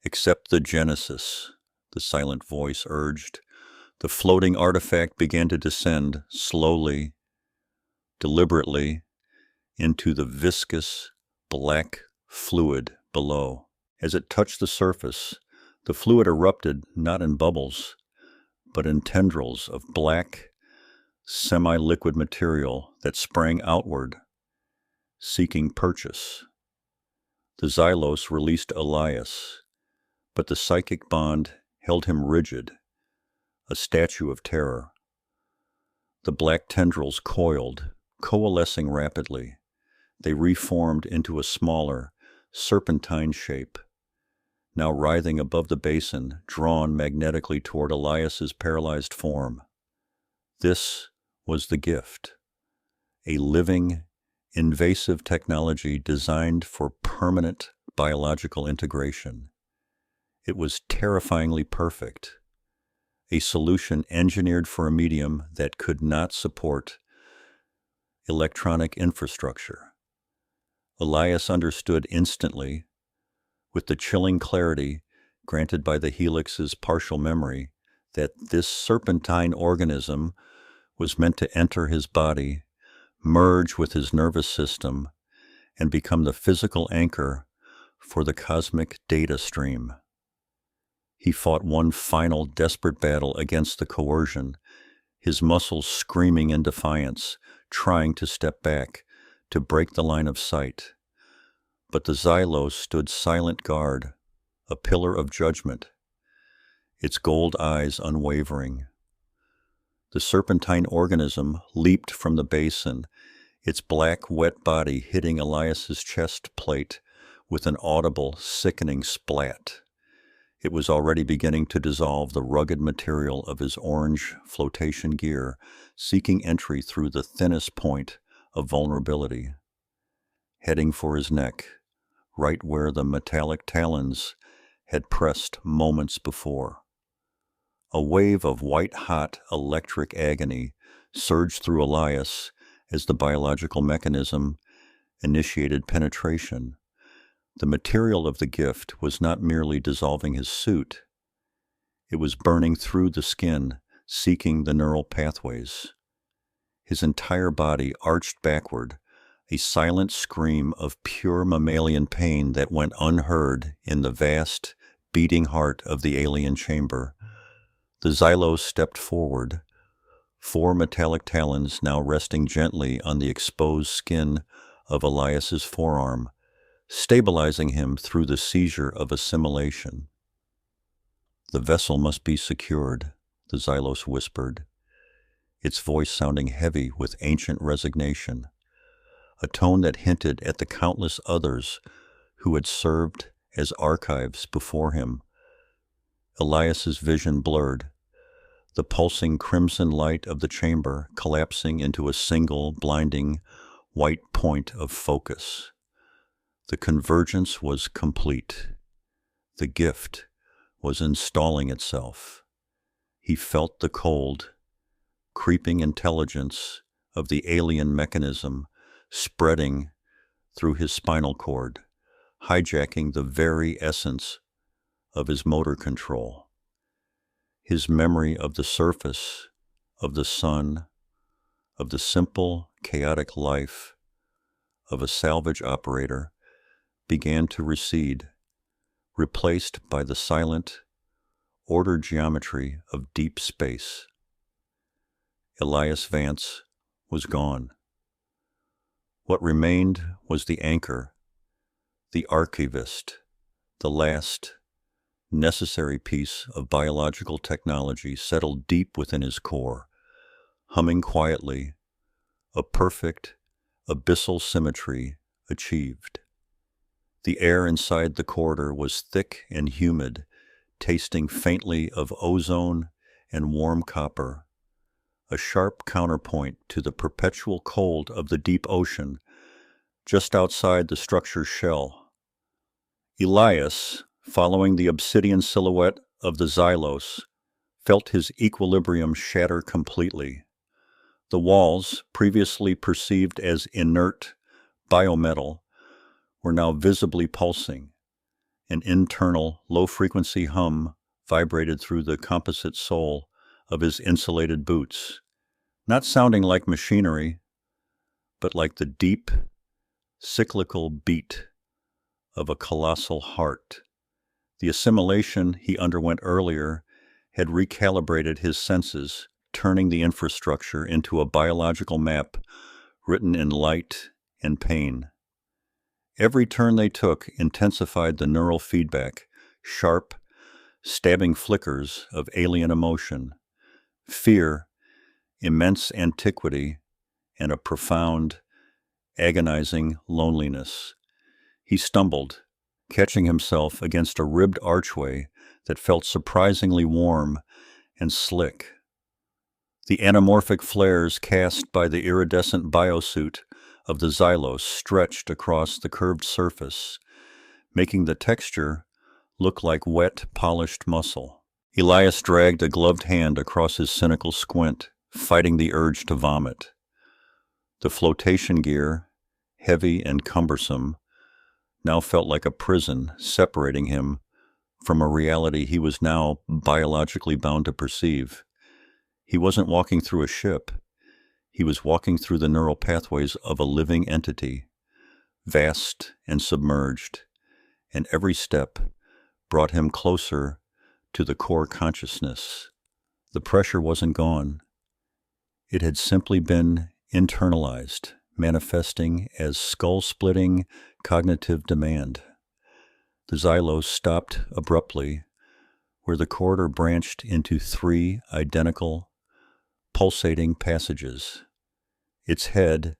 Speaker 1: "Accept the Genesis," the silent voice urged. The floating artifact began to descend, slowly, deliberately, into the viscous, black fluid below. As it touched the surface, the fluid erupted not in bubbles, but in tendrils of black, semi-liquid material that sprang outward, seeking purchase. The Xylos released Elias, but the psychic bond held him rigid, a statue of terror. The black tendrils coiled, coalescing rapidly. They reformed into a smaller, serpentine shape, now writhing above the basin, drawn magnetically toward Elias's paralyzed form. This was the gift, a living, invasive technology designed for permanent biological integration. It was terrifyingly perfect, a solution engineered for a medium that could not support electronic infrastructure. Elias understood instantly, with the chilling clarity granted by the Helix's partial memory, that this serpentine organism was meant to enter his body, merge with his nervous system, and become the physical anchor for the cosmic data stream. He fought one final desperate battle against the coercion, his muscles screaming in defiance, trying to step back, to break the line of sight. But the Xylos stood silent guard, a pillar of judgment, its gold eyes unwavering. The serpentine organism leaped from the basin, its black, wet body hitting Elias's chest plate with an audible, sickening splat. It was already beginning to dissolve the rugged material of his orange flotation gear, seeking entry through the thinnest point of vulnerability. Heading for his neck, right where the metallic talons had pressed moments before. A wave of white-hot electric agony surged through Elias as the biological mechanism initiated penetration. The material of the gift was not merely dissolving his suit. It was burning through the skin, seeking the neural pathways. His entire body arched backward, a silent scream of pure mammalian pain that went unheard in the vast, beating heart of the alien chamber. The Xylos stepped forward, 4 metallic talons now resting gently on the exposed skin of Elias's forearm, stabilizing him through the seizure of assimilation. "The vessel must be secured," the Xylos whispered, its voice sounding heavy with ancient resignation, a tone that hinted at the countless others who had served as archives before him. Elias's vision blurred, the pulsing crimson light of the chamber collapsing into a single, blinding, white point of focus. The convergence was complete. The gift was installing itself. He felt the cold, creeping intelligence of the alien mechanism spreading through his spinal cord, hijacking the very essence of his motor control. His memory of the surface, of the sun, of the simple, chaotic life of a salvage operator began to recede, replaced by the silent, ordered geometry of deep space. Elias Vance was gone. What remained was the anchor, the archivist, the last necessary piece of biological technology settled deep within his core, humming quietly, a perfect, abyssal symmetry achieved. The air inside the corridor was thick and humid, tasting faintly of ozone and warm copper, a sharp counterpoint to the perpetual cold of the deep ocean just outside the structure's shell. Elias, following the obsidian silhouette of the Xylos, felt his equilibrium shatter completely. The walls, previously perceived as inert biometal, were now visibly pulsing. An internal, low-frequency hum vibrated through the composite sole of his insulated boots, not sounding like machinery, but like the deep, cyclical beat of a colossal heart. The assimilation he underwent earlier had recalibrated his senses, turning the infrastructure into a biological map written in light and pain. Every turn they took intensified the neural feedback, sharp, stabbing flickers of alien emotion, fear, immense antiquity, and a profound, agonizing loneliness. He stumbled, catching himself against a ribbed archway that felt surprisingly warm and slick. The anamorphic flares cast by the iridescent biosuit of the Xylos stretched across the curved surface, making the texture look like wet, polished muscle. Elias dragged a gloved hand across his cynical squint, fighting the urge to vomit. The flotation gear, heavy and cumbersome, now felt like a prison separating him from a reality he was now biologically bound to perceive. He wasn't walking through a ship. He was walking through the neural pathways of a living entity, vast and submerged, and every step brought him closer to the core consciousness. The pressure wasn't gone. It had simply been internalized, manifesting as skull-splitting cognitive demand. The Xylos stopped abruptly, where the corridor branched into 3 identical, pulsating passages. Its head,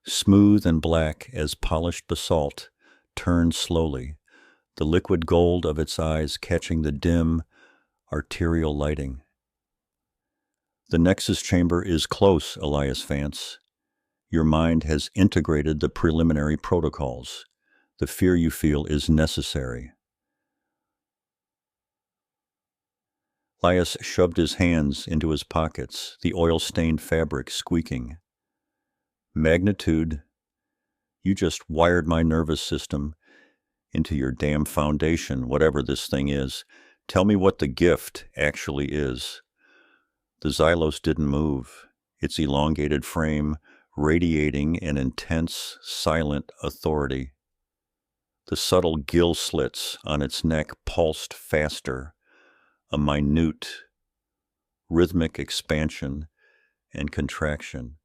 Speaker 1: smooth and black as polished basalt, turned slowly, the liquid gold of its eyes catching the dim, arterial lighting. The Nexus chamber is close, Elias Vance. Your mind has integrated the preliminary protocols. The fear you feel is necessary. Elias shoved his hands into his pockets, the oil-stained fabric squeaking. Magnitude, you just wired my nervous system into your damn foundation, whatever this thing is. Tell me what the gift actually is. The Xylos didn't move, its elongated frame radiating an intense, silent authority. The subtle gill slits on its neck pulsed faster, a minute, rhythmic expansion and contraction.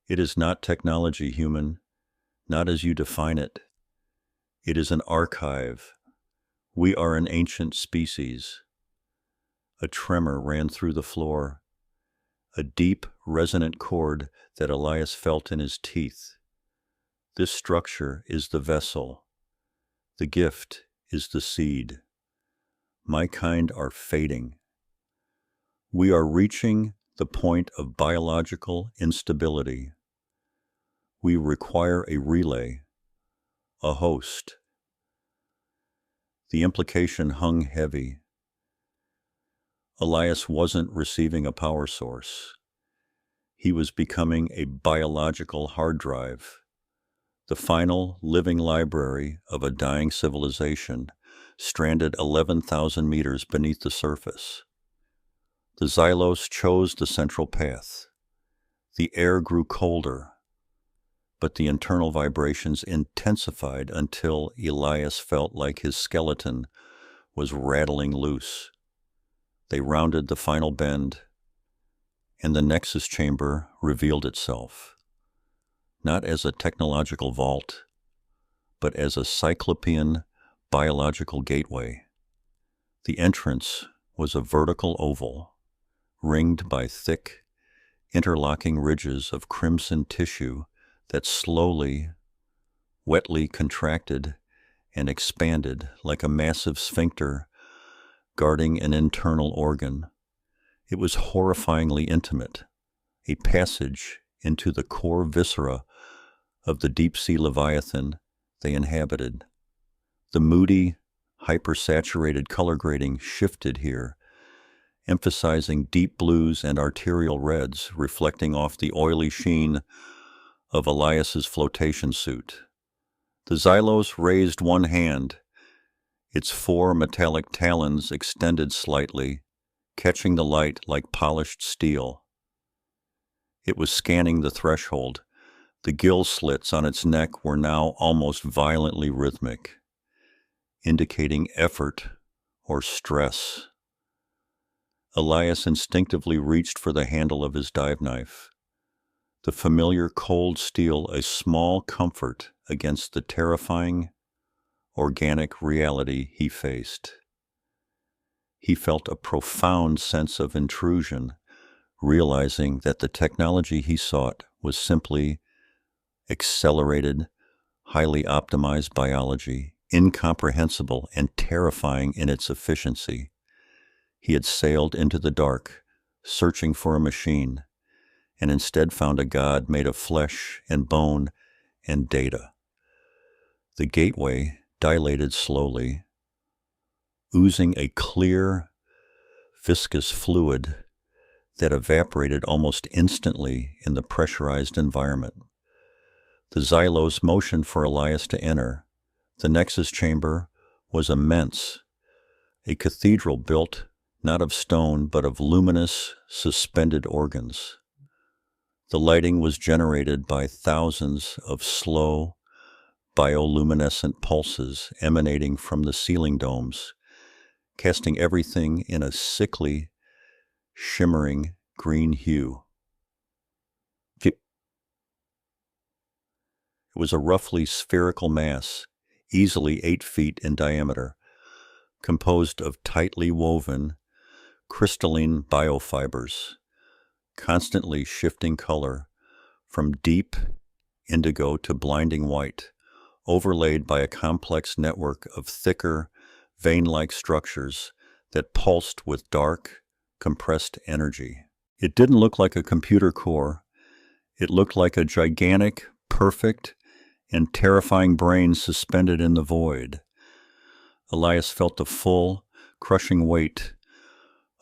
Speaker 1: It is not technology, human, not as you define it. It is an archive. We are an ancient species. A tremor ran through the floor, a deep, resonant chord that Elias felt in his teeth. This structure is the vessel. The gift is the seed. My kind are fading. We are reaching the point of biological instability. We require a relay, a host. The implication hung heavy. Elias wasn't receiving a power source. He was becoming a biological hard drive, the final living library of a dying civilization stranded 11,000 meters beneath the surface. The Xylos chose the central path. The air grew colder, but the internal vibrations intensified until Elias felt like his skeleton was rattling loose. They rounded the final bend, and the Nexus chamber revealed itself, not as a technological vault, but as a cyclopean biological gateway. The entrance was a vertical oval, ringed by thick, interlocking ridges of crimson tissue that slowly, wetly contracted and expanded like a massive sphincter guarding an internal organ. It was horrifyingly intimate, a passage into the core viscera of the deep-sea leviathan they inhabited. The moody, hypersaturated color grading shifted here, emphasizing deep blues and arterial reds reflecting off the oily sheen of Elias's flotation suit. The Xylos raised one hand, its 4 metallic talons extended slightly, catching the light like polished steel. It was scanning the threshold. The gill slits on its neck were now almost violently rhythmic, indicating effort or stress. Elias instinctively reached for the handle of his dive knife, the familiar cold steel a small comfort against the terrifying, organic reality he faced. He felt a profound sense of intrusion, realizing that the technology he sought was simply accelerated, highly optimized biology, incomprehensible and terrifying in its efficiency. He had sailed into the dark, searching for a machine, and instead found a god made of flesh and bone and data. The gateway dilated slowly, oozing a clear, viscous fluid that evaporated almost instantly in the pressurized environment. The Xylos motioned for Elias to enter. The Nexus chamber was immense, a cathedral built not of stone but of luminous, suspended organs. The lighting was generated by thousands of slow, bioluminescent pulses emanating from the ceiling domes, casting everything in a sickly, shimmering green hue. It was a roughly spherical mass, easily 8 feet in diameter, composed of tightly woven, crystalline biofibers, constantly shifting color from deep indigo to blinding white, overlaid by a complex network of thicker, vein-like structures that pulsed with dark, compressed energy. It didn't look like a computer core. It looked like a gigantic, perfect, and terrifying brain suspended in the void. Elias felt the full, crushing weight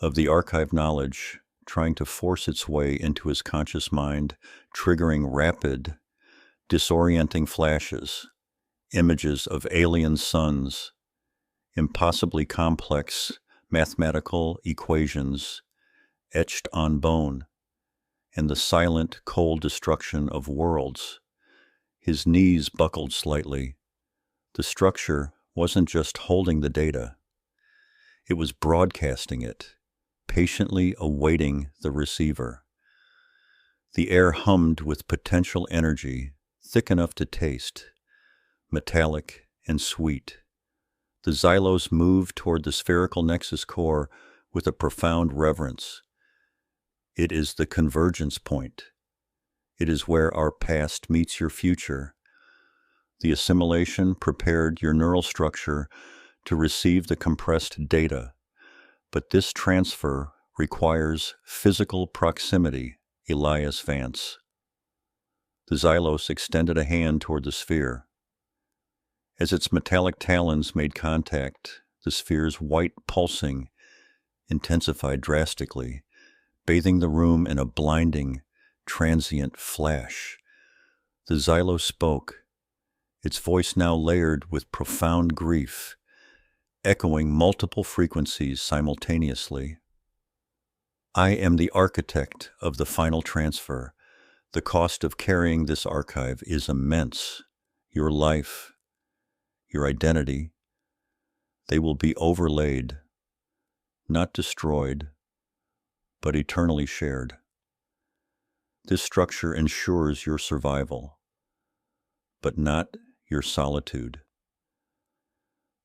Speaker 1: of the archived knowledge trying to force its way into his conscious mind, triggering rapid, disorienting flashes, images of alien suns, impossibly complex mathematical equations etched on bone, and the silent, cold destruction of worlds. His knees buckled slightly. The structure wasn't just holding the data. It was broadcasting it, patiently awaiting the receiver. The air hummed with potential energy, thick enough to taste, metallic and sweet. The Xylos moved toward the spherical Nexus core with a profound reverence. It is the convergence point. It is where our past meets your future. The assimilation prepared your neural structure to receive the compressed data, but this transfer requires physical proximity, Elias Vance. The Xylos extended a hand toward the sphere. As its metallic talons made contact, the sphere's white pulsing intensified drastically, bathing the room in a blinding, transient flash. The Xylos spoke, its voice now layered with profound grief, echoing multiple frequencies simultaneously. I am the architect of the final transfer. The cost of carrying this archive is immense. Your life, your identity, they will be overlaid, not destroyed, but eternally shared. This structure ensures your survival, but not your solitude.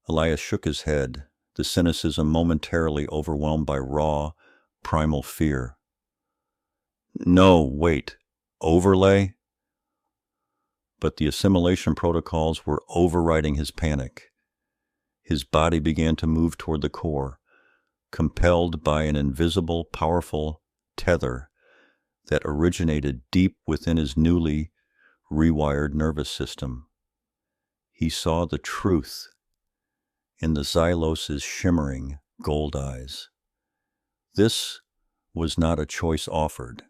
Speaker 1: Elias shook his head, the cynicism momentarily overwhelmed by raw, primal fear. No, wait, overlay? But the assimilation protocols were overriding his panic. His body began to move toward the core, compelled by an invisible, powerful tether that originated deep within his newly rewired nervous system. He saw the truth in the Xylos's shimmering gold eyes. This was not a choice offered.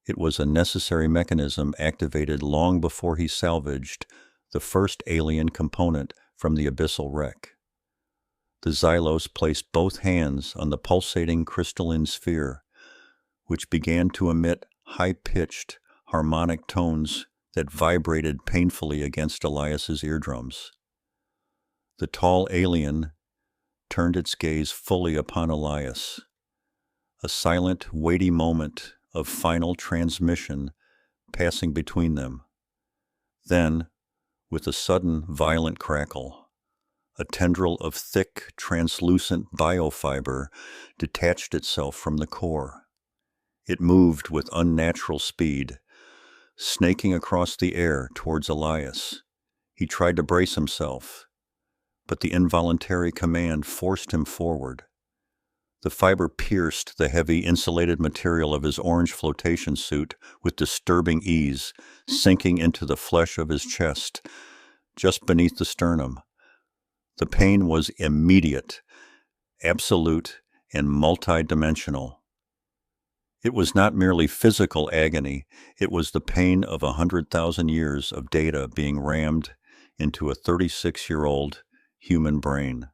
Speaker 1: It was a necessary mechanism activated long before he salvaged the first alien component from the abyssal wreck. The Xylos placed both hands on the pulsating crystalline sphere, which began to emit high-pitched, harmonic tones that vibrated painfully against Elias's eardrums. The tall alien turned its gaze fully upon Elias, a silent, weighty moment of final transmission passing between them. Then, with a sudden, violent crackle, a tendril of thick, translucent biofiber detached itself from the core. It moved with unnatural speed, snaking across the air towards Elias. He tried to brace himself, but the involuntary command forced him forward. The fiber pierced the heavy insulated material of his orange flotation suit with disturbing ease, sinking into the flesh of his chest, just beneath the sternum. The pain was immediate, absolute, and multidimensional. It was not merely physical agony, it was the pain of 100,000 years of data being rammed into a 36-year-old human brain.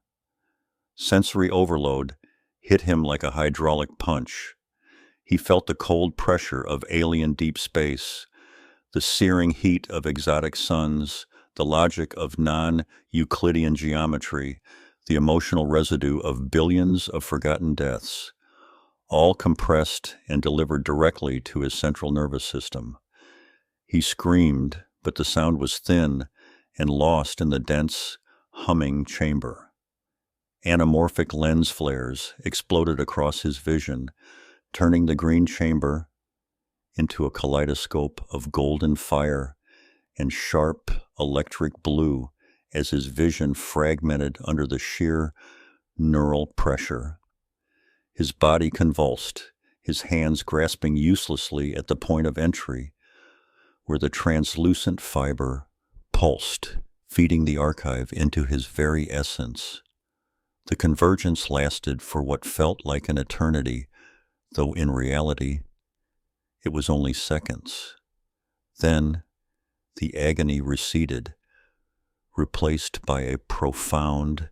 Speaker 1: Sensory overload hit him like a hydraulic punch. He felt the cold pressure of alien deep space, the searing heat of exotic suns, the logic of non-Euclidean geometry, the emotional residue of billions of forgotten deaths, all compressed and delivered directly to his central nervous system. He screamed, but the sound was thin and lost in the dense, humming chamber. Anamorphic lens flares exploded across his vision, turning the green chamber into a kaleidoscope of golden fire and sharp electric blue as his vision fragmented under the sheer neural pressure. His body convulsed, his hands grasping uselessly at the point of entry, where the translucent fiber pulsed, feeding the archive into his very essence. The convergence lasted for what felt like an eternity, though in reality, it was only seconds. Then, the agony receded, replaced by a profound,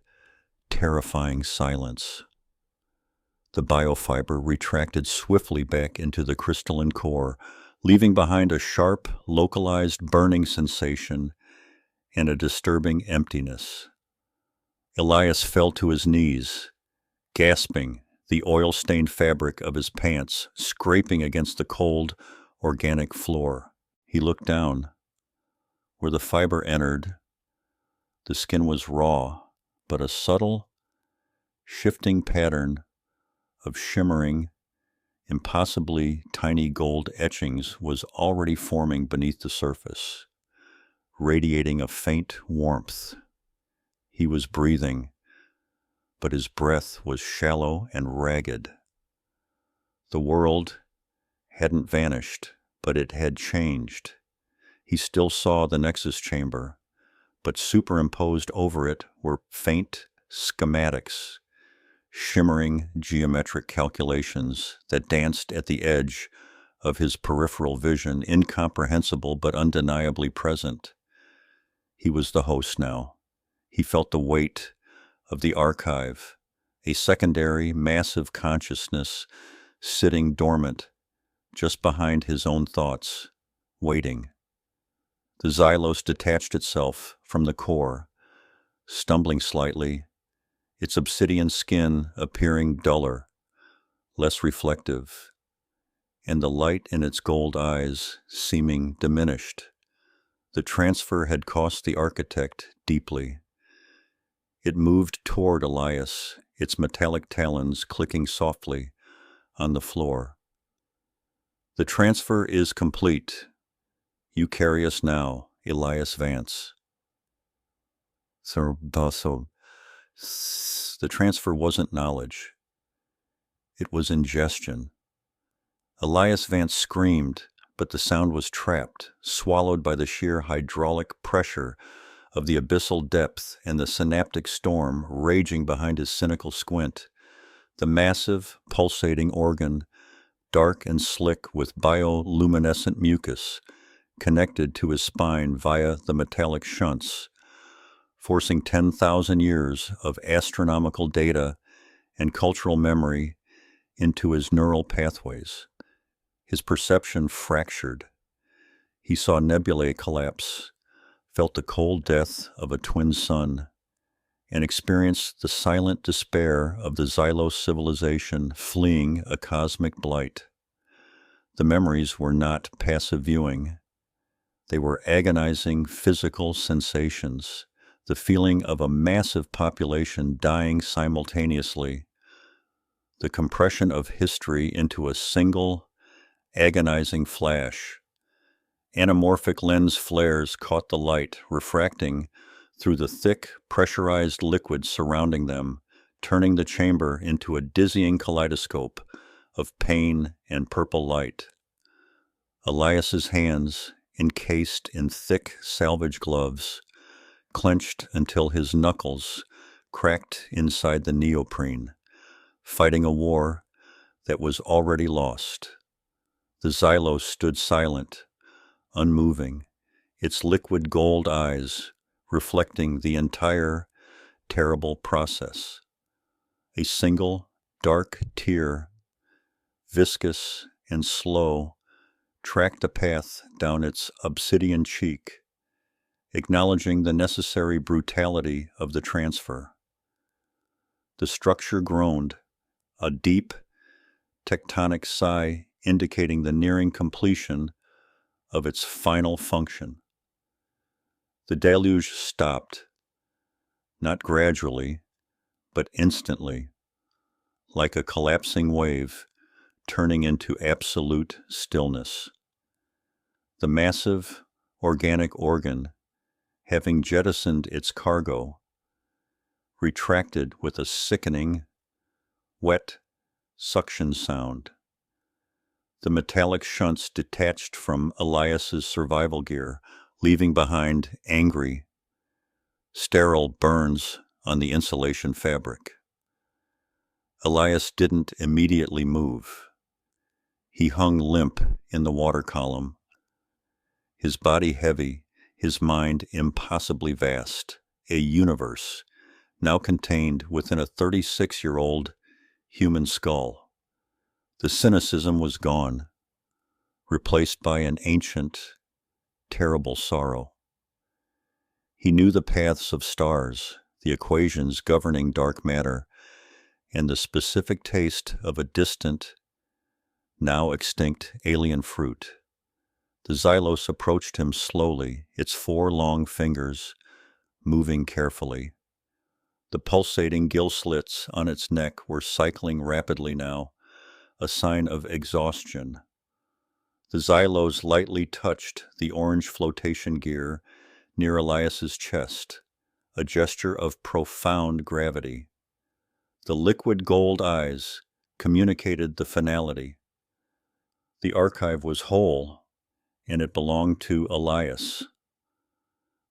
Speaker 1: terrifying silence. The biofiber retracted swiftly back into the crystalline core, leaving behind a sharp, localized burning sensation and a disturbing emptiness. Elias fell to his knees, gasping, the oil-stained fabric of his pants scraping against the cold, organic floor. He looked down. Where the fiber entered, the skin was raw, but a subtle, shifting pattern of shimmering, impossibly tiny gold etchings was already forming beneath the surface, radiating a faint warmth. He was breathing, but his breath was shallow and ragged. The world hadn't vanished, but it had changed. He still saw the Nexus chamber, but superimposed over it were faint schematics, shimmering geometric calculations that danced at the edge of his peripheral vision, incomprehensible but undeniably present. He was the host now. He felt the weight of the archive, a secondary, massive consciousness sitting dormant just behind his own thoughts, waiting. The Xylos detached itself from the core, stumbling slightly, its obsidian skin appearing duller, less reflective, and the light in its gold eyes seeming diminished. The transfer had cost the architect deeply. It moved toward Elias, its metallic talons clicking softly on the floor. The transfer is complete. You carry us now, Elias Vance. The transfer wasn't knowledge. It was ingestion. Elias Vance screamed, but the sound was trapped, swallowed by the sheer hydraulic pressure of the abyssal depth and the synaptic storm raging behind his cynical squint. The massive, pulsating organ, dark and slick with bioluminescent mucus, connected to his spine via the metallic shunts, forcing 10,000 years of astronomical data and cultural memory into his neural pathways. His perception fractured. He saw nebulae collapse, felt the cold death of a twin sun, and experienced the silent despair of the Xylos civilization fleeing a cosmic blight. The memories were not passive viewing. They were agonizing physical sensations, the feeling of a massive population dying simultaneously, the compression of history into a single, agonizing flash. Anamorphic lens flares caught the light, refracting through the thick, pressurized liquid surrounding them, turning the chamber into a dizzying kaleidoscope of pain and purple light. Elias's hands, encased in thick salvage gloves, clenched until his knuckles cracked inside the neoprene, fighting a war that was already lost. The Xylos stood silent, unmoving, its liquid gold eyes reflecting the entire terrible process. A single, dark tear, viscous and slow, tracked a path down its obsidian cheek, acknowledging the necessary brutality of the transfer. The structure groaned, a deep, tectonic sigh indicating the nearing completion of its final function. The deluge stopped, not gradually, but instantly, like a collapsing wave turning into absolute stillness. The massive, organic organ, having jettisoned its cargo, retracted with a sickening, wet suction sound. The metallic shunts detached from Elias's survival gear, leaving behind angry, sterile burns on the insulation fabric. Elias didn't immediately move. He hung limp in the water column, his body heavy, his mind impossibly vast, a universe now contained within a 36-year-old human skull. The cynicism was gone, replaced by an ancient, terrible sorrow. He knew the paths of stars, the equations governing dark matter, and the specific taste of a distant, now extinct alien fruit. The Xylos approached him slowly, its 4 long fingers moving carefully. The pulsating gill slits on its neck were cycling rapidly now, a sign of exhaustion. The Xylos lightly touched the orange flotation gear near Elias's chest, a gesture of profound gravity. The liquid gold eyes communicated the finality. The archive was whole, and it belonged to Elias.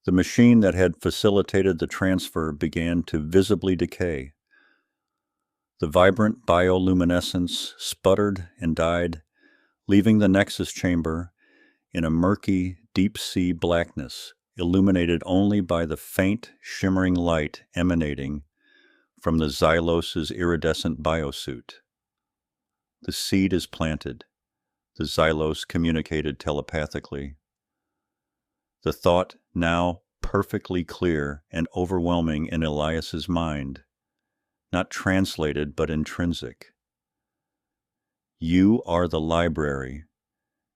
Speaker 1: The machine that had facilitated the transfer began to visibly decay. The vibrant bioluminescence sputtered and died, leaving the Nexus chamber in a murky, deep-sea blackness, illuminated only by the faint, shimmering light emanating from the Xylos' iridescent biosuit. The seed is planted, the Xylos communicated telepathically. The thought now perfectly clear and overwhelming in Elias's mind, not translated but intrinsic. You are the library.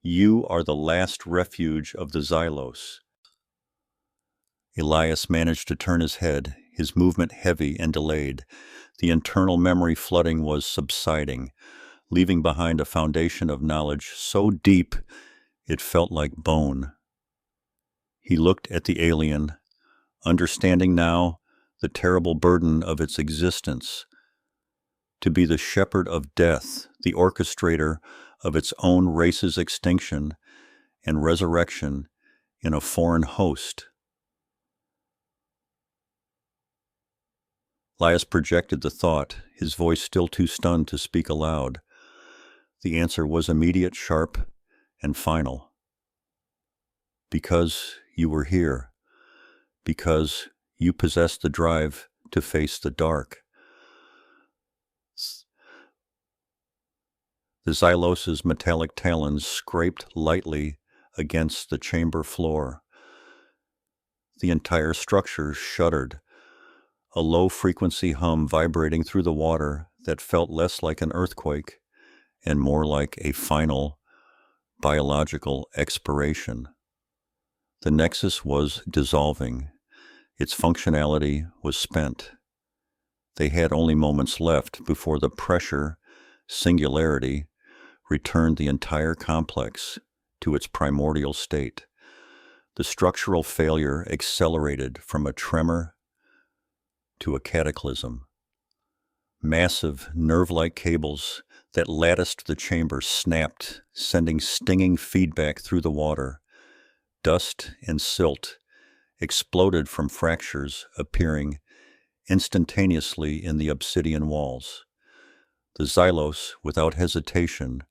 Speaker 1: You are the last refuge of the Xylos. Elias managed to turn his head, his movement heavy and delayed. The internal memory flooding was subsiding, leaving behind a foundation of knowledge so deep it felt like bone. He looked at the alien, understanding now the terrible burden of its existence. To be the shepherd of death, the orchestrator of its own race's extinction and resurrection in a foreign host. Elias projected the thought, his voice still too stunned to speak aloud. The answer was immediate, sharp, and final. Because you were here. Because you possess the drive to face the dark. The Xylos' metallic talons scraped lightly against the chamber floor. The entire structure shuddered, a low-frequency hum vibrating through the water that felt less like an earthquake and more like a final biological expiration. The Nexus was dissolving. Its functionality was spent. They had only moments left before the pressure, singularity, returned the entire complex to its primordial state. The structural failure accelerated from a tremor to a cataclysm. Massive, nerve-like cables that latticed the chamber snapped, sending stinging feedback through the water. Dust and silt exploded from fractures appearing instantaneously in the obsidian walls. The Xylos, without hesitation,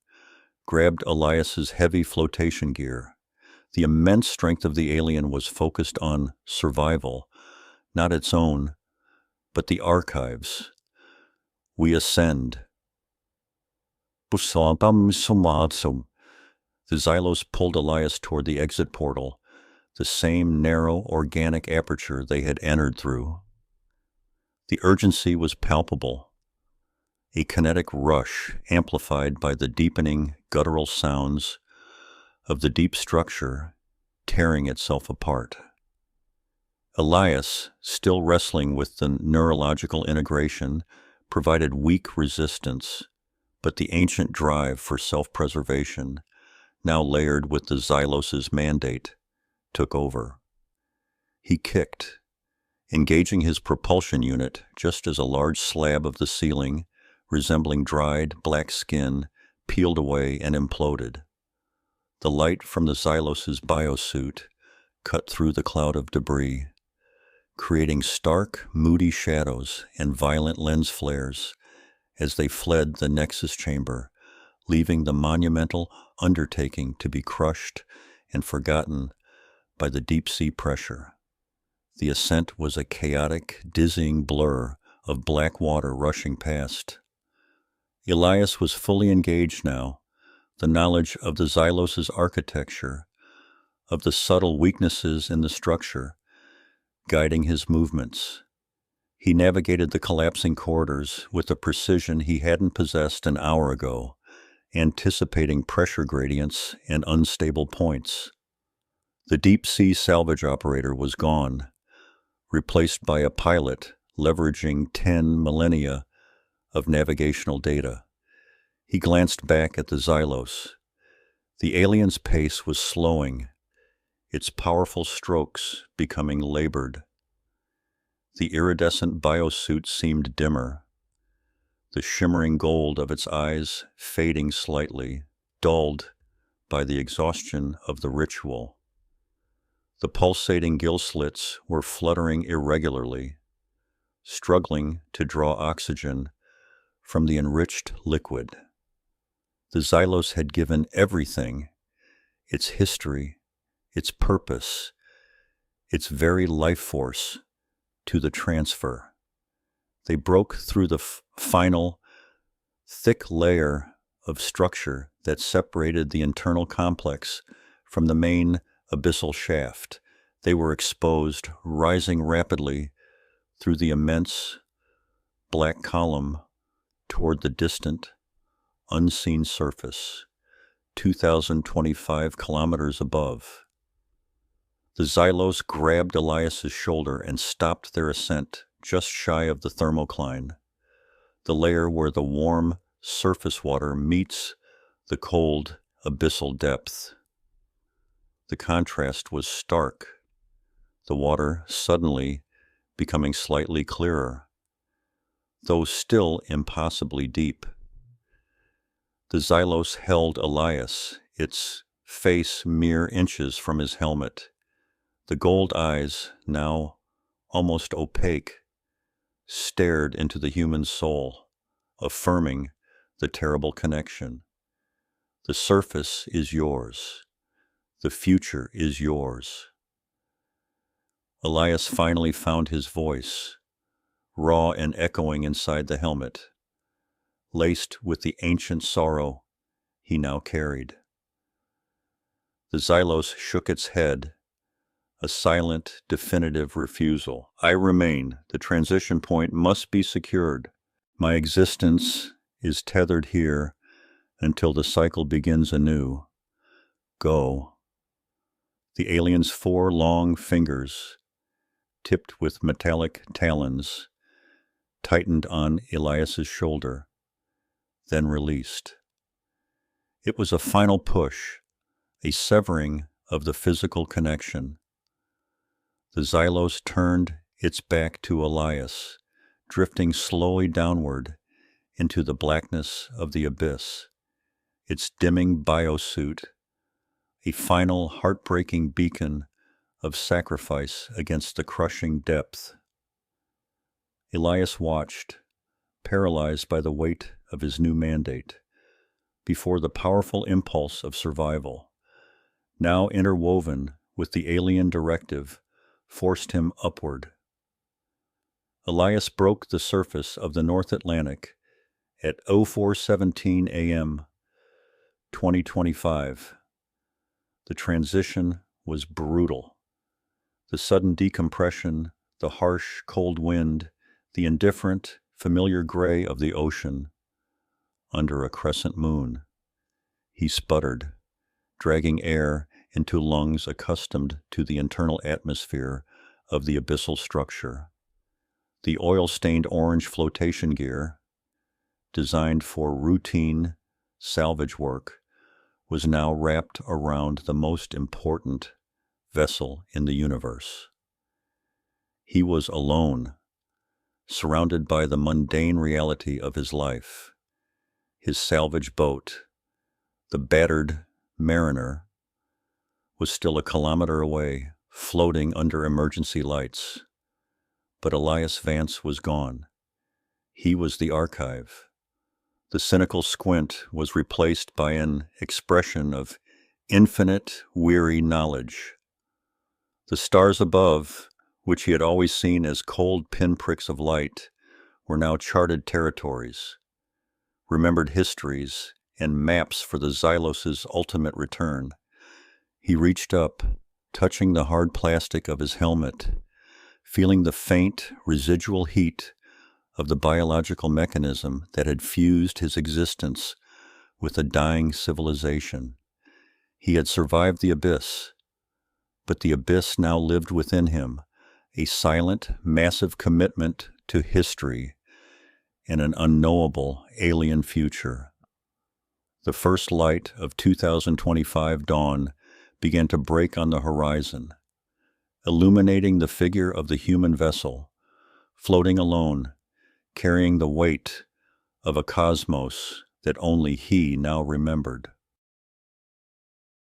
Speaker 1: grabbed Elias's heavy flotation gear. The immense strength of the alien was focused on survival, not its own, but the archives. We ascend. The Xylos pulled Elias toward the exit portal, the same narrow, organic aperture they had entered through. The urgency was palpable. A kinetic rush amplified by the deepening guttural sounds of the deep structure tearing itself apart. Elias, still wrestling with the neurological integration, provided weak resistance, but the ancient drive for self-preservation, now layered with the Xylos' mandate, took over. He kicked, engaging his propulsion unit just as a large slab of the ceiling, resembling dried black skin, peeled away and imploded. The light from the Xylos' biosuit cut through the cloud of debris, creating stark, moody shadows and violent lens flares as they fled the Nexus chamber, leaving the monumental undertaking to be crushed and forgotten by the deep-sea pressure. The ascent was a chaotic, dizzying blur of black water rushing past. Elias was fully engaged now, the knowledge of the Xylos' architecture, of the subtle weaknesses in the structure, guiding his movements. He navigated the collapsing corridors with a precision he hadn't possessed an hour ago, anticipating pressure gradients and unstable points. The deep-sea salvage operator was gone, replaced by a pilot leveraging 10 millennia of navigational data. He glanced back at the Xylos. The alien's pace was slowing, its powerful strokes becoming labored. The iridescent biosuit seemed dimmer, the shimmering gold of its eyes fading slightly, dulled by the exhaustion of the ritual. The pulsating gill slits were fluttering irregularly, struggling to draw oxygen from the enriched liquid. The Xylos had given everything, its history, its purpose, its very life force, to the transfer. They broke through the final, thick layer of structure that separated the internal complex from the main abyssal shaft. They were exposed, rising rapidly through the immense black column toward the distant, unseen surface, 2,025 kilometers above. The Xylos grabbed Elias's shoulder and stopped their ascent just shy of the thermocline, the layer where the warm surface water meets the cold abyssal depth. The contrast was stark, the water suddenly becoming slightly clearer, though still impossibly deep. The Xylos held Elias, its face mere inches from his helmet. The gold eyes, now almost opaque, stared into the human soul, affirming the terrible connection. The surface is yours. The future is yours. Elias finally found his voice, raw and echoing inside the helmet, laced with the ancient sorrow he now carried. The Xylos shook its head, a silent, definitive refusal. I remain. The transition point must be secured. My existence is tethered here until the cycle begins anew. Go. The alien's 4 long fingers, tipped with metallic talons, tightened on Elias's shoulder, then released. It was a final push, a severing of the physical connection. The Xylos turned its back to Elias, drifting slowly downward into the blackness of the abyss, its dimming biosuit, a final heartbreaking beacon of sacrifice against the crushing depth. Elias watched, paralyzed by the weight of his new mandate, before the powerful impulse of survival, now interwoven with the alien directive, forced him upward. Elias broke the surface of the North Atlantic at 04:17 a.m. 2025. The transition was brutal. The sudden decompression, the harsh, cold wind, the indifferent, familiar gray of the ocean under a crescent moon. He sputtered, dragging air into lungs accustomed to the internal atmosphere of the abyssal structure. The oil-stained orange flotation gear, designed for routine salvage work, was now wrapped around the most important vessel in the universe. He was alone, surrounded by the mundane reality of his life. His salvage boat, the battered Mariner, was still a kilometer away, floating under emergency lights. But Elias Vance was gone. He was the archive. The cynical squint was replaced by an expression of infinite, weary knowledge. The stars above, which he had always seen as cold pinpricks of light, were now charted territories, remembered histories, and maps for the Xylos' ultimate return. He reached up, touching the hard plastic of his helmet, feeling the faint, residual heat of the biological mechanism that had fused his existence with a dying civilization. He had survived the abyss, but the abyss now lived within him, a silent, massive commitment to history and an unknowable alien future. The first light of 2025 dawn began to break on the horizon, illuminating the figure of the human vessel, floating alone, carrying the weight of a cosmos that only he now remembered.